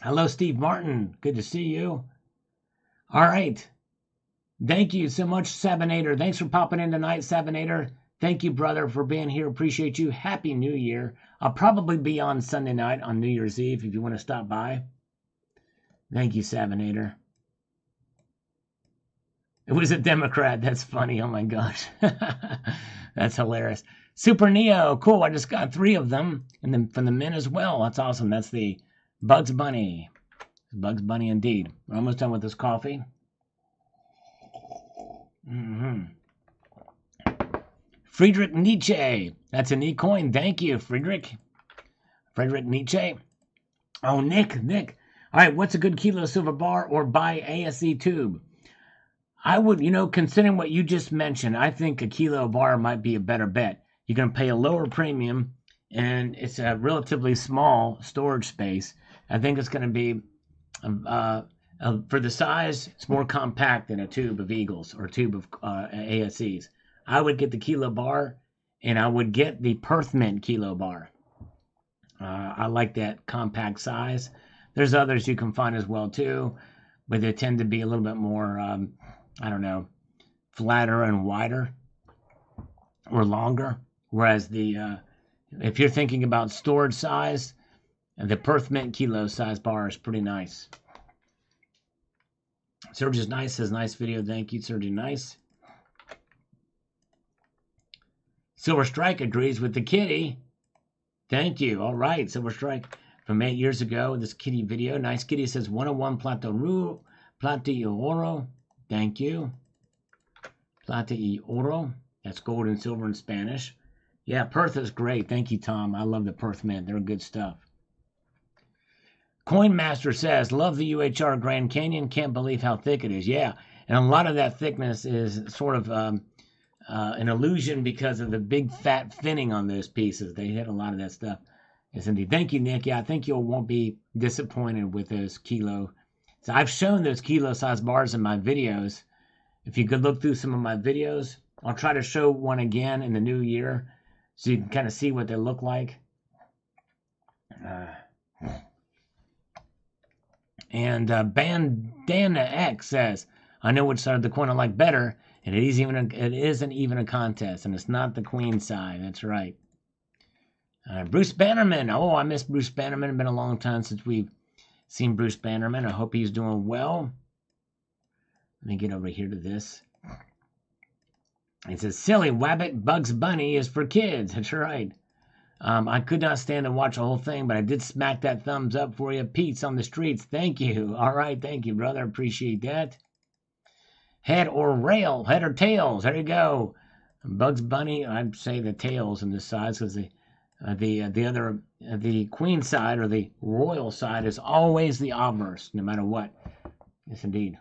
Hello, Steve Martin. Good to see you. All right. Thank you so much, Sabinator. Thanks for popping in tonight, Sabinator. Thank you, brother, for being here. Appreciate you. Happy New Year. I'll probably be on Sunday night on New Year's Eve if you want to stop by. Thank you, Sabinator. It was a Democrat. That's funny. Oh, my gosh. That's hilarious. Super Neo. Cool. I just got 3 of them. And then from the men as well. That's awesome. That's the Bugs Bunny. Bugs Bunny indeed. We're almost done with this coffee. Friedrich Nietzsche. That's a neat coin. Thank you, Friedrich. Friedrich Nietzsche. Oh, Nick. All right, what's a good kilo silver bar or buy ASE tube? I would, considering what you just mentioned, I think a kilo bar might be a better bet. You're going to pay a lower premium, and it's a relatively small storage space. I think it's going to be, for the size, it's more compact than a tube of Eagles or a tube of ASEs. I would get the kilo bar, and I would get the Perth Mint kilo bar. I like that compact size. There's others you can find as well, too, but they tend to be a little bit more, flatter and wider or longer. Whereas if you're thinking about storage size, the Perth Mint kilo size bar is pretty nice. Serge Nice says, nice video. Thank you, Serge Nice. Silver Strike agrees with the kitty. Thank you. All right, Silver Strike from 8 years ago. This kitty video. Nice kitty says 101 Plata y Oro. Thank you. Plata y Oro. That's gold and silver in Spanish. Yeah, Perth is great. Thank you, Tom. I love the Perth Mint. They're good stuff. Coin Master says, love the UHR Grand Canyon. Can't believe how thick it is. Yeah, and a lot of that thickness is sort of an illusion because of the big fat thinning on those pieces. They hit a lot of that stuff. Yes, indeed. Thank you, Nick. Yeah, I think you won't be disappointed with those kilo. So I've shown those kilo size bars in my videos. If you could look through some of my videos, I'll try to show one again in the new year so you can kind of see what they look like. And Bandana X says, I know which side of the coin I like better, and it isn't even a contest, and it's not the queen side. That's right. Bruce Bannerman. Oh, I miss Bruce Bannerman. It's been a long time since we've seen Bruce Bannerman. I hope he's doing well. Let me get over here to this. It says, silly wabbit, Bugs Bunny is for kids. That's right. I could not stand to watch the whole thing, but I did smack that thumbs up for you. Pete's on the streets. Thank you. All right. Thank you, brother. Appreciate that. Head or rail. Head or tails. There you go. Bugs Bunny. I'd say the tails in this side because the queen side or the royal side is always the obverse, no matter what. Yes, indeed.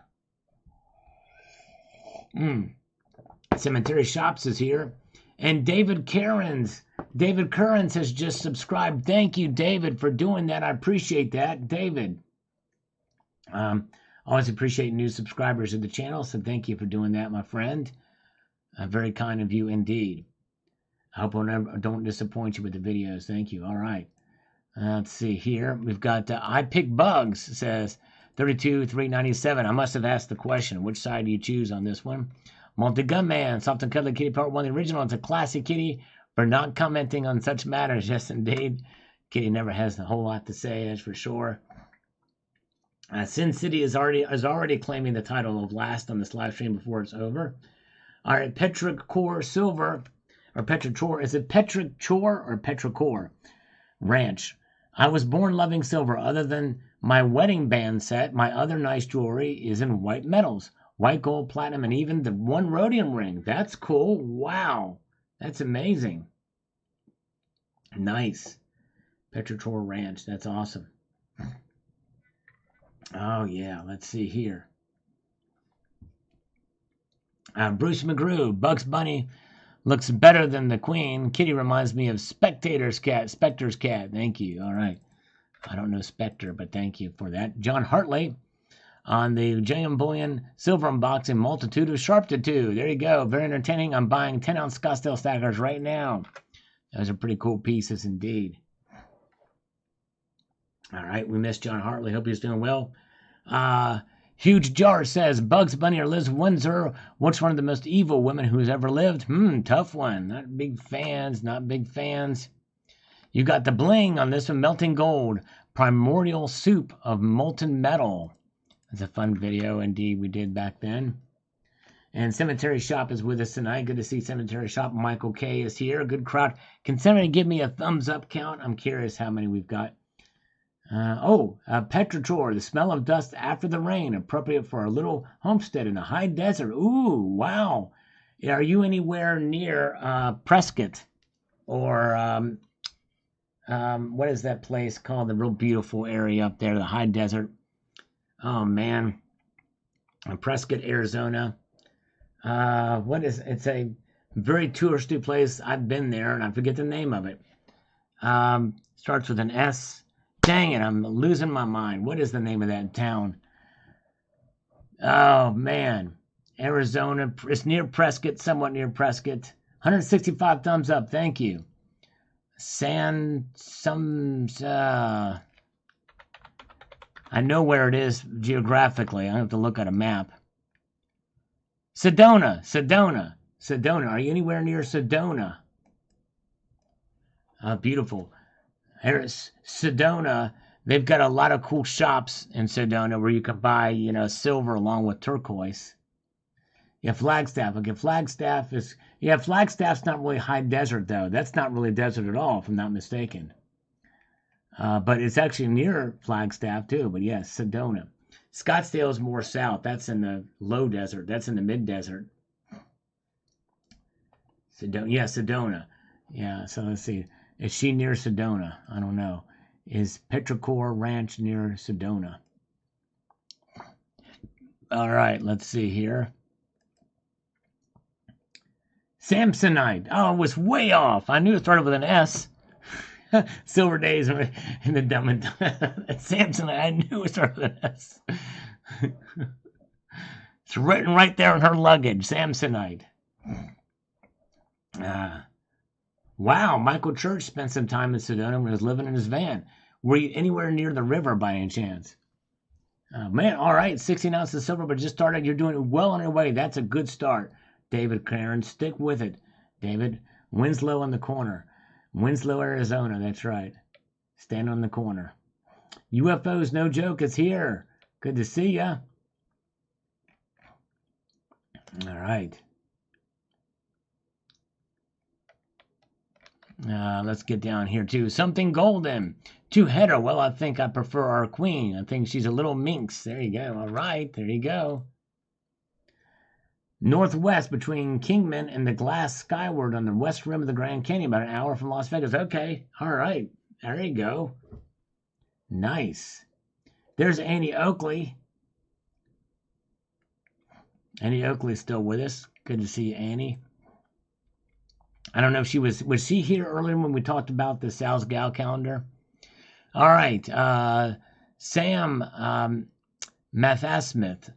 Cemetery Shops is here. And David Currens has just subscribed. Thank you, David, for doing that. I appreciate that, David. Always appreciate new subscribers to the channel, so thank you for doing that, my friend. Very kind of you indeed. I hope I don't disappoint you with the videos. Thank you. All right. Let's see here. We've got I Pick Bugs, says 32,397. I must have asked the question. Which side do you choose on this one? Multi Gunman, Soft and Cuddly Kitty Part 1, the original. It's a classic kitty for not commenting on such matters. Yes, indeed. Kitty never has a whole lot to say, that's for sure. Sin City is already claiming the title of last on this live stream before it's over. All right, Petrichor Silver, or Petrichor. Is it Petrichor or Petrichor Ranch? I was born loving silver. Other than my wedding band set, my other nice jewelry is in white metals. White, gold, platinum, and even the one rhodium ring. That's cool. Wow. That's amazing. Nice. Petrichor Ranch. That's awesome. Oh, yeah. Let's see here. Bruce McGrew. Bugs Bunny looks better than the Queen. Kitty reminds me of Spector's cat. Thank you. All right. I don't know Spectre, but thank you for that. John Hartley. On the JM Bullion Silver Unboxing Multitude of Sharptitude. There you go. Very entertaining. I'm buying 10-ounce Scottsdale stackers right now. Those are pretty cool pieces indeed. All right. We missed John Hartley. Hope he's doing well. Huge Jar says, Bugs Bunny or Liz Windsor, what's one of the most evil women who's ever lived? Tough one. Not big fans. You got the bling on this one. Melting Gold. Primordial Soup of Molten Metal. It's a fun video, indeed, we did back then. And Cemetery Shop is with us tonight. Good to see Cemetery Shop. Michael K is here. Good crowd. Can somebody give me a thumbs up count? I'm curious how many we've got. Petrichor, the smell of dust after the rain, appropriate for a little homestead in the high desert. Ooh, wow. Are you anywhere near Prescott? Or what is that place called? The real beautiful area up there, the high desert. Oh, man. Prescott, Arizona. It's a very touristy place. I've been there, and I forget the name of it. Starts with an S. Dang it, I'm losing my mind. What is the name of that town? Oh, man. Arizona. It's near Prescott, somewhat near Prescott. 165 thumbs up. Thank you. I know where it is geographically. I have to look at a map. Sedona. Are you anywhere near Sedona? Beautiful. Here's Sedona. They've got a lot of cool shops in Sedona where you can buy, silver along with turquoise. Yeah, Flagstaff. Okay, Flagstaff's not really high desert, though. That's not really desert at all, if I'm not mistaken. But it's actually near Flagstaff, too. But yes, Sedona. Scottsdale is more south. That's in the low desert. That's in the mid-desert. Sedona. Yeah, so let's see. Is she near Sedona? I don't know. Is Petrichor Ranch near Sedona? All right, let's see here. Samsonite. Oh, it was way off. I knew it started with an S. Silver days in the dumb and Samson. I knew it started with an S. It's written right there in her luggage, Samsonite. Wow, Michael Church spent some time in Sedona when he was living in his van. Were you anywhere near the river by any chance? Man, all right, 16 ounces of silver, but just started. You're doing well on your way. That's a good start, David Karen. Stick with it, David. Winslow in the corner. Winslow, Arizona. That's right. Stand on the corner. UFOs, no joke. It's here. Good to see ya. All right. Let's get down here too. Something golden. Two-header. Well, I think I prefer our queen. I think she's a little minx. There you go. All right. There you go. Northwest between Kingman and the Glass Skyward on the west rim of the Grand Canyon, about an hour from Las Vegas. Okay. All right. There you go. Nice. There's Annie Oakley. Annie Oakley's still with us. Good to see you, Annie. I don't know if she was she here earlier when we talked about the Sal's Gal calendar? All right. Sam Mathasmith.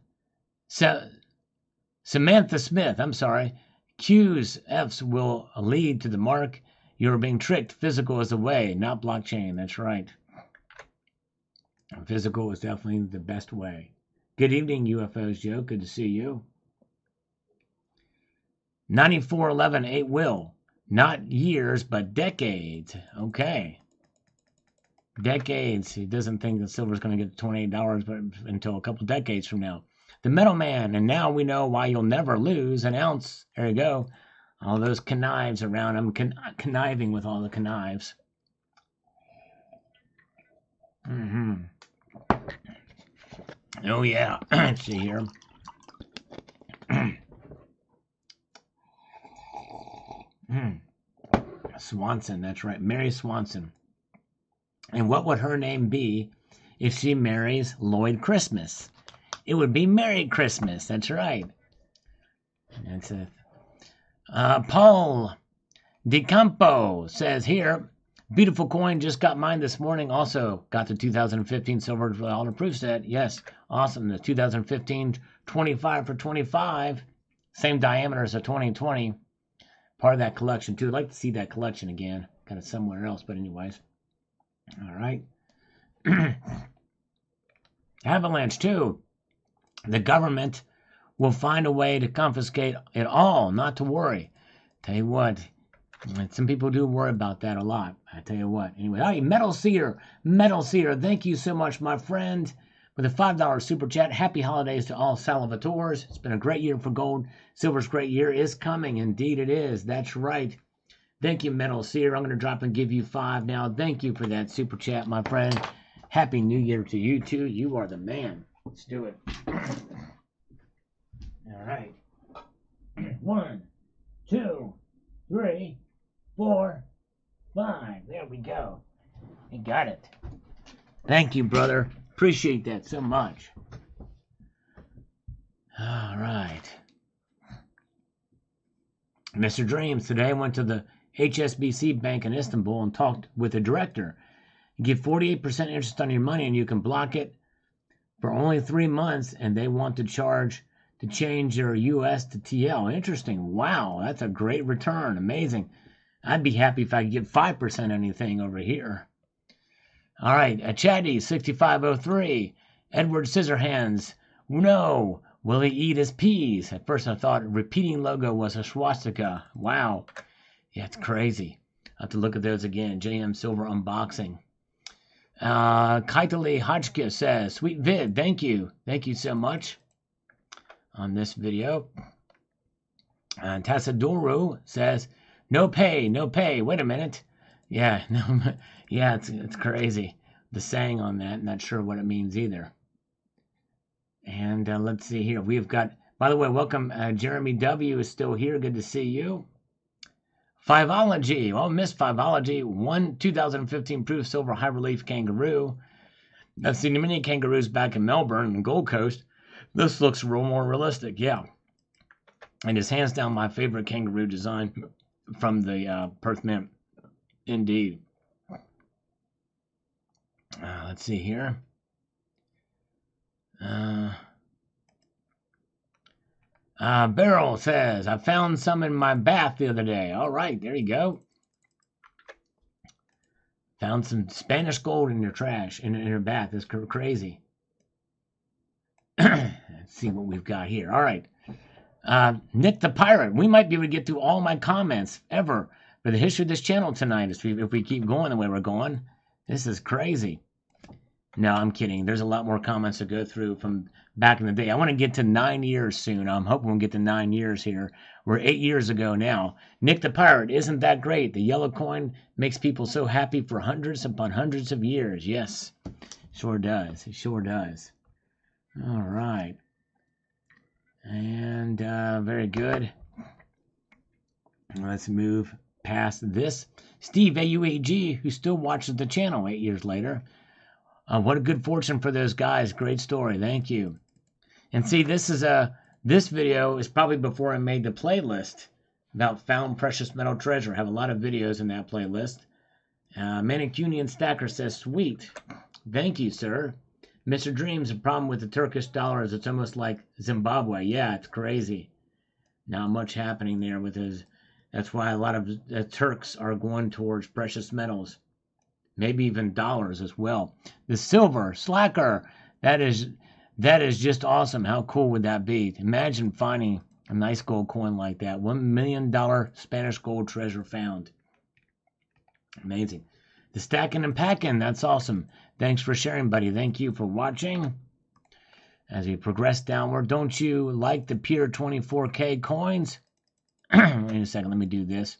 Samantha Smith, I'm sorry. Q's, F's will lead to the mark. You're being tricked. Physical is the way, not blockchain. That's right. Physical is definitely the best way. Good evening, UFOs, Joe. Good to see you. 9411 8 will. Not years, but decades. Okay. Decades. He doesn't think that silver is going to get to $28 but until a couple decades from now. The Metal Man, and now we know why you'll never lose an ounce. There you go. All those connives around him, conniving with all the connives. Oh, yeah. Let's see here. Swanson, that's right. Mary Swanson. And what would her name be if she marries Lloyd Christmas? It would be Merry Christmas. That's right. That's it. Paul DeCampo says here, beautiful coin, just got mine this morning. Also got the 2015 silver dollar proof set. Yes, awesome. The 2015 25 for 25. Same diameter as a 2020. Part of that collection, too. I'd like to see that collection again. Kind of somewhere else, but anyways. All right. Avalanche, too. The government will find a way to confiscate it all, not to worry. Tell you what, some people do worry about that a lot. I tell you what. Anyway, all right, Metal Seer, thank you so much, my friend, for the $5 super chat. Happy holidays to all Salvatores. It's been a great year for gold. Silver's great year is coming. Indeed it is. That's right. Thank you, Metal Seer. I'm going to drop and give you 5 now. Thank you for that super chat, my friend. Happy New Year to you, too. You are the man. Let's do it. All right. 1, 2, 3, 4, 5. There we go. You got it. Thank you, brother. Appreciate that so much. All right. Mr. Dreams, today I went to the HSBC Bank in Istanbul and talked with the director. You give 48% interest on your money and you can block it for only 3 months, and they want to charge to change your US to TL. Interesting. Wow, that's a great return. Amazing. I'd be happy if I could get 5% anything over here. All right, Chatty 6503. Edward Scissorhands. No. Will he eat his peas? At first I thought repeating logo was a swastika. Wow. Yeah, it's crazy. I'll have to look at those again. JM Silver unboxing. Kaitali Hodgkiss says, sweet vid, thank you. Thank you so much on this video. And Tassadoru says, no pay. Wait a minute. Yeah, no, yeah, it's crazy. The saying on that, not sure what it means either. And let's see here. We've got, by the way, welcome. Jeremy W. is still here. Good to see you. Fiveology. Well, Miss Fiveology. 1 2015 proof silver high relief kangaroo. I've seen many kangaroos back in Melbourne and Gold Coast. This looks more realistic. Yeah. And it's hands down my favorite kangaroo design from the Perth Mint. Indeed. Let's see here. Beryl says, I found some in my bath the other day. All right, there you go. Found some Spanish gold in your trash, in your bath. That's crazy. Let's see what we've got here. All right. Nick the Pirate. We might be able to get through all my comments ever for the history of this channel tonight if we keep going the way we're going. This is crazy. No, I'm kidding. There's a lot more comments to go through from back in the day. I want to get to 9 years soon. I'm hoping we'll get to 9 years here. We're 8 years ago now. Nick the Pirate, isn't that great? The yellow coin makes people so happy for hundreds upon hundreds of years. Yes, sure does. It sure does. All right. And very good. Let's move past this. Steve AUAG, who still watches the channel 8 years later. What a good fortune for those guys. Great story. Thank you. And see, this video is probably before I made the playlist about found precious metal treasure. I have a lot of videos in that playlist. Manicunian Stacker says, sweet. Thank you, sir. Mr. Dreams, the problem with the Turkish dollar is it's almost like Zimbabwe. Yeah, it's crazy. Not much happening there with his. That's why a lot of Turks are going towards precious metals. Maybe even dollars as well. The silver, slacker, that is just awesome. How cool would that be? Imagine finding a nice gold coin like that. $1 million Spanish gold treasure found. Amazing. The stacking and packing, that's awesome. Thanks for sharing, buddy. Thank you for watching. As we progress downward, don't you like the pure 24K coins? Wait a second, let me do this.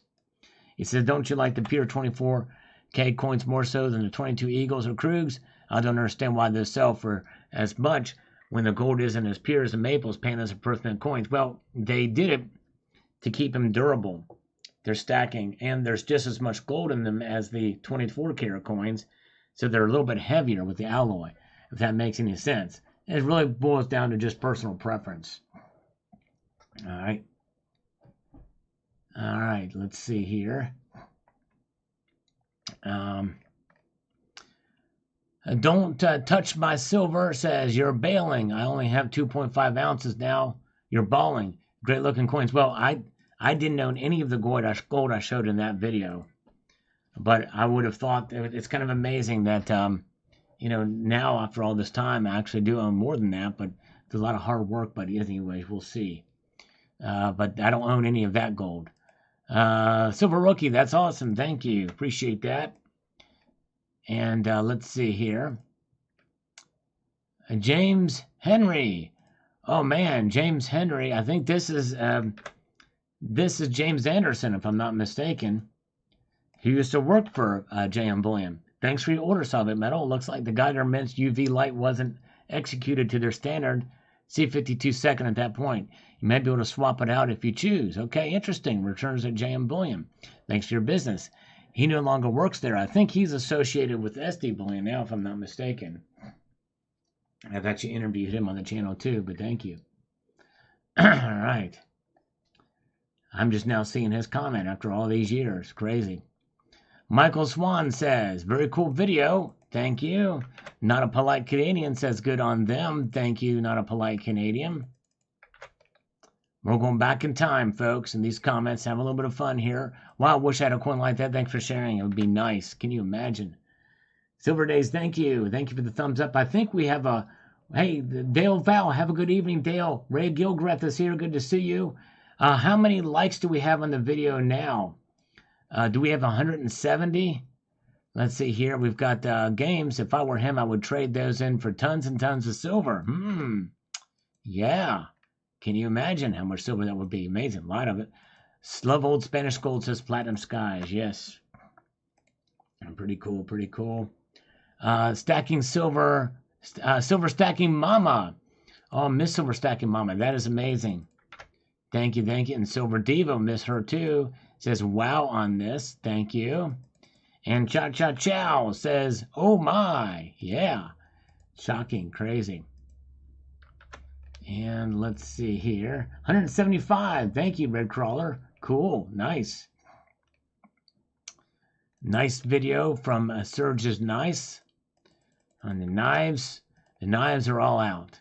He says, don't you like the pure 24K coins more so than the 22 Eagles or Krugs? I don't understand why they sell for as much when the gold isn't as pure as the maples paying us a Perth Mint coins. Well, they did it to keep them durable. They're stacking, and there's just as much gold in them as the 24K coins, so they're a little bit heavier with the alloy, if that makes any sense. It really boils down to just personal preference. All right. All right, let's see here. Don't touch my silver, says you're bailing. I only have 2.5 ounces now. You're balling. Great looking coins. Well, I didn't own any of the gold I showed in that video. But I would have thought that it's kind of amazing that, now after all this time, I actually do own more than that. But it's a lot of hard work. But anyways, we'll see. But I don't own any of that gold. Silver Rookie, that's awesome. Thank you. Appreciate that. And let's see here. James Henry. Oh, man, James Henry. I think this is James Anderson, if I'm not mistaken. He used to work for JM Bullion. Thanks for your order, Solvent Metal. Looks like the Geiger Mint's UV light wasn't executed to their standard C52 second at that point. You may be able to swap it out if you choose. Okay, interesting. Returns at JM Bullion. Thanks for your business. He no longer works there. I think he's associated with SD Bullion now, if I'm not mistaken. I've actually interviewed him on the channel too, but thank you. All right. I'm just now seeing his comment after all these years. Crazy. Michael Swan says, very cool video. Thank you. Not a Polite Canadian says, good on them. Thank you, Not a Polite Canadian. We're going back in time, folks, and these comments. Have a little bit of fun here. Wow, I wish I had a coin like that. Thanks for sharing. It would be nice. Can you imagine? Silver Days, thank you. Thank you for the thumbs up. I think we have a... Hey, Dale Val, have a good evening, Dale. Ray Gilgreth is here. Good to see you. How many likes do we have on the video now? Do we have 170? Let's see here. We've got games. If I were him, I would trade those in for tons and tons of silver. Yeah. Can you imagine how much silver that would be? Amazing. A lot of it. Love Old Spanish Gold says Platinum Skies. Yes. Pretty cool. Pretty cool. Stacking Silver. Silver Stacking Mama. Oh, Miss Silver Stacking Mama. That is amazing. Thank you. Thank you. And Silver Diva, miss her too. Says wow on this. Thank you. And Cha Cha Chow says, oh my. Yeah. Shocking. Crazy. And let's see here. 175. Thank you, Red Crawler. Cool. Nice. Nice video from Surge is Nice. On the knives are all out.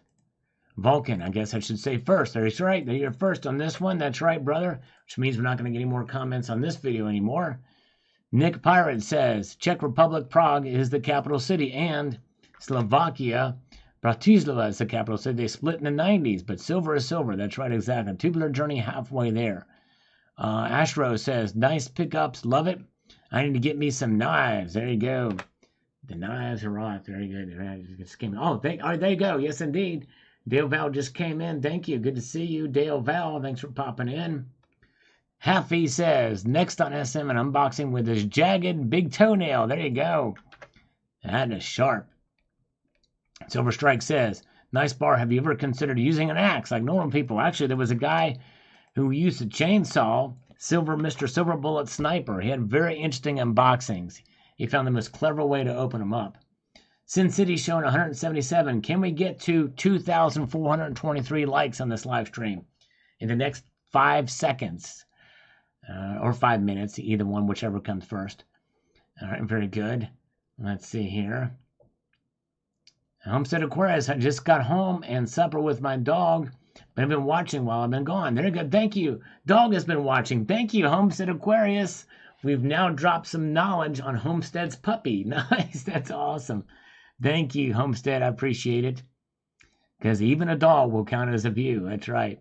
Vulcan, I guess I should say first. That's right. You're first on this one. That's right, brother. Which means we're not going to get any more comments on this video anymore. Nick Pirate says, Czech Republic, Prague is the capital city, and Slovakia, Bratislava is the capital city. They split in the 90s, but silver is silver. That's right, exactly. Tubular journey halfway there. Ashro says, nice pickups. Love it. I need to get me some knives. There you go. The knives are off. Very good. Oh, there you go. Yes, indeed. Dale Val just came in. Thank you. Good to see you, Dale Val. Thanks for popping in. Haffy says, next on SM, an unboxing with this jagged big toenail. There you go. That is sharp. Silver Strike says, nice bar. Have you ever considered using an axe like normal people? Actually, there was a guy who used a chainsaw, Mr. Silver Bullet Sniper. He had very interesting unboxings. He found the most clever way to open them up. Sin City showing 177. Can we get to 2,423 likes on this live stream in the next 5 seconds? Or 5 minutes, either one, whichever comes first. All right, very good. Let's see here. Homestead Aquarius, I just got home and supper with my dog, but I've been watching while I've been gone. There you go. Thank you. Dog has been watching. Thank you, Homestead Aquarius. We've now dropped some knowledge on Homestead's puppy. Nice. That's awesome. Thank you, Homestead. I appreciate it. Because even a dog will count as a view. That's right.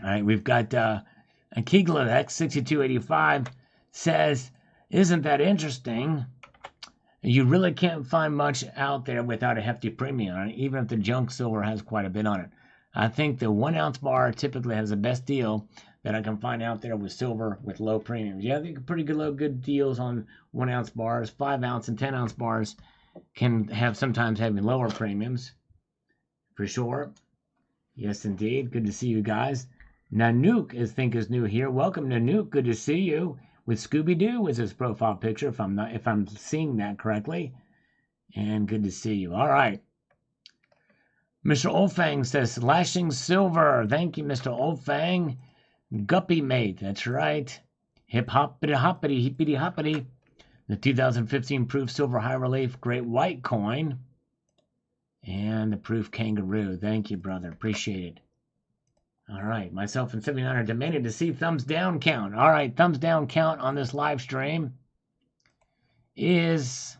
All right, we've got Kegler X6285 says, isn't that interesting? You really can't find much out there without a hefty premium on it, even if the junk silver has quite a bit on it. I think the 1 ounce bar typically has the best deal that I can find out there with silver with low premiums. Yeah, I think pretty good deals on 1 ounce bars. 5 ounce and 10 ounce bars can have sometimes having lower premiums. For sure. Yes, indeed. Good to see you guys. Nanook is new here. Welcome, Nanook. Good to see you. With Scooby-Doo was his profile picture, if I'm seeing that correctly. And good to see you. All right. Mr. Oldfang says, slashing silver. Thank you, Mr. Oldfang. Guppy mate. That's right. Hip hoppity hoppity hippity hoppity. The 2015 proof silver high relief great white coin. And the proof kangaroo. Thank you, brother. Appreciate it. All right, myself and 79 are demanding to see thumbs down count. All right, thumbs down count on this live stream is,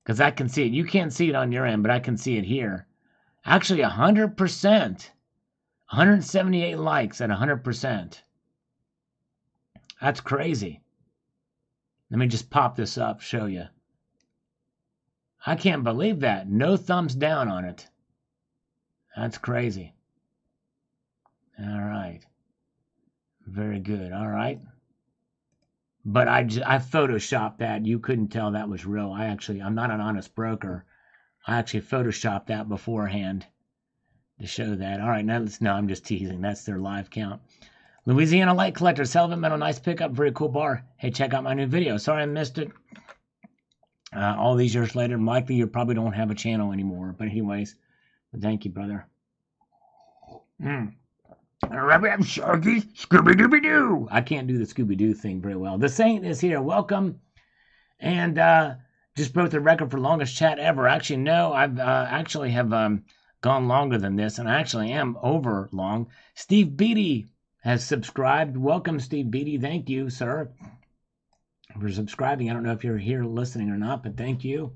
because I can see it. You can't see it on your end, but I can see it here. Actually, 100%. 178 likes at 100%. That's crazy. Let me just pop this up, show you. I can't believe that. No thumbs down on it. That's crazy. All right. Very good. All right. But I photoshopped that. You couldn't tell that was real. I'm not an honest broker. I actually photoshopped that beforehand to show that. All right. No, I'm just teasing. That's their live count. Louisiana Light Collector, Sullivan Metal, nice pickup. Very cool bar. Hey, check out my new video. Sorry I missed it. All these years later, likely you probably don't have a channel anymore. But anyways, thank you, brother. Shaggy, Scooby-Dooby-Doo. I can't do the Scooby-Doo thing very well. The Saint is here. Welcome. And just broke the record for longest chat ever. Actually, no, I've actually have gone longer than this, and I actually am over long. Steve Beatty has subscribed. Welcome, Steve Beatty. Thank you, sir, for subscribing. I don't know if you're here listening or not, but thank you.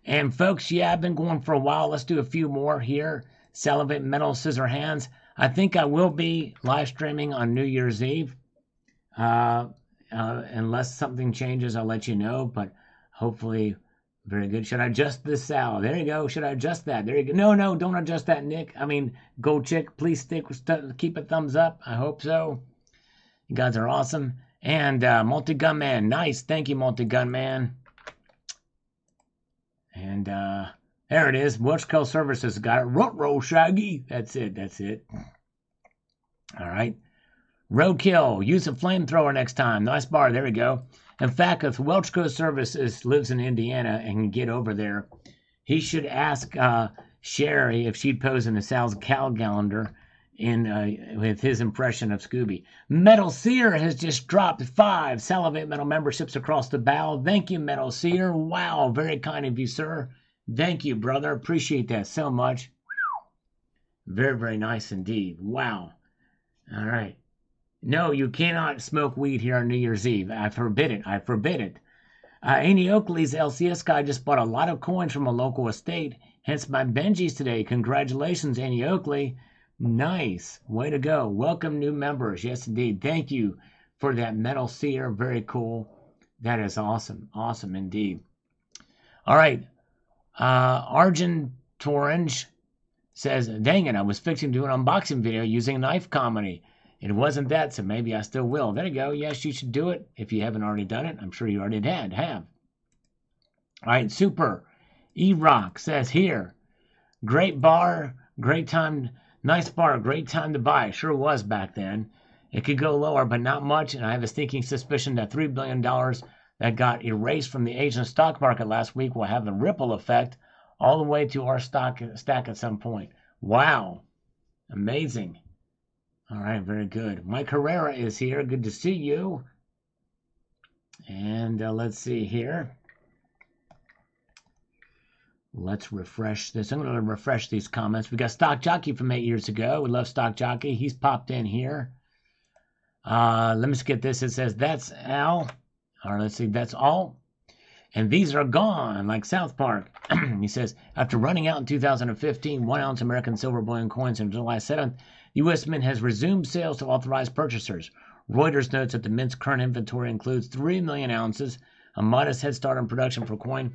And folks, yeah, I've been going for a while. Let's do a few more here. Salivate Metal Scissor Hands. I think I will be live streaming on New Year's Eve. Unless something changes, I'll let you know. But hopefully, very good. Should I adjust this, Sal? There you go. Should I adjust that? There you go. No, don't adjust that, Nick. I mean, Gold Chick, please keep a thumbs up. I hope so. You guys are awesome. And Multi-Gun Man. Nice. Thank you, Multi-Gun Man. And there it is. Welchco Services got it. Roll, Shaggy. That's it. All right. Roadkill. Use a flamethrower next time. Nice bar. There we go. In fact, if Welchco Services lives in Indiana and can get over there, he should ask Sherry if she'd pose in the Sal's Cal calendar with his impression of Scooby. Metal Seer has just dropped 5 Salivate Metal memberships across the bow. Thank you, Metal Seer. Wow, very kind of you, sir. Thank you, brother. Appreciate that so much. Very, very nice indeed. Wow. All right. No, you cannot smoke weed here on New Year's Eve. I forbid it. I forbid it. Annie Oakley's LCS guy just bought a lot of coins from a local estate. Hence my Benjis today. Congratulations, Annie Oakley. Nice. Way to go. Welcome new members. Yes, indeed. Thank you for that Metal Seer. Very cool. That is awesome. Awesome indeed. All right. Argent Torrenge says, dang it, I was fixing to do an unboxing video using Knife Comedy. It wasn't that, so maybe I still will. There you go. Yes, you should do it if you haven't already done it. I'm sure you already have. All right, Super. E-Rock says here, great bar, great time, nice bar, great time to buy. Sure was back then. It could go lower, but not much, and I have a stinking suspicion that $3 billion that got erased from the Asian stock market last week will have a ripple effect all the way to our stack at some point. Wow. Amazing. All right, very good. Mike Herrera is here. Good to see you. And let's see here. Let's refresh this. I'm going to refresh these comments. We got Stock Jockey from 8 years ago. We love Stock Jockey. He's popped in here. Let me just get this. It says, that's Al. Or let's see, that's all. And these are gone, like South Park. He says, after running out in 2015, 1 ounce American silver bullion coins on July 7th, U.S. Mint has resumed sales to authorized purchasers. Reuters notes that the Mint's current inventory includes 3 million ounces, a modest head start on production for coin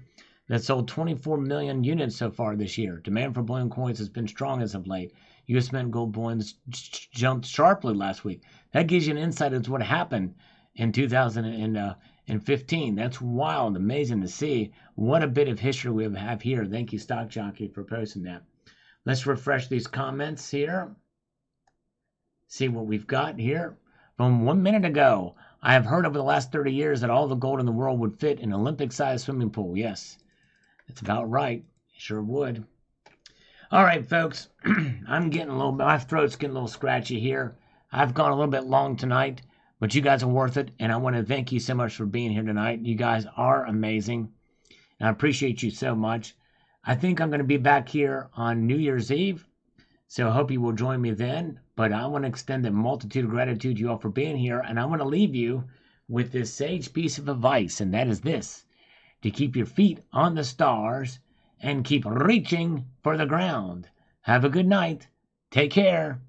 that sold 24 million units so far this year. Demand for bullion coins has been strong as of late. U.S. Mint gold bullions jumped sharply last week. That gives you an insight into what happened in 2015. That's wild, amazing to see. What a bit of history we have here. Thank you, Stock Jockey, for posting that. Let's refresh these comments here. See what we've got here. From 1 minute ago, I have heard over the last 30 years that all the gold in the world would fit in an Olympic-sized swimming pool. Yes, that's about right. Sure would. All right, folks. I'm getting a little bit, my throat's getting a little scratchy here. I've gone a little bit long tonight, but you guys are worth it, and I want to thank you so much for being here tonight. You guys are amazing, and I appreciate you so much. I think I'm going to be back here on New Year's Eve, so I hope you will join me then. But I want to extend a multitude of gratitude to you all for being here, and I want to leave you with this sage piece of advice, and that is this: to keep your feet on the stars and keep reaching for the ground. Have a good night. Take care.